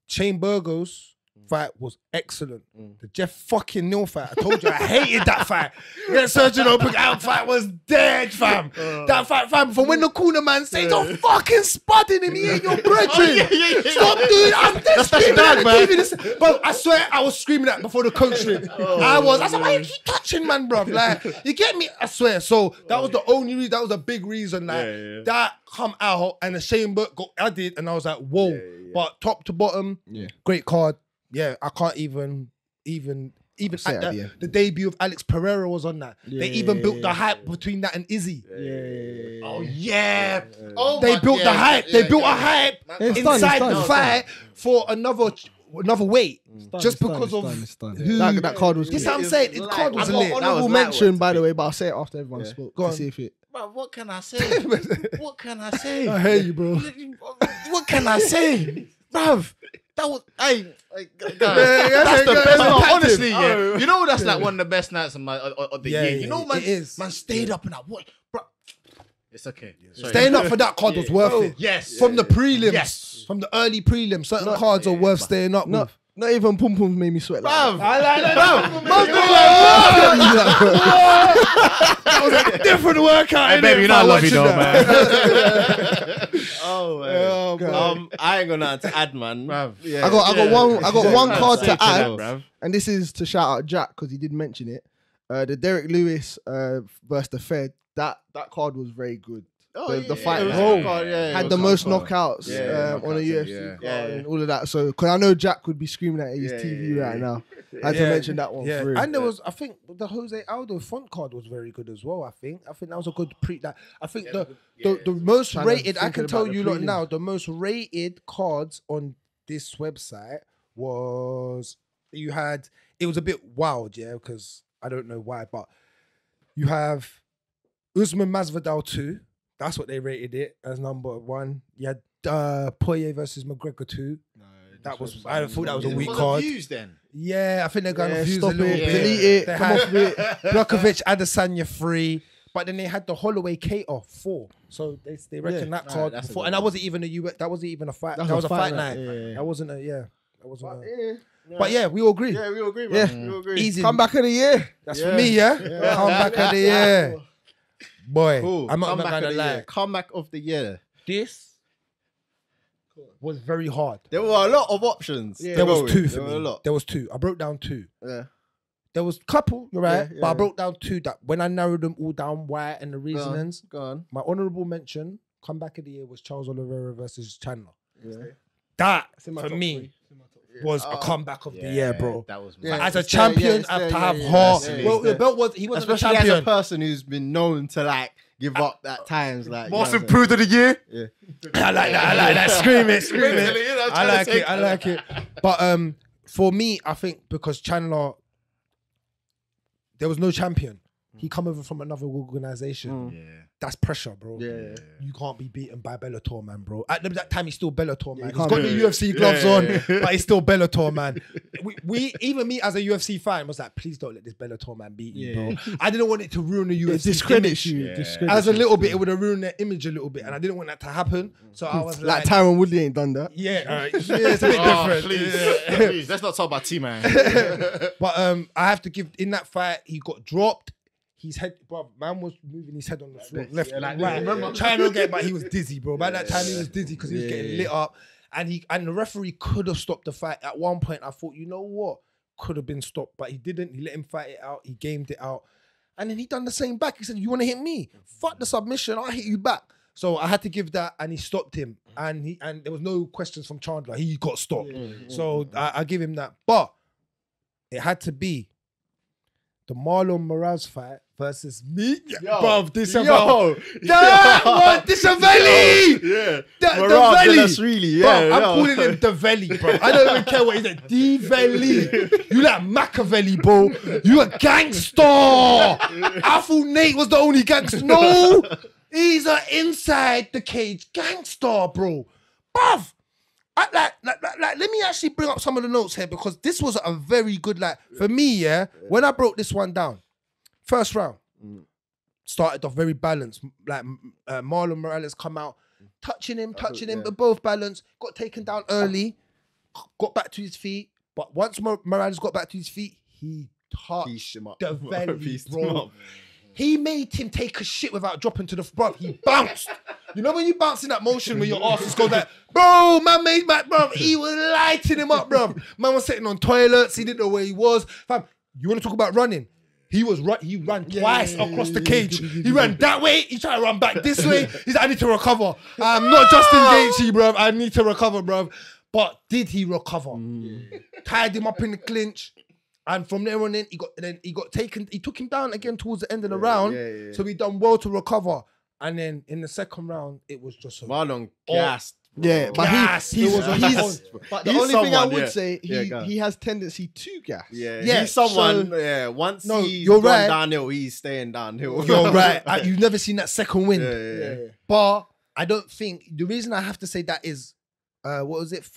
Shane Burgos fight was excellent. The Jeff fucking Neal fight, I told you I hated that fight. Yeah, Surgeon Open Out fight was dead, fam. That fight, fam, from when the corner man says, don't fucking spudding him, he ain't your brethren. Stop doing I'm just screaming at the TV. This, bro, I swear I was screaming at before the coaching. I said, why you keep touching, man, bro? Like, you get me? I swear. So that was the only reason, that was a big reason. Like, that come out and the Shane Burgos got added, and I was like, whoa. But top to bottom, great card. Yeah, I can't even say at at the end. the debut of Alex Pereira was on that. They even built the hype between that and Izzy. Oh yeah. Oh, They my- built the yeah, hype. yeah, They built yeah. a hype It's done, inside it's done, the it's fight for another weight. Just because of who that card was This good. I'm saying. The card was I've lit. got honorable mention, by the way, but I'll say it after everyone spoke. Go to on. see if it. Bro, what can I say? What can I say? I hear you, bro. What can I say? Bruv, that was, that's the go, best go, night. go, Honestly, go. yeah. You know that's like one of the best nights of the Yeah, year. You yeah, know, man, it is. man stayed up and I watched, bro. It's okay. Staying up for that card was worth it. Yes. From the prelims, Yes. from the early prelims, certain cards are worth staying up with. Not even Pum Pum made me sweat. Like Bruv, That was a different workout. Hey, baby, you know I love you though, man. oh man. I ain't gonna have to add, man. Yeah, I got one card Say to that, add, bruv. and this is to shout out Jack because he did mention it. The Derek Lewis versus the Fed. That card was very good. The fight it was night a good card, yeah, it had was the a most good card. knockouts on a UFC yeah. card and all of that. So, because I know Jack would be screaming at his TV right now. I had to mention that one. Yeah, through. and there was, I think, the Jose Aldo front card was very good as well. I think that was a good that. I think the most Trying to rated. I think can about tell the you lot prelims. now. The most rated cards on this website was you had. It was a bit wild, yeah, because I don't know why, but you have Usman Masvidal 2. That's what they rated it as number 1. You had Poirier versus McGregor 2. That was I thought that was a weak card. Views then. Yeah, I think they're going to fuse a Stop little it, bit. delete it, They come had off it. Blokovic, Adesanya 3, but then they had the Holloway Cater 4. So they reckon that card that's a before, good and that one. wasn't even a that wasn't even a fight. That That was was a a fight fight night. night. That wasn't a that wasn't. Yeah. But yeah, we all agree. Yeah, we all agree, Yeah. man. We all agree. Easy. Comeback of the year. That's for me, yeah. Comeback of the year, boy. Cool. I'm not Comeback gonna of the lie. year. Comeback of the year. This was very hard. There were a lot of options. Yeah. There was Going. 2 There for were me. a lot. There was 2. I broke down 2. Yeah. There was a couple, you're right, Yeah, but I yeah. broke down 2 that when I narrowed them all down, why and the reasonings. Go on. My honourable mention, comeback of the year, was Charles Oliveira versus Chandler. Yeah. That, in my for top me, 3. was a comeback of the year, bro. That was Yeah. As a it's champion, there, yeah, I have it's to there, have yeah, heart. yeah, Well, it's the there. belt was, he wasn't Especially a as a champion. person who's been known to like give up at times, like Most you know improved of the year. Yeah. I like that. Scream it. Mentally, you know, I trying to like take- it. But for me, I think because Chandler, there was no champion. He come over from another organization. Yeah. That's pressure, bro. Yeah. You can't be beaten by Bellator, man, bro. At that time, he's still Bellator, man. He's can't got be. the UFC gloves on, but he's still Bellator, man. We even me as a UFC fan was like, please don't let this Bellator man beat you, bro. I didn't want it to ruin the UFC. It discredits image. you. Yeah. Discredits As a you. little bit, it would have ruined their image a little bit, and I didn't want that to happen. So I was Like like, Tyron Woodley ain't done that. yeah, it's a bit different. Please, let's not talk about T-Man. But I have to give in that fight, he got dropped. His head, bro, man was moving his head on the floor, left and right, trying to get, but he was dizzy, bro. By that time, he was dizzy because he was getting lit up, and the referee could have stopped the fight. At one point, I thought, you know what, could have been stopped, but he didn't. He let him fight it out. He gamed it out, and then he done the same back. He said, "You want to hit me? Fuck the submission. I'll hit you back." So I had to give that, and he stopped him, and there was no questions from Chandler. He got stopped, so I give him that. But it had to be the Marlon Moraes fight versus me. Bruv, this about that one, this a Valley. Yeah. The Morale, Valley. that's really, yeah. Bruv, I'm yeah. calling him the Valley, bro. I don't even care what he's at. The Valley. You like Machiavelli, bro. You a gangster. I thought Nate was the only gangster. No, he's a inside the cage gangster, bro. Bruv. Let me actually bring up some of the notes here because this was a very good, for me, yeah, when I broke this one down, first round, started off very balanced. Marlon Morales come out, touching him, but both balanced, got taken down early, got back to his feet, but once Morales got back to his feet, he touched Pieced him up. the Valley, Pieced him bro. up. He made him take a shit without dropping to the bruv. He bounced. You know when you bounce in that motion where your ass just goes like, bro, man made my bruv. He was lighting him up, bruv. Man was sitting on toilets. He didn't know where he was. Fam, you want to talk about running? He ran twice across the cage. He ran that way. He tried to run back this way. He's like, I need to recover. I'm not Justin Gaethje, bruv. I need to recover, bruv. But did he recover? Tied him up in the clinch. And from there on in, he got taken. He took him down again towards the end of the round. So he done well to recover. And then in the second round, it was just Marlon gassed. Yeah, but Gas. he's It was a but the he's only thing I someone, would yeah. say, Yeah, go on. he has tendency to gas. Yeah, He's someone, so- once No, he's you're gone right. downhill, he's staying downhill. You're right. You've never seen that second wind. Yeah. But I don't think the reason I have to say that is, what was it?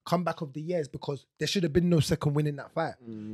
comeback of the year is because there should have been no second win in that fight.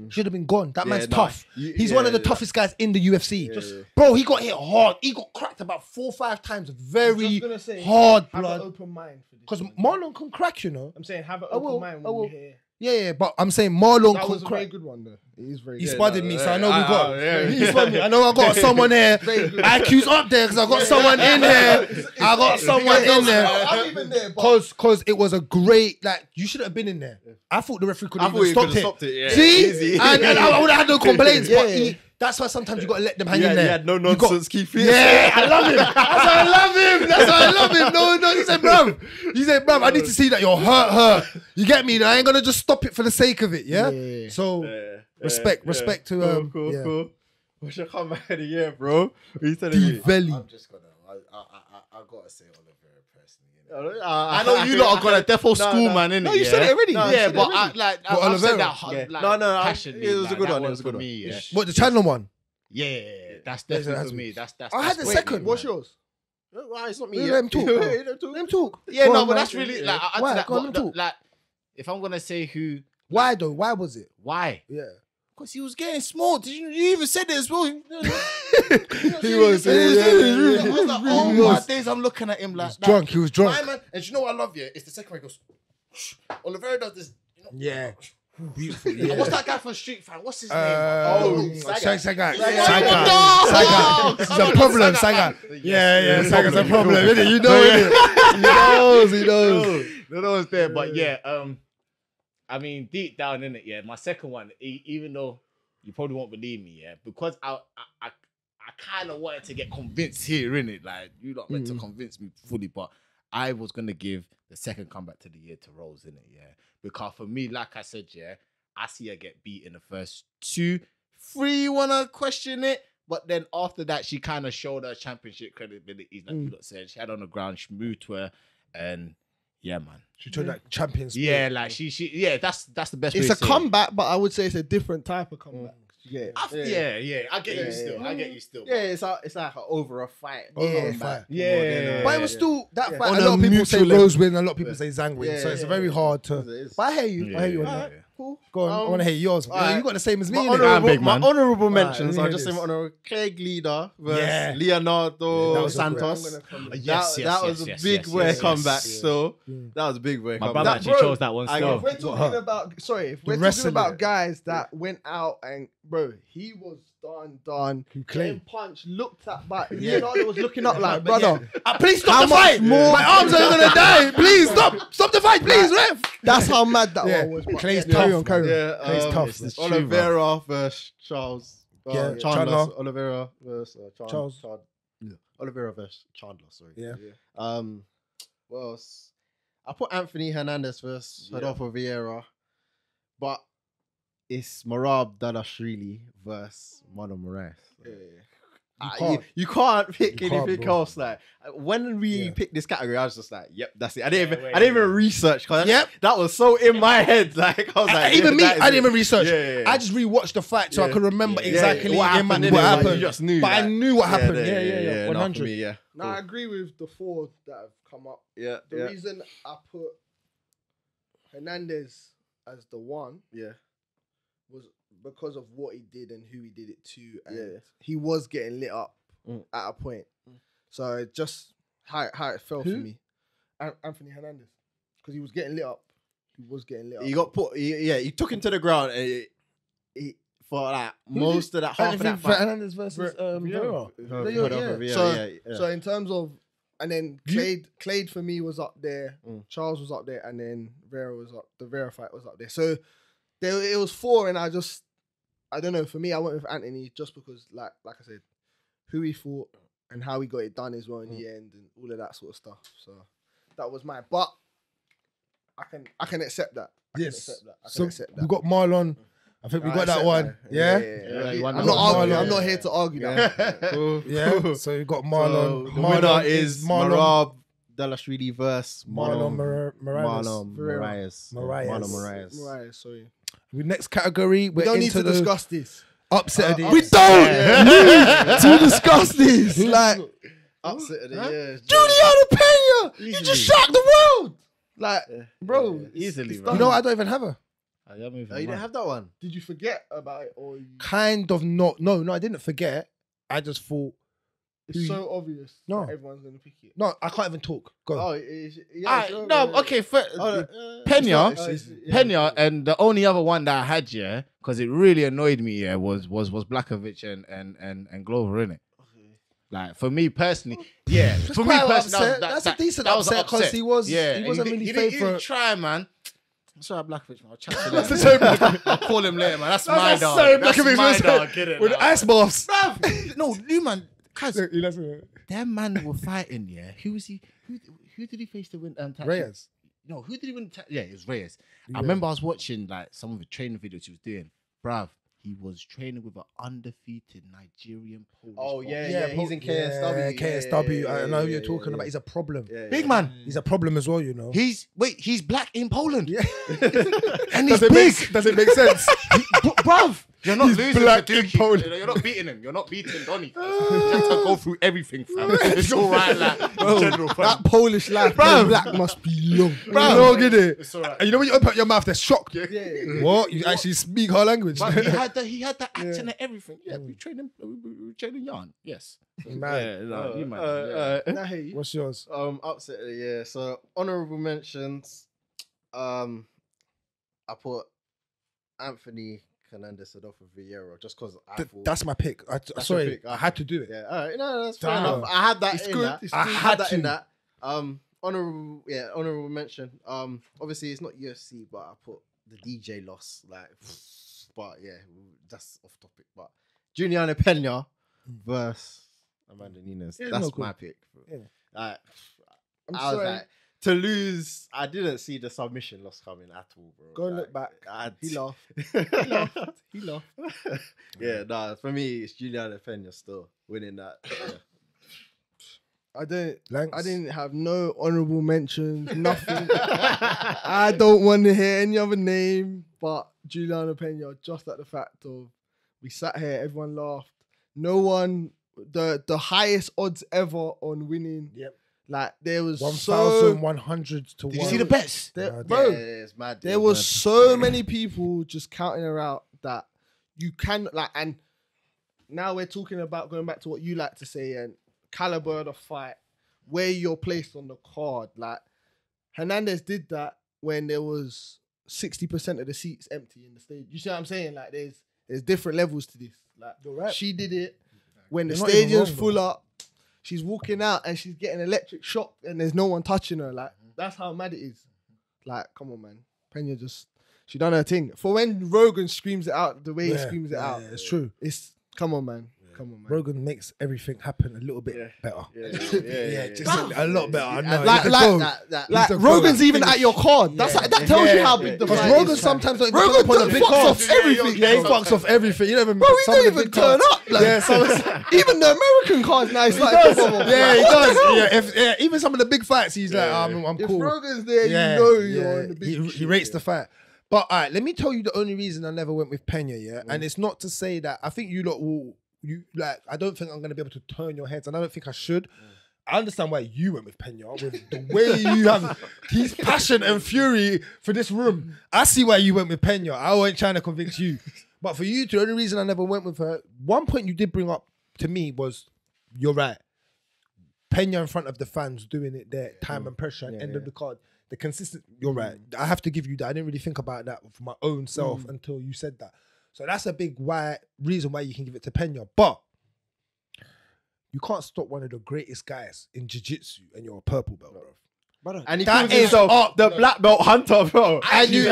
Should have been gone. That man's nah, tough. He's one of the toughest guys in the UFC. Bro, he got hit hard. He got cracked about 4 or 5 times. Very hard, Have blood. an open mind for this. Because Marlon can crack, you know. I'm saying have an I will, open mind I when will. you hear. Yeah, but I'm saying Marlon That can was a very crack. good one though. It is very He good. spudded me, so I know we got. He spun me. I know I got someone there. Very good. IQ's up there because I got someone in there. I got someone in there. I'm even there, but Cause it was a great, like, you should have been in there. I thought the referee could have thought even he stopped could've it. stopped it, yeah. See? Easy. And I would have had no complaints. But Yeah. that's why sometimes you got to let them hang Yeah, in there. he had no You got- nonsense key feet. Yeah, I love him. That's why I love him. That's why I love him. No, he said, bruv, I need to see that you're hurt. You get me? I ain't going to just stop it for the sake of it, yeah? Yeah. So, respect to... Cool. What's your comeback of the year, bro? What are you telling me? Valley. I'm just gonna. I gotta say Oliveira personally. innit? I know you lot are gonna defo school, man, innit? No, you said it already. Yeah, but I've said that. Yeah. Like, No, passionately, it was a like, good that one. It was a for good one. me. Yeah, What, the Chandler one? yeah, that's Yeah, definitely that's for me. me. That's. I had the great, second. man. What's yours? Why it's not me? Let yet. him talk, bro. Let him talk. Yeah, Go no, on, but man. that's really like. I Why? answer that, Go on, let him talk. like, if I'm gonna say who, Why though? Why was it? why? Yeah. Because he was getting small. Did you even said it as well? He was. He was like, oh my days, I'm looking at him like that. Drunk. He was drunk. My man, and you know what I love? Yeah, it's the second one. He goes. Oliveira does this. You know, Yeah. Beautiful. And Yeah. what's that guy from Street Fighter? What's his name? Saga. Saga. It's a problem, Saga. Yeah, Saga's a problem, isn't it? You know it. He knows. No one's there, but yeah. I mean, deep down in it, yeah. My second one, even though you probably won't believe me, yeah, because I kind of wanted to get convinced here, innit? Like you're not meant to convince me fully, but I was gonna give the second comeback to the year to Rose, innit? Yeah, because for me, like I said, yeah, I see her get beat in the first 2, 3. Wanna question it, but then after that, she kind of showed her championship credibility. Like you lot said, she had on the ground, she moved to her, and yeah, man. She turned like champions. Yeah, like she, yeah, that's the best. It's way a to say it. comeback, but I would say it's a different type of comeback. Yeah. Yeah, I get you still. I get you still. Yeah, it's like over a fight. Over a fight. Yeah. But it was still that fight. On A lot a of people say mutual Rose win, a lot of people say Zhang win. Yeah, So it's yeah, very hard to. It is. But I hear you. I hear you on that. Cool. Go on. I want to hear yours. Alright. You got the same as me. My innit? honorable mentions. let me I'll just hear say my this. honorable Craig Leader versus Yeah. Leonardo That was a Santos. Yes, that was a big way comeback. So that was a big way My comeback. brother actually chose that one I still. If we're talking about, if we're wrestling. talking about guys that went out and, bro, he was done. He Getting claimed. punched, looked at back. Leonardo was looking up like, brother, Please stop the fight. My arms are gonna die. Please stop the fight, please, ref. that's how mad that Yeah. one was. But Clay's yeah, carry tough, on, carry on. Yeah, Clay's tough. it's the Oliveira versus Charles. Yeah, Chandler. Chandler. Oliveira versus Charles. Oliveira versus Chandler. Sorry. Yeah. What else? I put Anthony Hernandez versus Rodolfo Vieira, but it's Marab Dadashvili versus Mano Moraes. You can't pick You can't, anything bro. else. Like when we picked this category, I was just like, "Yep, that's it." I didn't wait, even research because Yep. that was so in my head. Like I was like, Even me, that is I didn't it. even research. Yeah. I just rewatched the fight so I Yeah. could remember Yeah. exactly What in my- happened, what innit? Like, happened. you just knew, But I like- knew what happened. Yeah, Yeah. no, for 100. me, yeah. No, I agree with the 4 that have come up. Yeah, The reason I put Hernandez as the one yeah. was because of what he did and who he did it to. And Yeah. he was getting lit up Mm. at a point. So it just how it fell for me. Anthony Hernandez. Because he was getting lit up. He was getting lit up. He got put. He took him to the ground. And he for like most of that half of that fight. Hernandez versus Vieira. So in terms of, and then Clade for me was up there, Charles was up there, and then Vera was up. The Vera fight was up there. So it was 4, and I don't know. For me, I went with Anthony just because, like I said, who he fought and how he got it done as well in the end, and all of that sort of stuff. So that was mine. But I can accept that. I can accept that. we got Marlon. I think we got that one. Yeah. I'm not arguing. I'm not here to argue that. Yeah. So we got Marlon. The winner is Marab Dalashvili versus Marlon Moraes. Right, sorry. With next category, We don't need to discuss this. upset of the We don't need to discuss this. Like, Upset of the year. Juliana Pena, you just shocked the world. Like, bro, easily, it's bro. You know what? I don't even have her. You didn't have that one. Did you forget about it or? Kind of not. No, I didn't forget. I just thought. It's so obvious. No. That everyone's gonna pick it. No, I can't even talk. Go. Oh, Okay. Pena, Pena, and the only other one that I had, yeah, because it really annoyed me, yeah, was Blachowicz and Glover, innit? Like for me personally, yeah. For me quite personally, upset. That's a decent upset because he wasn't really He didn't favourite. try, man. I'm sorry, Blachowicz, man. I'll chat to him. I'll call him later, man. That's my dog. That's my dog. Get it? With ice baths. Bruv, no, you man. Cause them man were fighting, yeah. Who was he? Who did he face to win? Reyes. No, who did he win? Yeah, it was Reyes. I remember I was watching like some of the training videos he was doing. Bruv, he was training with an undefeated Nigerian Polish. Oh boxer. yeah, he's in KSW. KSW. I know who you're talking about. He's a problem. Big man. He's a problem as well, you know. He's black in Poland. Yeah. And he's big. Does it make sense? Bruv, you're not losing black to in Dookie. Poland. You're not beating him. You're not beating Donny. You have to go through everything, fam. It's all right, like, in general, fam. That Polish life, Bruv. black must be long. Bro, you know, get it. It's all right. And you know when you open up your mouth, they're shocked. Yeah. What? You actually speak her language? But he had the accent and everything. Yeah, we training yarn. Yes. Man. You man. Nah, hey, What's yours? Upset. Yeah. So honorable mentions. I put Anthony Hernandez Adolfo Vieira just because I thought That's my pick. your Sorry, pick. I had to do it. Yeah, all right. No, that's fair Damn. enough. I had that It's in good. that. It's I good. had that in to. that. Honorable mention. Obviously it's not UFC, but I put the DJ loss. Like, but yeah, that's off topic. But Juliana Pena versus Amanda Nunes. Yeah, That's no, cool. my pick. Bro. Yeah. Like, I'm I was sorry. like, to lose. I didn't see the submission loss coming at all, bro. Go like, look back. He laughed. He laughed. Yeah, nah. For me, it's Juliana Pena still winning that. Yeah. I Lankz. didn't have no honorable mentions, nothing. I don't want to hear any other name but Juliana Pena, just at the fact of we sat here, everyone laughed. No one, the highest odds ever on winning. Yep. Like there was 1,100 to 1. Did you see the bets? bro, Yeah, it's mad. there was so many people just counting her out that you can like, and now we're talking about going back to what you like to say and caliber of the fight, where you're placed on the card. Like Hernandez did that when there was 60% of the seats empty in the stage. You see what I'm saying? Like there's different levels to this. Like You're right. she did it when the You're not even stadium's wrong, full bro. up. She's walking out and she's getting electric shock and there's no one touching her. Like that's how mad it is. Like come on, man. Pena she done her thing. For when Rogan screams it out the way he screams it out, it's true. it's come on, man. Come on, man. Rogan makes everything happen a little bit better. Yeah, Just a lot better. I know. Like- He's a like- goat. Like the Rogan's goal. even at your card. That's that tells you how big the Because fight Rogan is. sometimes don't even Rogan put on a big fucks card. off everything. Yeah, he fucks off everything. You never. Bro, he don't even turn up. Like, Yeah, so even the American cards now. It's like, yeah, he does. Yeah, even some of the big fights, he's like, I'm If cool. Rogan's there, Yeah, you know yeah. you're in the big. He rates the fight. But all right, let me tell you the only reason I never went with Pena, yeah? And it's not to say that I think you lot will, I don't think I'm going to be able to turn your heads, and I don't think I should. I understand why you went with Pena, with the way you have his passion and fury for this room. I see why you went with Pena. I wasn't trying to convince you. But for you, the only reason I never went with her, one point you did bring up to me was, you're right. Pena in front of the fans doing it there, time and pressure, end of the card. The consistent, you're right. I have to give you that. I didn't really think about that for my own self until you said that. So that's a big reason why you can give it to Pena. But you can't stop one of the greatest guys in jiu-jitsu and you're a purple belt, bro. And he That calls is himself the black belt hunter, bro. And you You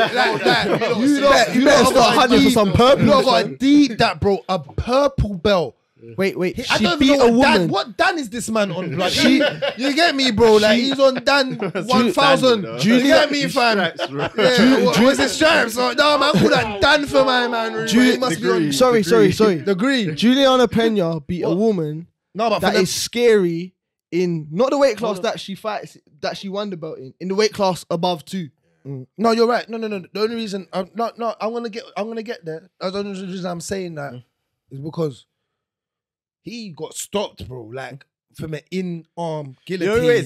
better start hunting for some purple. You got to deep that, bro. A purple belt. Wait. I She don't beat even know a woman. what Dan is this man on, blood? You get me, bro? Like he's on Dan 1000. You get me, fam? Yeah, what's his stripes? Oh, no, man, call that Dan for my man. He must be on. Sorry. The green. Juliana Pena beat a woman No, but that for is scary in not the weight class that she fights, that she won the belt in the weight class above 2. No, you're right. No. The only reason, I'm gonna get there. The only reason I'm saying that is because he got stopped, bro. Like from an in-arm You guillotine. know what it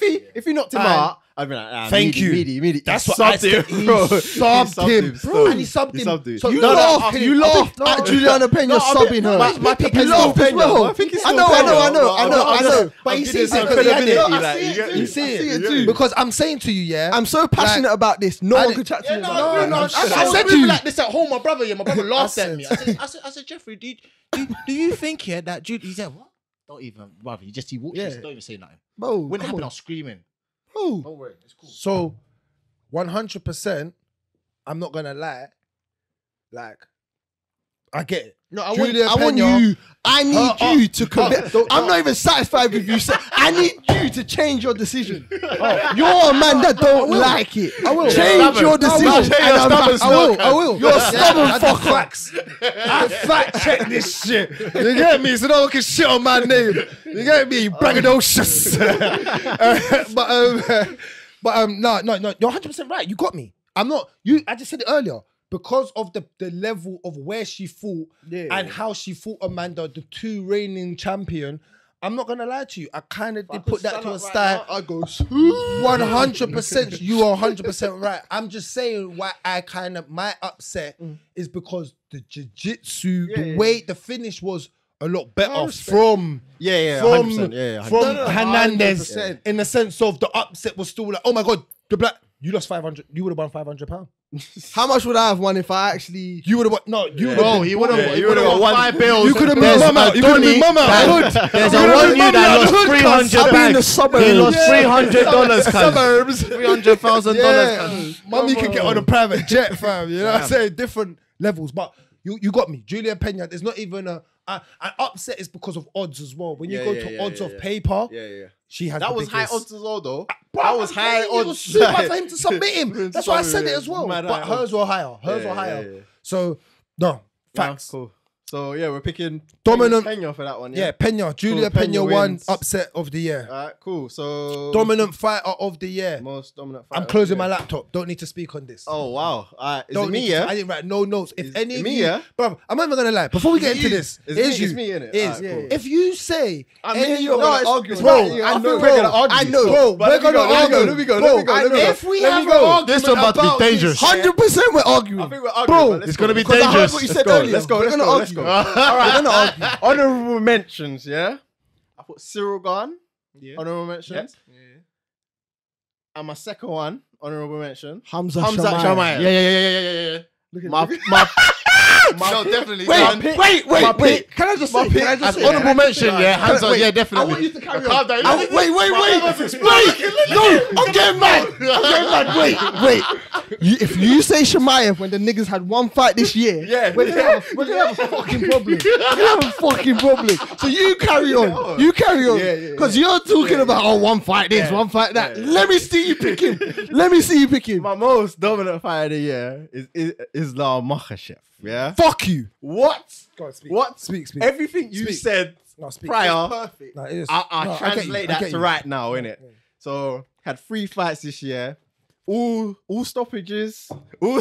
is? If he knocked him out, I'd be like, Thank you. Immediately. That's He what I subbed said. him, bro. He subbed him, still. and he subbed him. So You no, laughed. no, You no, laughed no, at no, Juliana Pena subbing her. My pick You is laughed still as well. Pena. I think it's I still know. Pena. But I'm he giving sees some it because he had credibility, it. like, you get me? You see I see it it too. because I'm saying to you, yeah. I'm so passionate about this. No one can chat to me about no, it. I said to you. like this at home. My brother laughed I at me. I said, Jeffrey, do you think here that Jude? He said, what? Don't even, brother. He walked. Yeah. Don't even say nothing. Bro, When it come happened, I on. was screaming. Bro. Don't worry, it's cool. So, 100%, I'm not gonna lie. Like, I get it. No, I Julia want Pena, you. I need you to commit. don't- I'm not even satisfied with you. I need you to change your decision. You're a man that don't like it. I will. Change your decision. And I will. You're a stubborn fucker. Facts. I fact check this shit. You get me? So no one can shit on my name. You get me? Braggadocious. No, you're 100% right. You got me. I'm not. I just said it earlier. Because of the level of where she fought and how she fought Amanda, the 2 reigning champion, I'm not gonna lie to you. I kind of did put that to a side. I go. 100%, you are 100% right. I'm just saying why I kind of my upset is because the jiu-jitsu, the way the finish was a lot better from 100%. from No, Hernandez 100%. in the sense of the upset was still like, oh my god, the black. You lost 500. You would have won £500. How much would I have won if I actually? You would have won. No, you would Bro, have. he would have you would've got won 5 bills. You could have There's been mum out. a You could have been Donny mum out. that- There's a You could've one been you mum that out. lost Hood, cuz. 300 I'll be in the bags. suburbs. He lost Yeah. $300, cuz. Suburbs. $300,000, Mummy can get on a private jet, fam. You know what I'm saying? Different levels. But you got me. Julia Pena, there's not even an upset is because of odds as well. When you go to odds of paper, she has That the was high biggest. odds as well, though. Bro, That was I'm high telling you, it was odds. super for him to submit him. That's why I said it as well. Mad But high hers were higher. Hers were higher. yeah. So, no. Facts. Cool. So yeah, we're picking Dominant- Pena for that one. Yeah, Pena. Julia Cool, Pena Pena won wins. upset of the year. Alright, cool. So Dominant fighter of the year. most dominant. I'm fighter. closing my laptop. Don't need to speak on this. Oh wow. Is Don't it need me? to- Yeah. I didn't write no notes. If Is any it of me, you, yeah? bro, I'm not even gonna lie. Before we get into this, It's it is me, you. it's me, innit? It is. Alright, cool. If you say any you're of gonna it's- argue. bro, It's not you. I I know know we're gonna bro. argue. I know. bro. But We're let me gonna go, let me go, argue. let me go, Bro, let me go, let me go. If we Let have me an go. argument This one about to be about this, dangerous. 100% we're arguing. I think we're arguing. Bro, but let's It's go. gonna be Because I heard dangerous. what you Let's said go. earlier. Let's go. We're Let's gonna go. Let's argue. go. All right, we're gonna argue. Honorable mentions. Yeah. I put Cyril Gahn. Honorable mentions. And my second one, honorable mention. Hamza Shamaya. Shamaya. Yeah. Look at My no, definitely. Wait. Can I just say? Can I As just say? honourable mention, yeah, hands on, Wait, yeah, I definitely. want you to carry Calm on. down. Wait. No, I'm getting mad. Wait. If you say Shemaev when the niggas had one fight this year, we're gonna have a fucking problem. We're gonna have a fucking problem. So you carry on. You carry on. Because you're talking about, one fight this, one fight that. Let me see you pick him. My most dominant fighter of the year is Islam Makhachev. Yeah. fuck you. What? Go on, speak. What? Speak. Everything you Speak. said No, speak. prior, Perfect. No, it is. I No, get you, translate I that get to you. right now, innit? So had 3 fights this year. All stoppages. All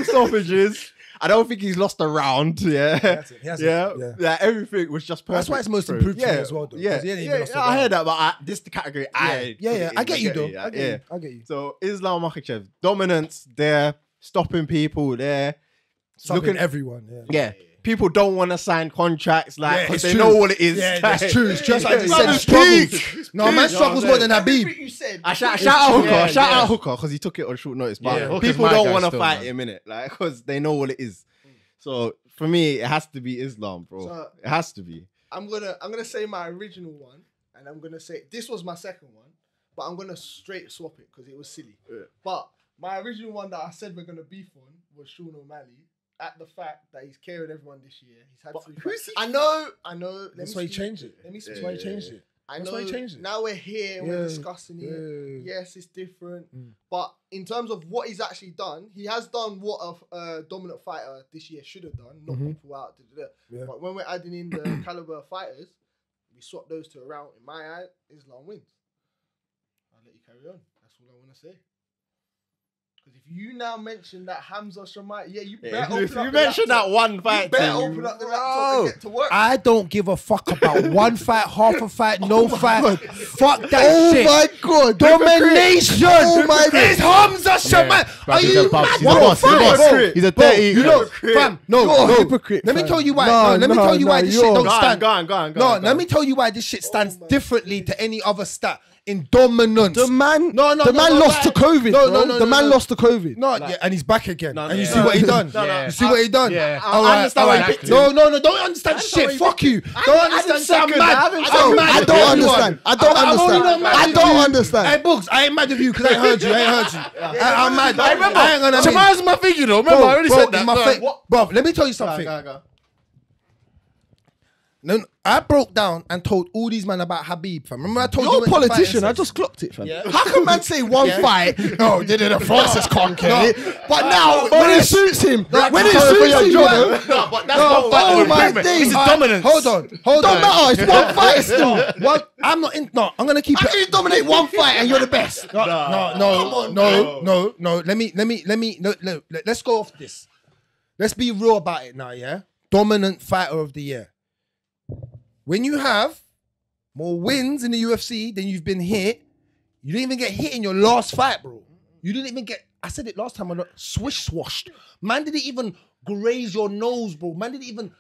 stoppages. I don't think he's lost a round. Yeah. hasn't. He hasn't. Yeah. Yeah. Everything was just perfect. That's why it's most for him. improved for me as well, though, 'cause Yeah. he ain't even lost a I round. heard that, but this is the category Yeah. I get you, though. Yeah. I get you. So Islam Makhachev, dominance there, stopping people there, Looking everyone. Yeah. yeah. People don't want to sign contracts, like, Yeah, because it's they true. know what it is. Yeah, like, that's true. It's just like I Yeah. just said, struggles. No, man struggles more than Habib. You said. I shout out Hooker, Yeah, shout yeah. out Hooker, because he took it on short notice. But Yeah, Hooker's people my don't guy want to still, fight man. him, innit? Like, because they know what it is. So for me, it has to be Islam, bro. So- It has to be. I'm gonna say my original one, and I'm gonna say this was my second one, but I'm gonna straight swap it because it was silly. Yeah. But my original one that I said we're gonna beef on was Sean O'Malley. At the fact that he's carried everyone this year, he's had 3 fights. I know. That's why he changed it. Let me That's speak. why he changed it. I That's know. why he changed it. Now we're here and we're Yeah. discussing it. Yeah. Yes, it's different, but in terms of what he's actually done, he has done what a dominant fighter this year should have done, knock people out. Yeah. But when we're adding in the caliber of fighters, we swap those two around. In my eye, Islam wins. I'll let you carry on. That's all I want to say. If you now mention that Hamza Shamai, yeah, you better If open up you the mention laptop. that one fight, You better thing, open up the laptop and get to work. I don't give a fuck about one fight, half a fight, no fight. Fuck that shit. Oh my god, Domination. Oh my god. It's Hamza Shamai. Are he's you a boss. mad? He's a What boss. the He's a fuck, boss. bro? He's a Bro, dirty. you know, fam, no, You're a no. hypocrite, Let me fam. tell you why. No, let me no, tell you why no, this you're- shit don't Go on, stand. go on, go on, go No, on, go let on. me tell you why this shit stands differently to any other stat in dominance. The man, No, the man lost to COVID. No, bro. no, no, the no, man no. lost to COVID. No, yeah, and he's back again. No, and no, you yeah. see what he done. Yeah. You see what he done. Yeah. All I right, understand all why he right. picked him. No, don't understand shit. Fuck you. Don't understand shit. I'm mad. I'm mad I with don't everyone. understand. I don't I'm only understand. not mad I with don't you. understand. Hey, Boogz, I ain't mad with you because I ain't heard you. I'm mad. I remember. I ain't gonna mean. Shamai's my thing, you know. Remember, I already said that. My bro, let me tell you Go on, something. go on, go on. No, I broke down and told all these men about Habib, fam. Remember I told you You're a went to fight politician. I and just clocked it, fam. Yeah. How can man say one fight? No, they did a Francis conquer No. it. But now, when it suits him, when it sorry for suits your him, job, you know, No, but that's No, not but- oh my improvement. days. This is Alright, dominance. Hold on. don't matter. It's one fight still. One, I'm not in. No, I'm gonna keep How can it. you dominate one fight and you're the best? No. Let's go off this. Let's be real about it now, yeah? Dominant fighter of the year. When you have more wins in the UFC than you've been hit, you didn't even get hit in your last fight, bro. You didn't even get, I said it last time, swish swashed. Man didn't even graze your nose, bro. Man didn't even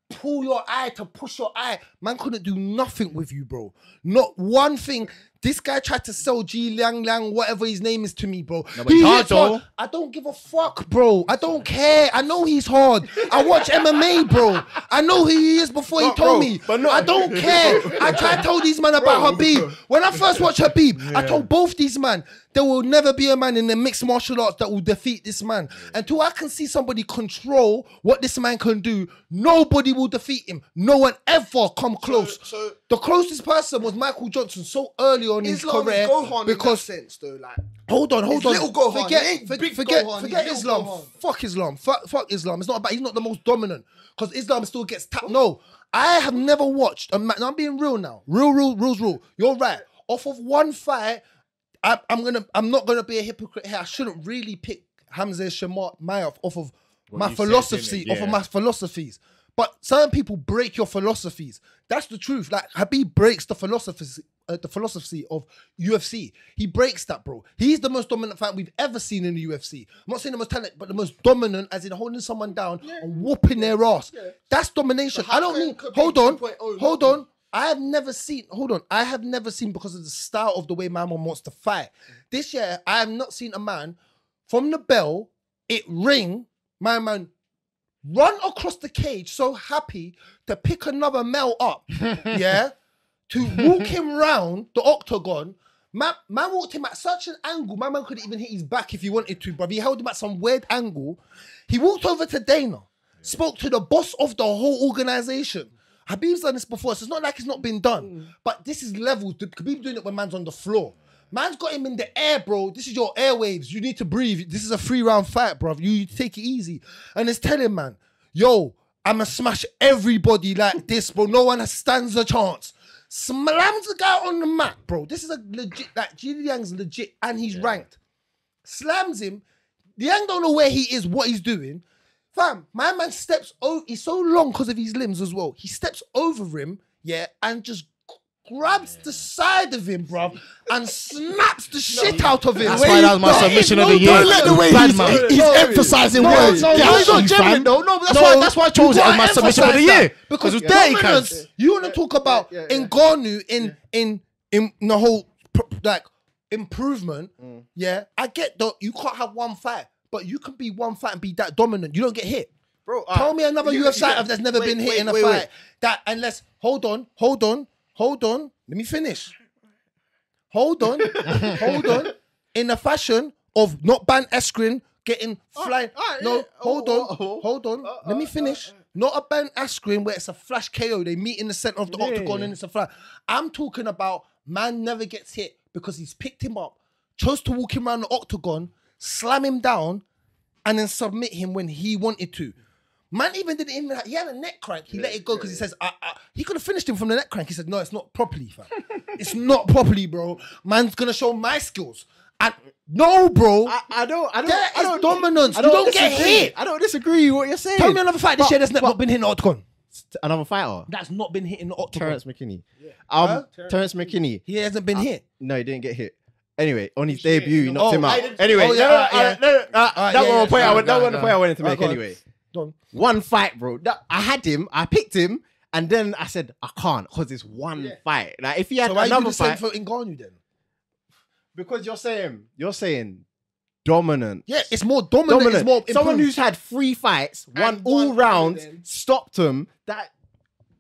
pull your eye to push your eye. Man couldn't do nothing with you, bro. Not one thing. This guy tried to sell G Liang, whatever his name is, to me, bro. No, but he's hard, hits hard. though. I don't give a fuck, bro. I don't care. I know he's hard. I watch MMA, bro. I know who he is before he told me. but no. I don't care. I tried to tell these men about Habib. When I first watched Habib, I told both these men, there will never be a man in the mixed martial arts that will defeat this man. Until I can see somebody control what this man can do, nobody will defeat him. No one ever come close. so- The closest person was Michael Johnson so early on in his Islam career is Gohan because in that sense, though. Like, hold on. It's little Gohan. Forget, It ain't big forget, Gohan, forget it's Islam. little Gohan. Fuck Islam. Fuck Islam. It's not about. He's not the most dominant because Islam still gets tapped. No, I have never watched a man. I'm being real now. Rule. You're right. Off of one fight, I'm not gonna be a hypocrite here. I shouldn't really pick Hamza Shamai off of my you said, philosophy, innit? off of Yeah. my philosophies. But certain people break your philosophies. That's the truth. Like Habib breaks the philosophy of UFC. He breaks that, bro. He's the most dominant fighter we've ever seen in the UFC. I'm not saying the most talented, but the most dominant, as in holding someone down and whooping their ass. That's domination. But how I don't can mean. Khabib Hold on. 2.0 Hold not on. I have never seen because of the style of the way my man wants to fight. This year, I have not seen a man from the bell, it ring, my man run across the cage so happy to pick another male up, yeah, to walk him round the octagon. Man walked him at such an angle, my man couldn't even hit his back if he wanted to, bruv. He held him at some weird angle. He walked over to Dana, spoke to the boss of the whole organization. Habib's done this before, so it's not like it's not been done. But this is levels. Habib doing it when man's on the floor. Man's got him in the air, bro. This is your airwaves. You need to breathe. This is a 3-round fight, bro. You take it easy. And it's telling, man, yo, I'ma smash everybody like this, bro. No one stands a chance. Slams the guy on the mat, bro. This is a legit, like, G Liang's legit, and he's ranked. Slams him. Liang don't know where he is, what he's doing. Fam, my man steps over. He's so long because of his limbs as well. He steps over him, yeah, and just grabs the side of him, bruv, and snaps the shit out of him. That's why that was my submission of the year. don't let the way Bad man. he's emphasizing words. No, Get he's not you, genuine fam. though. No, That's why I chose it as my submission of the year. Because it was dirty, dominance, cunts. you want to talk about Ngannou in the whole like improvement. Yeah, I get that you can't have one fight, but you can be one fight and be that dominant. You don't get hit. Bro, Tell me another UFC fighter that's never been hit in a fight. That unless hold on. Let me finish. Hold on. In the fashion of not ban Askren getting flying. No, hold on. Let me finish. Not a Ben Askren where it's a flash KO. They meet in the center of the octagon and it's a flash. I'm talking about man never gets hit because he's picked him up, chose to walk him around the octagon, slam him down, and then submit him when he wanted to. Man even didn't even, he had a neck crank. He let it go because he says, he could have finished him from the neck crank. He said, no, it's not properly, fam. It's not properly, bro. Man's going to show my skills. And No, bro. I don't. That I is don't. dominance. I You don't don't get disagree. hit. I don't disagree with what you're saying. Tell me another fight this year that's not been hit in the octagon. Another fighter. That's not been hit in the octagon. Terrence McKinney. Huh? Terrence McKinney. He hasn't been hit. No, he didn't get hit. Anyway, on his debut, he knocked Oh, him out. I didn't- Anyway, oh, yeah, that one point I wanted to make Go on. anyway. Go on. One fight, bro. I had him. I picked him, and then I said I can't because it's one fight. Like if he had So why you do another the same fight, for Ngannou then? because you're saying dominant. Yeah, it's more dominant. It's more Someone improved. who's had 3 fights, won And all won rounds, them. stopped him. That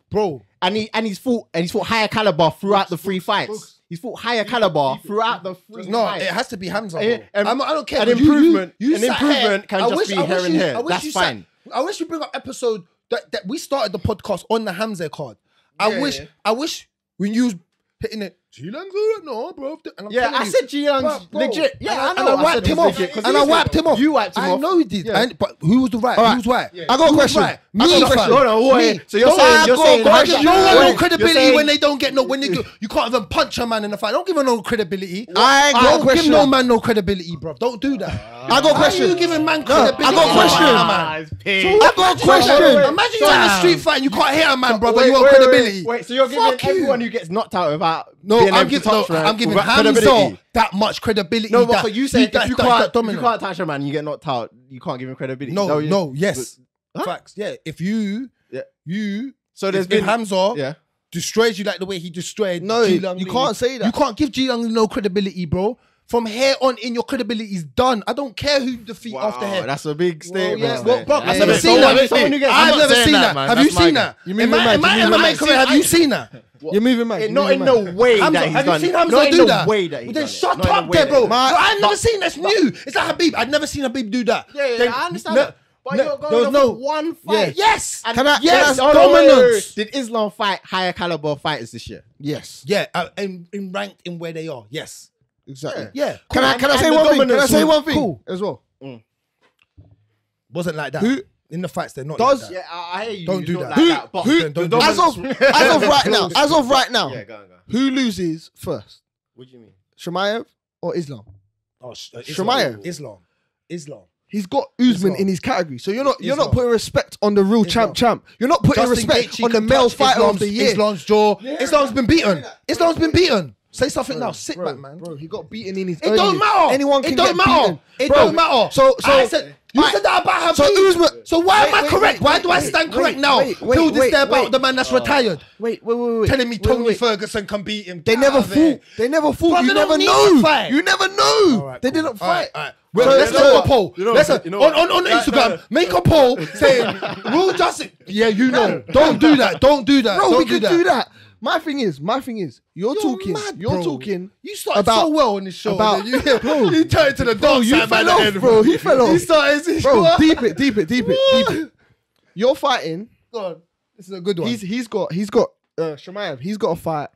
bro. and he's fought higher caliber throughout the 3 fights. Boogz. He's fought higher caliber throughout the 3 No, fights. it has to be Hamza. Yeah, Bro. I don't care. An You- improvement. you An sat improvement here. can I just wish- be I here wish and you- here. I wish That's you sat- fine. I wish you bring up episode that we started the podcast on the Hamza card. I wish when you was hitting it, G-Lang's alright, no, bro. And I'm Yeah, telling I you, said G-Young's bro, legit. and Yeah, I I know. wiped said him he's off. legit 'cause And he I was wiped him off. You wiped him I off. know he did. Yeah. But who was the right? Alright. Who was right? I got a Who was question. right? I got a Me, question. fam. Hold on, wait. Me. So you're Don't saying- I you're go- saying go- Hamza- no one no wait, credibility you're saying- when they don't get no. When you can't even punch a man in the fight. Don't give him no credibility. I got a Don't give question. no man no credibility, bro. Don't do that. I got a Why are question. you giving man credibility? I got a question. I got a question. Wait. Imagine you're in a street fight and you can't hit a man, brother. Wait, You want wait, credibility. Wait, so you're giving Fuck you. everyone who gets knocked out without No, being I'm able to giving touch I'm giving without Hamza credibility. that much credibility. No, that but you say if that- you that can't touch a man, you get knocked out. You can't give him credibility. No, yes, Huh? facts. Yeah, if you, So there's if been Hamza yeah. destroys you like the way he destroyed. No, G-Lang you Lee, can't say that. You can't give G-Lang no credibility, bro. From here on in, your credibility is done. I don't care who you defeat after here. That's a big statement. yeah, man. bro, That's I've a never big- seen that. someone who gets- I'm I've not never saying seen that, that. man. Have That's you seen my- that? You moving mad, Am I you moving MMA mad. career? Have you seen that? You're moving mad. Not in the way Hamza, that he's have done you seen it. Hamza Not in do the that? way that he's Then done it. shut Not in the up way there, that bro. he's- I've never seen that's new. It's like Habib. I'd never seen Habib do that. Yeah, I understand that. But you're there going was off one fight. Yes. And Can I- yes, hold on, wait, dominance. wait. Did Islam fight higher caliber fighters this year? Yes, Yeah, in ranked in where they are. Yes. exactly. Yeah. Can I And say the one thing? Can I dominance say was one thing cool. as well? Wasn't like that. Who- in the fights they're not Does- like that. Yeah, I hear you. Don't do not that. Like Who- that, but who- the don't do dominance- As of right now, Yeah, go on. who loses first, What do you mean? Shemaev or Islam? Oh, Shemaev. Islam. He's got Usman Islam. in his category, so you're not Islam. putting respect on the real Islam. champ. You're not putting Justin respect Gaethje on the can male touch fighter of the year. Islam's jaw. Islam's been beaten. Islam's been beaten. Say something now. Sit Bro, back, man. Bro, he got beaten in his. It don't matter. Anyone can it don't get matter. beaten. It Bro, don't matter. So I said you Alright. said that about So Habib. Usman. So why am I Wait, correct? Why do I wait, stand wait, correct wait, now? wait, Till this wait, day about wait. the man that's retired. Wait. Telling me Wait, Tony wait. Ferguson can beat him. They Get never out of here. fought. They never fought. Bro, You they don't never need know. to fight. You never know. Alright, They cool. didn't fight. Alright. Well, So let's you know make a what? poll. You know Let's what? You know what? on Instagram, make a poll saying rule justice. Yeah, you know. Don't do that. Don't do that. Bro, Don't we could that. do that. My thing is, you're talking. mad, You're bro. talking. You started about- so well on this show. about- You turned to the dark you side by fell the off, end, bro. He fell off. He started. Bro, deep it. You're fighting. God, this is a good one. He's got Shemaev. He's got to fight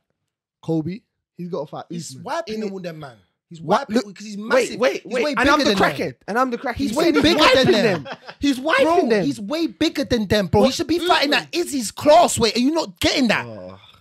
Kobe. He's got to fight He's Usman. wiping him with them, man. He's What? wiping because he's massive. Wait. He's way And I'm bigger the than crackhead. them. He's way bigger than them. He's wiping Bro, them. he's way bigger than them, bro. He should be fighting at Izzy's class weight. Are you not getting that?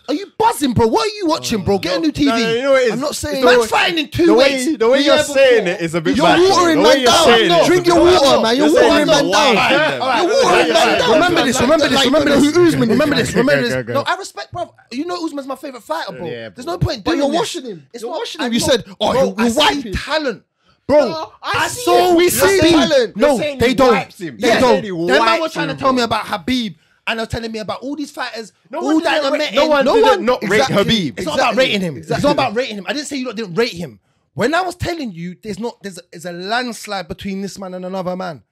Are you buzzing, bro? What are you watching, bro? Get a new TV. No, you know what it is? I'm not saying. Man's fighting in two weights. The way you're Yeah, saying before. it is a bit You're bad. watering The way man you're down. saying it is a Drink bit your bad. water, man. You're You're saying watering it's man a down. wide. You're watering man down. Remember this. Remember this. Like, Remember you know this. who Usman is. Remember this. Remember Go, this. go, go. No, I respect, bro. You know Usman's my favorite fighter, bro. Yeah, There's bro. no point But doing you're this. washing him. It's You're not- washing him. I'm You not- said, oh, bro, he'll I wipe see him. talent. Bro, I see saw it. we You're see saying- talent. you're No, saying they he don't. wipes him. They You're don't. saying he Them man wipes was trying to him, tell me bro. about Habib. And they're telling me about all these fighters. No all one that didn't are ra- met- no one didn't not rate exactly. Habib. It's not about rating him. It's Exactly. not about rating him. I didn't say you lot didn't rate him. When I was telling you, there's a landslide between this man and another man.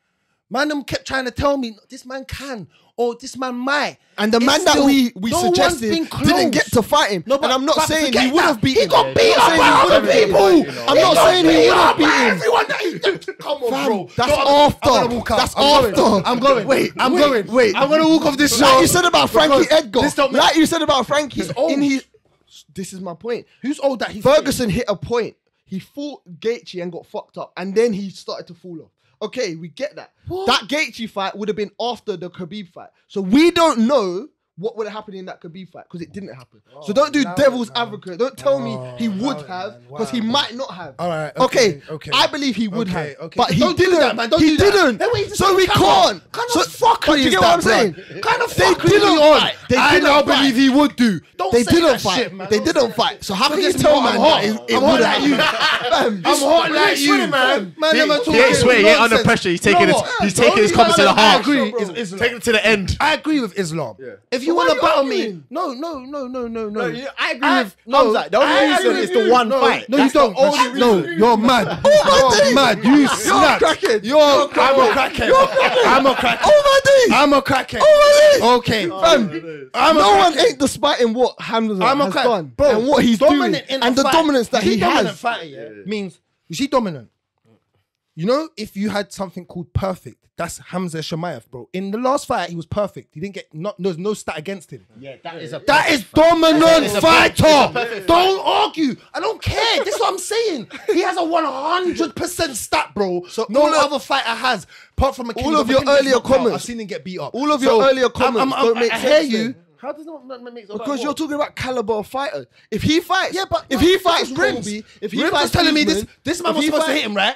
Man, them kept trying to tell me this man can or this man might. And the It's man that still- we no one's suggested been didn't get close. to fight him. No, but- and I'm not but saying forget he would that. have beaten He him. got beat up by other people. I'm not saying he would have beaten him. Everyone that he come on, Fam, bro. that's No, I'm after. gonna walk out. That's I'm going. after. I'm going. Wait, I'm wait, going. wait. I'm gonna walk off this show. Like you said about Frankie because Edgar. this don't make- Like you said about Frankie. old. This is my point. Who's old that he Ferguson hit a point. He fought Gaethje and got fucked up, and then he started to fall off. Okay, we get that. What? That Gaethje fight would have been after the Khabib fight, so we don't know what would have happened in that Khabib fight? Because it didn't happen. So don't do devil's advocate. Don't tell me he would have, because he might not have. All right. Okay. Okay. I believe he would have, Okay. but he Don't do didn't. that, man. Don't He do that. didn't. Hey, wait, So we can't. Kind So of fuckery but you is get that, what I'm saying? blood? Kind of They fuckery didn't on. fight. I now believe he would do. Don't They say didn't that fight. shit, man. They Don't didn't say fight. So how can you Forget tell me, man I'm that hot. it I'm would hot have? I'm hot like you, man. Man, them are He talking ain't sweating, he ain't under nonsense. pressure. He's You know taking his, what? he's The taking only his comments to the one I heart. agree is Islam. Take it to the end. I agree with Islam. If you Why want are to you battle me, arguing? no. I agree with Hamza. The only reason is the one fight. No, you don't. No, you're mad. You're mad. You snapped. I'm a crackhead. I'm a crackhead. Oh my days! I'm a crackhead. Oh my days! Okay, No one ain't despiting what Hamza I'm a has crack, done bro. and what he's doing Dominant in a and the fight. dominance that You see he dominant has. fighter, means you see dominant. You know, if you had something called perfect, that's Hamza Shemaev, bro. In the last fight, he was perfect. He didn't get there's no stat against him. Yeah, that is a That is dominant fighter. Don't argue. I don't care. This is what I'm saying. He has a 100% stat, bro. So no other fighter has, apart from a All of your earlier comments. I've seen him get beat up. All of your earlier comments don't make I sense hear you. then. How does that make sense? Because you're talking about caliber of fighter. If he fights, but if he fights Rimz, Rimz, if he Rimz fights was telling me Usman, this man if was he supposed to fights- hit him, right?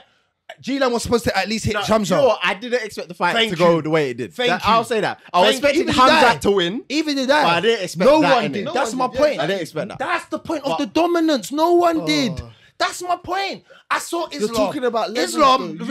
G-Lan was supposed to at least hit You Hamza. know what? I didn't expect the fight Thank to go you. the way it did. Thank you. I'll say that. I was Thank you. expecting Even did I. Hamza to win. Even did I. But I didn't expect no that, one innit? did. No That's one my did. point. I didn't expect that. That's the point of the dominance. No one did. That's my point. I saw Islam. talking about levels, Islam. though.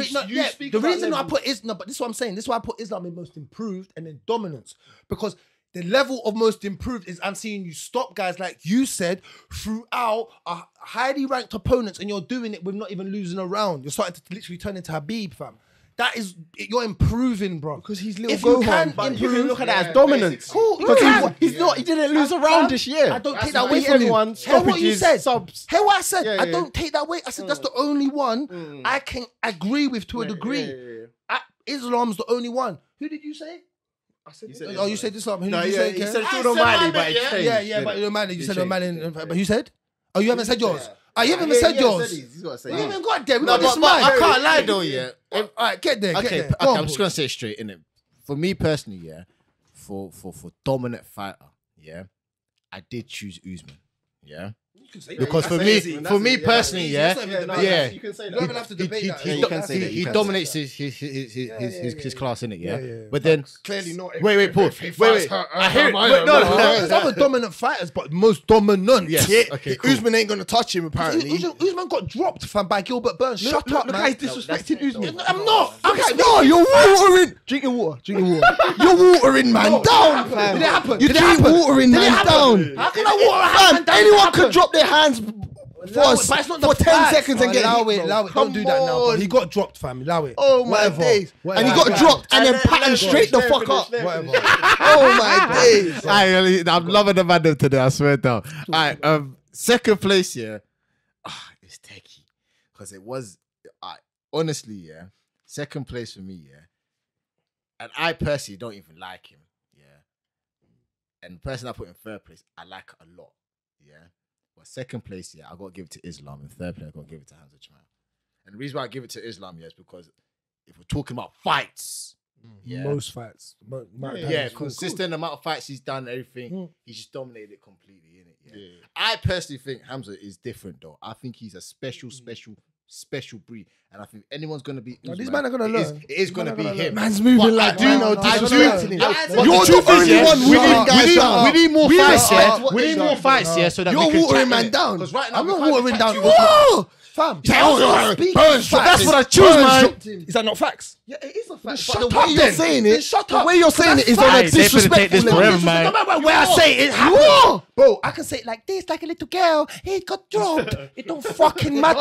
Speak The about reason I levels. put Islam, but this is what I'm saying. This is why I put Islam in most improved and then dominance, because the level of most improved is I'm seeing you stop guys like you said throughout a highly ranked opponents, and you're doing it with not even losing a round. You're starting to literally turn into Habib, fam. That is, you're improving, bro. Because he's little If you Gohan. can But you improve, can look at that as dominance. Cool, Because you he's not. He didn't lose a round this year. I don't take That's that away beat from everyone, you. Hear what you stoppages, said. subs. Hear what I said. Yeah, I yeah. don't take that away. I said that's the only one I can agree with to a degree. Islam's the only one. Who did you say? I said, said Oh, you said Islam. Who No, did you yeah, say? he Ken? said Sean O'Malley, but it changed. Yeah, but O'Malley. You said O'Malley. But who said? Oh, you haven't said yours. Oh, you haven't Yeah, said yeah, yours. he's got to say You it. haven't got there. We No, got this but I man. can't lie though, yeah. All right, get there. Okay, Get there. okay, Go on, I'm just bro. gonna say it straight, innit? For me personally, yeah, for dominant fighter, yeah, I did choose Usman, yeah. Because for me personally, yeah, You can say You don't even have to debate that. you can say that, you he can dominates his class in it, yeah. Yeah. But then Clearly not. wait, pause. Wait. I hear it. Wait, no. There's other dominant fighters, but most dominant. Yes. Yeah, Okay, cool. Usman ain't gonna touch him apparently. Usman got dropped, fam, by Gilbert Burns. Shut up, Look man. how he's disrespecting Usman. I'm not. No, you're watering. Drink your water. You're watering man down, fam. Did it happen? You Did it keep happen? watering Did it man happen? down. How can I water happen? Fam, anyone could drop their hands for But it's not the 10 facts. seconds and get allow hit, it, bro. allow it. Come Don't do that now. Bro. on. He got dropped, fam. Allow it. Oh my Whatever. days. Whatever. And he got dropped and then patterned straight the fuck up. Whatever. Oh my days. I'm loving the man today. I swear down. All right, second place, yeah. It's techie because it was. Honestly, yeah. Second place for me, yeah. And I personally don't even like him, yeah. And the person I put in third place, I like a lot, yeah. But second place, yeah, I got to give it to Islam. And third place, I got to give it to Hamza Chimaev. And the reason why I give it to Islam, yeah, is because if we're talking about fights, yeah, Most fights. yeah, consistent amount of fights he's done, everything, he's just dominated it completely, innit? Yeah. I personally think Hamza is different, though. I think he's a special breed, and I think anyone's gonna be. These men are gonna learn. It is gonna be him. Man's moving But like I do. Dino, I do. disrespecting him. But You're the truth the is, only yeah, one winning guys down. we need more We fights, respect yeah. what We they need done. more fights, yeah, so that You're we can watering chat man it. down. Because right now I'm we not can't watering chat down. you. Whoa! Fam. Burns, That's what I choose, man. Is that not facts? Yeah, it is a fact. Shut But the up way then. you're saying Then it, shut the up. way you're saying it is on a They finna take this disrespectful forever, level. man. No matter where I say it, it happened. Bro, I can say it like this, like a little girl. He got dropped. It don't fucking matter.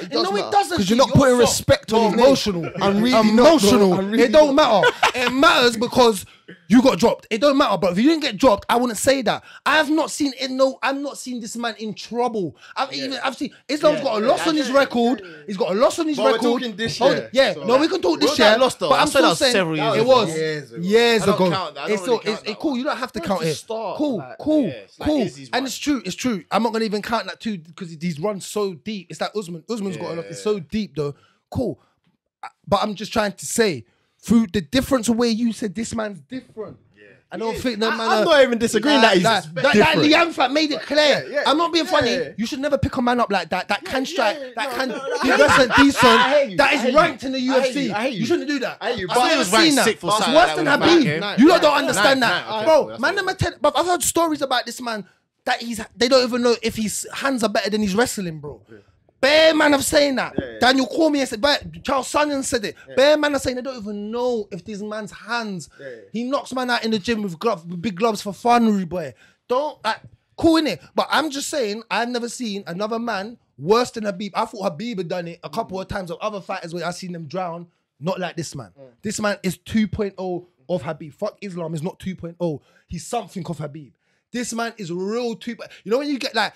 It does No, matter. it doesn't. 'Cause you're not putting respect on his name. emotional. I'm really not, emotional. bro. I'm really It don't matter. It matters because you got dropped. It don't matter. But if you didn't get dropped, I wouldn't say that. I have not seen it. No, I've not seen this man in trouble. I've seen Islam's got a loss on his record. He's got a loss on his But we're record. talking this Hold year, it. Yeah, so no, we can talk this Was that year. lost, though? But I I'm said still that was saying several years it ago. was I years don't ago. count that. I don't It's still, really count that cool. one. You don't have to That's count a it. start, Cool, like, cool, yeah, it's like cool. Izzy's And one. it's true. It's true. I'm not gonna even count that too because he's run so deep. It's like Usman. Usman's got a lot. It's so deep though. Cool. But I'm just trying to say through the difference of where you said this man's different. I don't think no man. I'm not even disagreeing that he's that Liam fight made it clear. Yeah, I'm not being funny. yeah. You should never pick a man up like that. That can strike. That can be decent, decent. That is ranked in the UFC. You shouldn't do that. I I've never seen that. It's worse than Habib. You lot don't understand that, bro. Man, but I've heard stories about this man that they don't even know if his hands are better than his wrestling, bro. Bare man have saying that. Daniel Cormier said, Charles Sonnen said it. Bare man are saying they don't even know if this man's hands. He knocks man out in the gym with big gloves for fun, rude boy. Don't cool in it. But I'm just saying, I've never seen another man worse than Habib. I thought Habib had done it a couple of times of other fighters where I've seen them drown. Not like this man. This man is 2.0 of Habib. Fuck Islam is not 2.0. He's something of Habib. This man is real 2. You know when you get like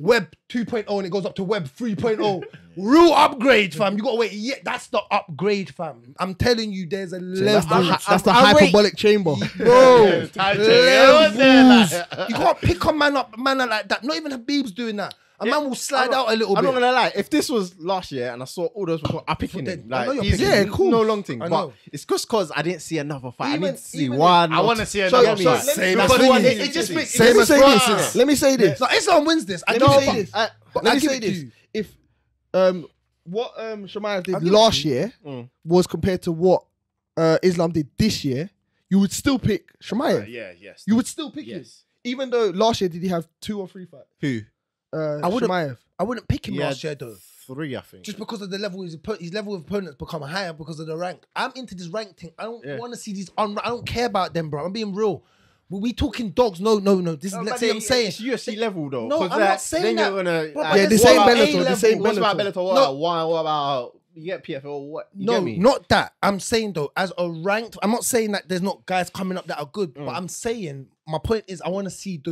Web 2.0 and it goes up to Web 3.0. Real upgrade, fam. You gotta wait. Yeah, that's the upgrade, fam. I'm telling you, there's a level. That's the hyperbolic chamber. Bro, levels. You can't pick a man up, like that. Not even Habib's doing that. A man will slide out a little bit. I'm not gonna lie. If this was last year and I saw all those before, I'm picking him. I know Like, you're picking him. cool. No long thing. I But know. it's just because I didn't see another fight. I Even- need to see even one. I want to see another fight. Say Because that. it just makes Let me say Bragz. this. Let me say this. No, Islam wins this. I Let give me it say to you. this. But Let I me give say it to this. you. If what Shamayev did give it last to you. year was compared to what Islam did this year, you would still pick Shamayev. Yes. You would still pick him. Even though last year did he have 2 or 3 fights? Who? Shamayev. I wouldn't pick him He had last year though. 3, I think. Just because of the level his level of opponents become higher because of the rank. I'm into this rank thing. I don't want to see these I don't care about them, bro. I'm being real. We talking dogs. No. This is let's say I'm saying it's UFC level though. No, 'cause I'm not saying then that. you're gonna. Bro, like, Yeah, the what same about Bellator, A-level? the same What about Bellator. Bellator? What about one? What about you get PFL? What? You get me? not that. I'm saying though, as a ranked, I'm not saying that there's not guys coming up that are good, but I'm saying my point is I want to see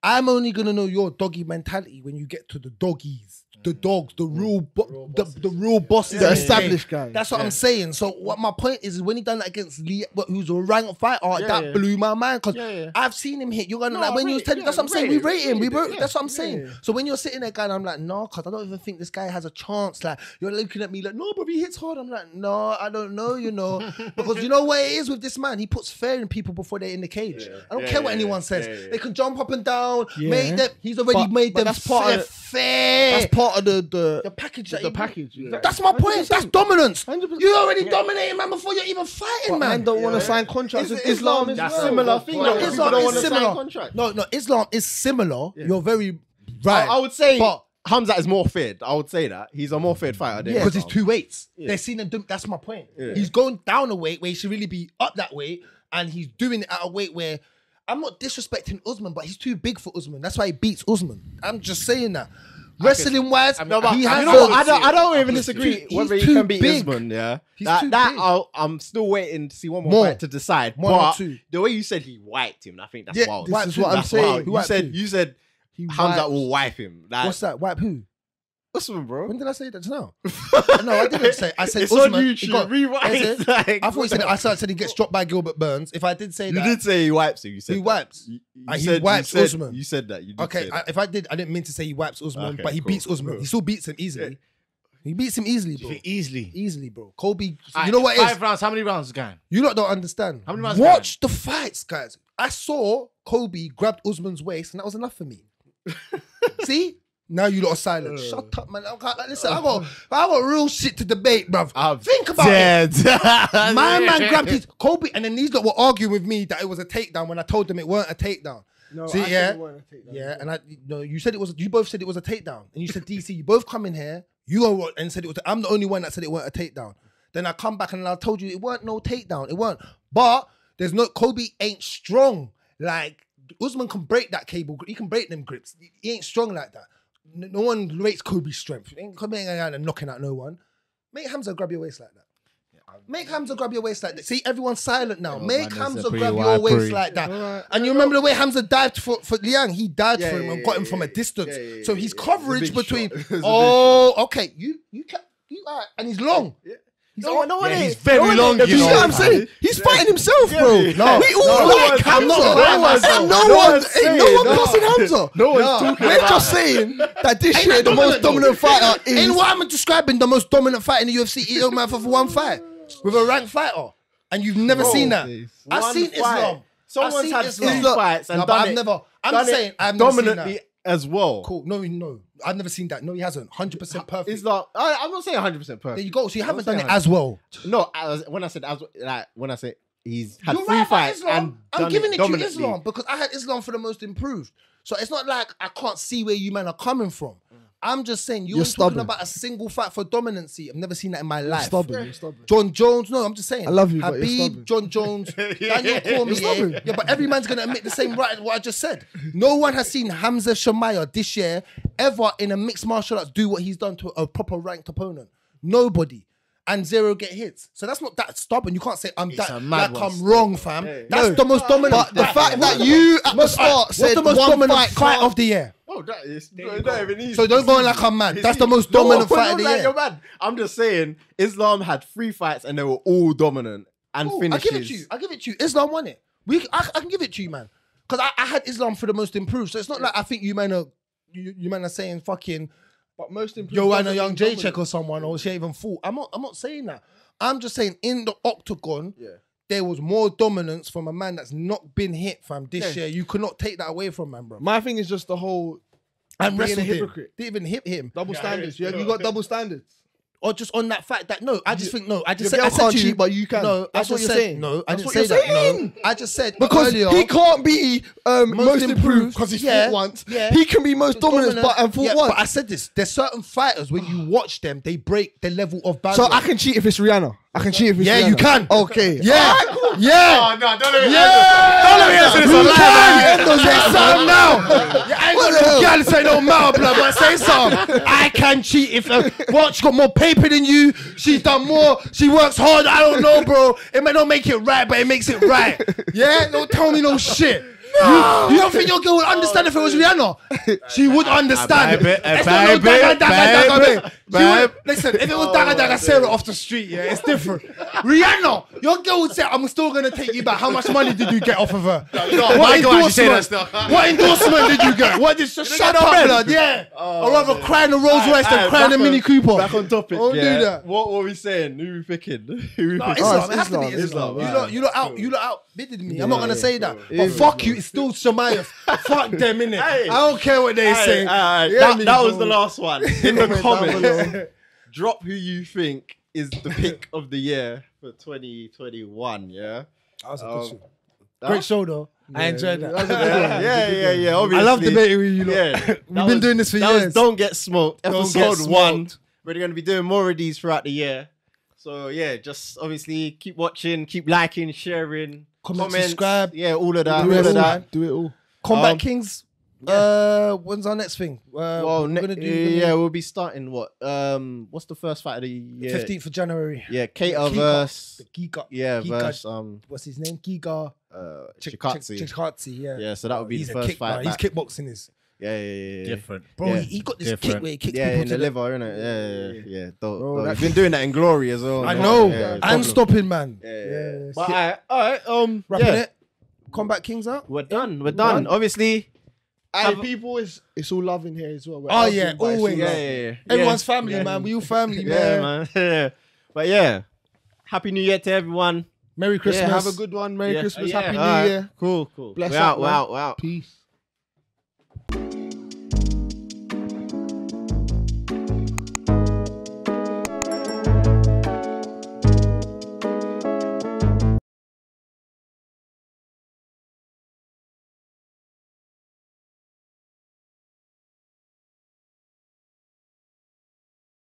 I'm only gonna know your doggy mentality when you get to the doggies, the dogs, the real bosses, The in the established game. guys. That's what I'm saying. So what my point is when he done that against Lee, who's a ranked fighter, that blew my mind because I've seen him hit. You're gonna like when you was telling. That's what I'm saying. We rate him. That's what I'm saying. So when you're sitting there, guy, I'm like, no, because I don't even think this guy has a chance. Like you're looking at me like, no, but he hits hard. I'm like, no, I don't know. You know, because you know what it is with this man. He puts fear in people before they're in the cage. I don't care what anyone says. They can jump up and down. Make them. He's already made them that's part of fair. That's part of the package. the package. Yeah. That's my point. That's dominance. 100%. You already dominating, man, before you're even fighting, But man. man don't want to sign contracts with Islam. That's as well. similar thing. No, People Islam don't is want to sign similar. contracts. No, Islam is similar. You're very right. I would say But- Hamzat is more feared. I would say that he's a more feared fighter. Than because he's Islam. 2 weights. They're seeing him do. That's my point. Yeah. He's going down a weight where he should really be up that weight, and he's doing it at a weight where I'm not disrespecting Usman, but he's too big for Usman. That's why he beats Usman. I'm just saying that. Wrestling wise, No, but he you has know what? a- I don't even disagree he's whether he too can beat big. Usman. Yeah, He's that too that big. I'm still waiting to see one more More. fight to decide. 1 or But 2. the way you said he wiped him, I think that's Yeah, wild. this is what I'm That's saying. wild. Who You wiped said who? you said He Hamzat wiped. will wipe him. Like, What's that? Wipe who? Usman, bro. When did I say that just now? No, I didn't say. I said It's Usman. on he YouTube. got- Rewind. Is it? Like, I thought you said. I said he gets dropped by Gilbert Burns. If I did say You that, did say he wipes him. You said he that. wipes. You He said, wipes you said, Usman. You said that. You did Okay, say that. if I did, I didn't mean to say he wipes Usman, Okay, but he cool, beats Usman. cool. He still beats him easily. He beats him easily, bro. Easily. Easily, bro. Kobe. Alright, You know what it is? 5 rounds. How many rounds, gang? You lot don't understand. How many rounds Watch the fights, guys. I saw Kobe grabbed Usman's waist, and that was enough for me. See? Now you lot are silent. Shut up, man. Listen, I got real shit to debate, bruv. Think about it. My man grabbed his Kobe, and then these lot were arguing with me that it was a takedown when I told them it weren't a takedown. No, See, I yeah, think he wanted to take that. yeah, and you said it was. You both said it was a takedown, and you said DC. You both come in here. You go and said it was. I'm the only one that said it weren't a takedown. Then I come back and I told you it weren't no takedown. It weren't. But there's no Kobe ain't strong. Like Usman can break that cable. He can break them grips. He ain't strong like that. No one rates Kobe's strength. Kobe ain't out and knocking out no one. Make Hamza grab your waist like that. Make Hamza grab your waist like that. See, everyone's silent now. Make Hamza grab your waist like that. And you remember the way Hamza dived for Liang? He dived for him and got him from a distance. So his coverage between. Oh, okay. You and he's long. He's very long, You see what I'm saying? He's fighting himself, bro. No, We all like Hamza. No one cussing Hamza. No one's talking We're about just saying that this year the most dominant fighter In is. what I'm describing, the most dominant fight in the UFC, it don't matter for one fight with a ranked fighter, and you've never seen that. I've seen Islam. Someone's seen had Islam. three fights and No, but done I've it. never. I'm done saying it I've never seen dominantly that. as well. Cool. No. I've never seen that. No, he hasn't. 100% perfect. Islam. I'm not saying 100% There perfect. you go. So you haven't I'm done it saying as well. No, when I said he's had You're three right about fights Islam. and I'm done giving it to you dominantly. Islam because I had Islam for the most improved. So it's not like I can't see where you men are coming from. I'm just saying you're talking stubborn. about a single fight for dominancy. I've never seen that in my life. You're stubborn. John Jones, no, I'm just saying. I love you, but you're Habib, stubborn. John Jones, Daniel Cormier. Yeah, but every man's gonna admit the same right as what I just said. No one has seen Hamza Shamaya this year ever in a mixed martial arts do what he's done to a proper ranked opponent. Nobody. And 0 get hits. So that's not that stubborn. You can't say I'm It's that a mad like one I'm wrong, fam. That's the most dominant. But the fact that you at the start what's said the most one dominant fight fight of the year? Oh, that is not even easy. So don't go on like I'm mad. That's the most dominant fight of the year. You're mad. I'm just saying, Islam had 3 fights and they were all dominant and Cool, finishes. I give it to you. Islam won it. I can give it to you, man. Because I had Islam for the most improved. So it's not like I think you men are saying fucking But most improved. Joanna doesn't Young mean J dominant. check or someone or she even fought. I'm not saying that. I'm just saying in the octagon, there was more dominance from a man that's not been hit, fam. This year, you cannot take that away from man, bro. My thing is just the whole And being a wrestled him. hypocrite. Didn't even hit him. double standards. You got double standards. Or just on that fact that I just think I just Your said girl I said can't to you, cheat, but you can. No, That's I what just you're said, saying. No, I That's didn't what say you're that. saying. No, I just said Because earlier, he can't be most improved improved. because he's Yeah, fought once. yeah. He can be most dominant and fought once. But I said this. There's certain fighters when you watch them, they break the level of So barrier. I can cheat if it's Rihanna. I can cheat if it's Yeah, Rihanna. you can. Okay. Yeah, yeah. Oh, no, don't let me Yeah, this you on live, can. Say something now. Yeah, I ain't got no gal say no mouth, blood, but say something. I can cheat if what? She got more paper than you. She's done more. She works hard. I don't know, bro. It may not make it right, but it makes it right. Yeah, don't tell me no shit. You don't think your girl would understand if it was Rihanna? She would understand. baby, It's not no baby, daga, baby, babe. Listen, if it was daga Sarah off the street, yeah, it's different. Rihanna, your girl would say, I'm still gonna take you back. How much money did you get off of her? my God, she say that stuff. What endorsement did you get? What did shut get up, no bread? blood? Yeah. I'd rather cry in a Rolls Royce than cry in a Mini Cooper. Back on topic. Don't do that. What were we saying? Who we picking? Who we No, picking? Islam, it has to be Islam, Islam. Islam. You lot outbidded me. I'm not gonna say that. But fuck you, it's still Shamaya. Fuck them, innit? Hey. I don't care what they say. That was the last one. In the Comment down comments, below. drop who you think is the pick of the year for 2021. Yeah. That was a good show. Huh? Great show though. I enjoyed that. Yeah. Obviously. I love debating with you lot. Yeah, We've been doing this for that was years. Don't Get Smoked, Don't Get episode 1. Smoked. We're going to be doing more of these throughout the year. So yeah, just obviously keep watching, keep liking, sharing, Comment, comments, subscribe. Yeah, all of that. Do All it of all. that. Do it all. Kombat Kingz. When's our next thing? Well, we're gonna do yeah, we'll be starting what? What's the first fight of the year? 15th of January. Yeah, Cater Giga. versus The Giga. yeah Giga. versus What's his name? Giga. Shikatsu. Chikatsi, yeah. Yeah, so that would be He's the a first kick, fight. He's back. kickboxing is. Yeah. Different. Bro, Yeah. he got this Different. kick where he kicks Yeah, people in to the the liver, innit? Yeah. Bro, He's been doing that in Glory as well. I man. know. Yeah, And problem. stopping, man. Yeah. But alright, Wrapping yeah. it. Kombat Kingz out. We're done. Obviously. Hey, people, it's all love in here as well. We're Oh, yeah, arguing, but it's all always. love. Yeah. Everyone's family, man. We all family, Yeah, man. man. Yeah. But yeah. Happy New Year to everyone. Merry Christmas. Yeah, have a good one. Merry Yeah. Christmas. Yeah. Happy New Alright. Year. Cool. Bless We're up, out. man. Peace.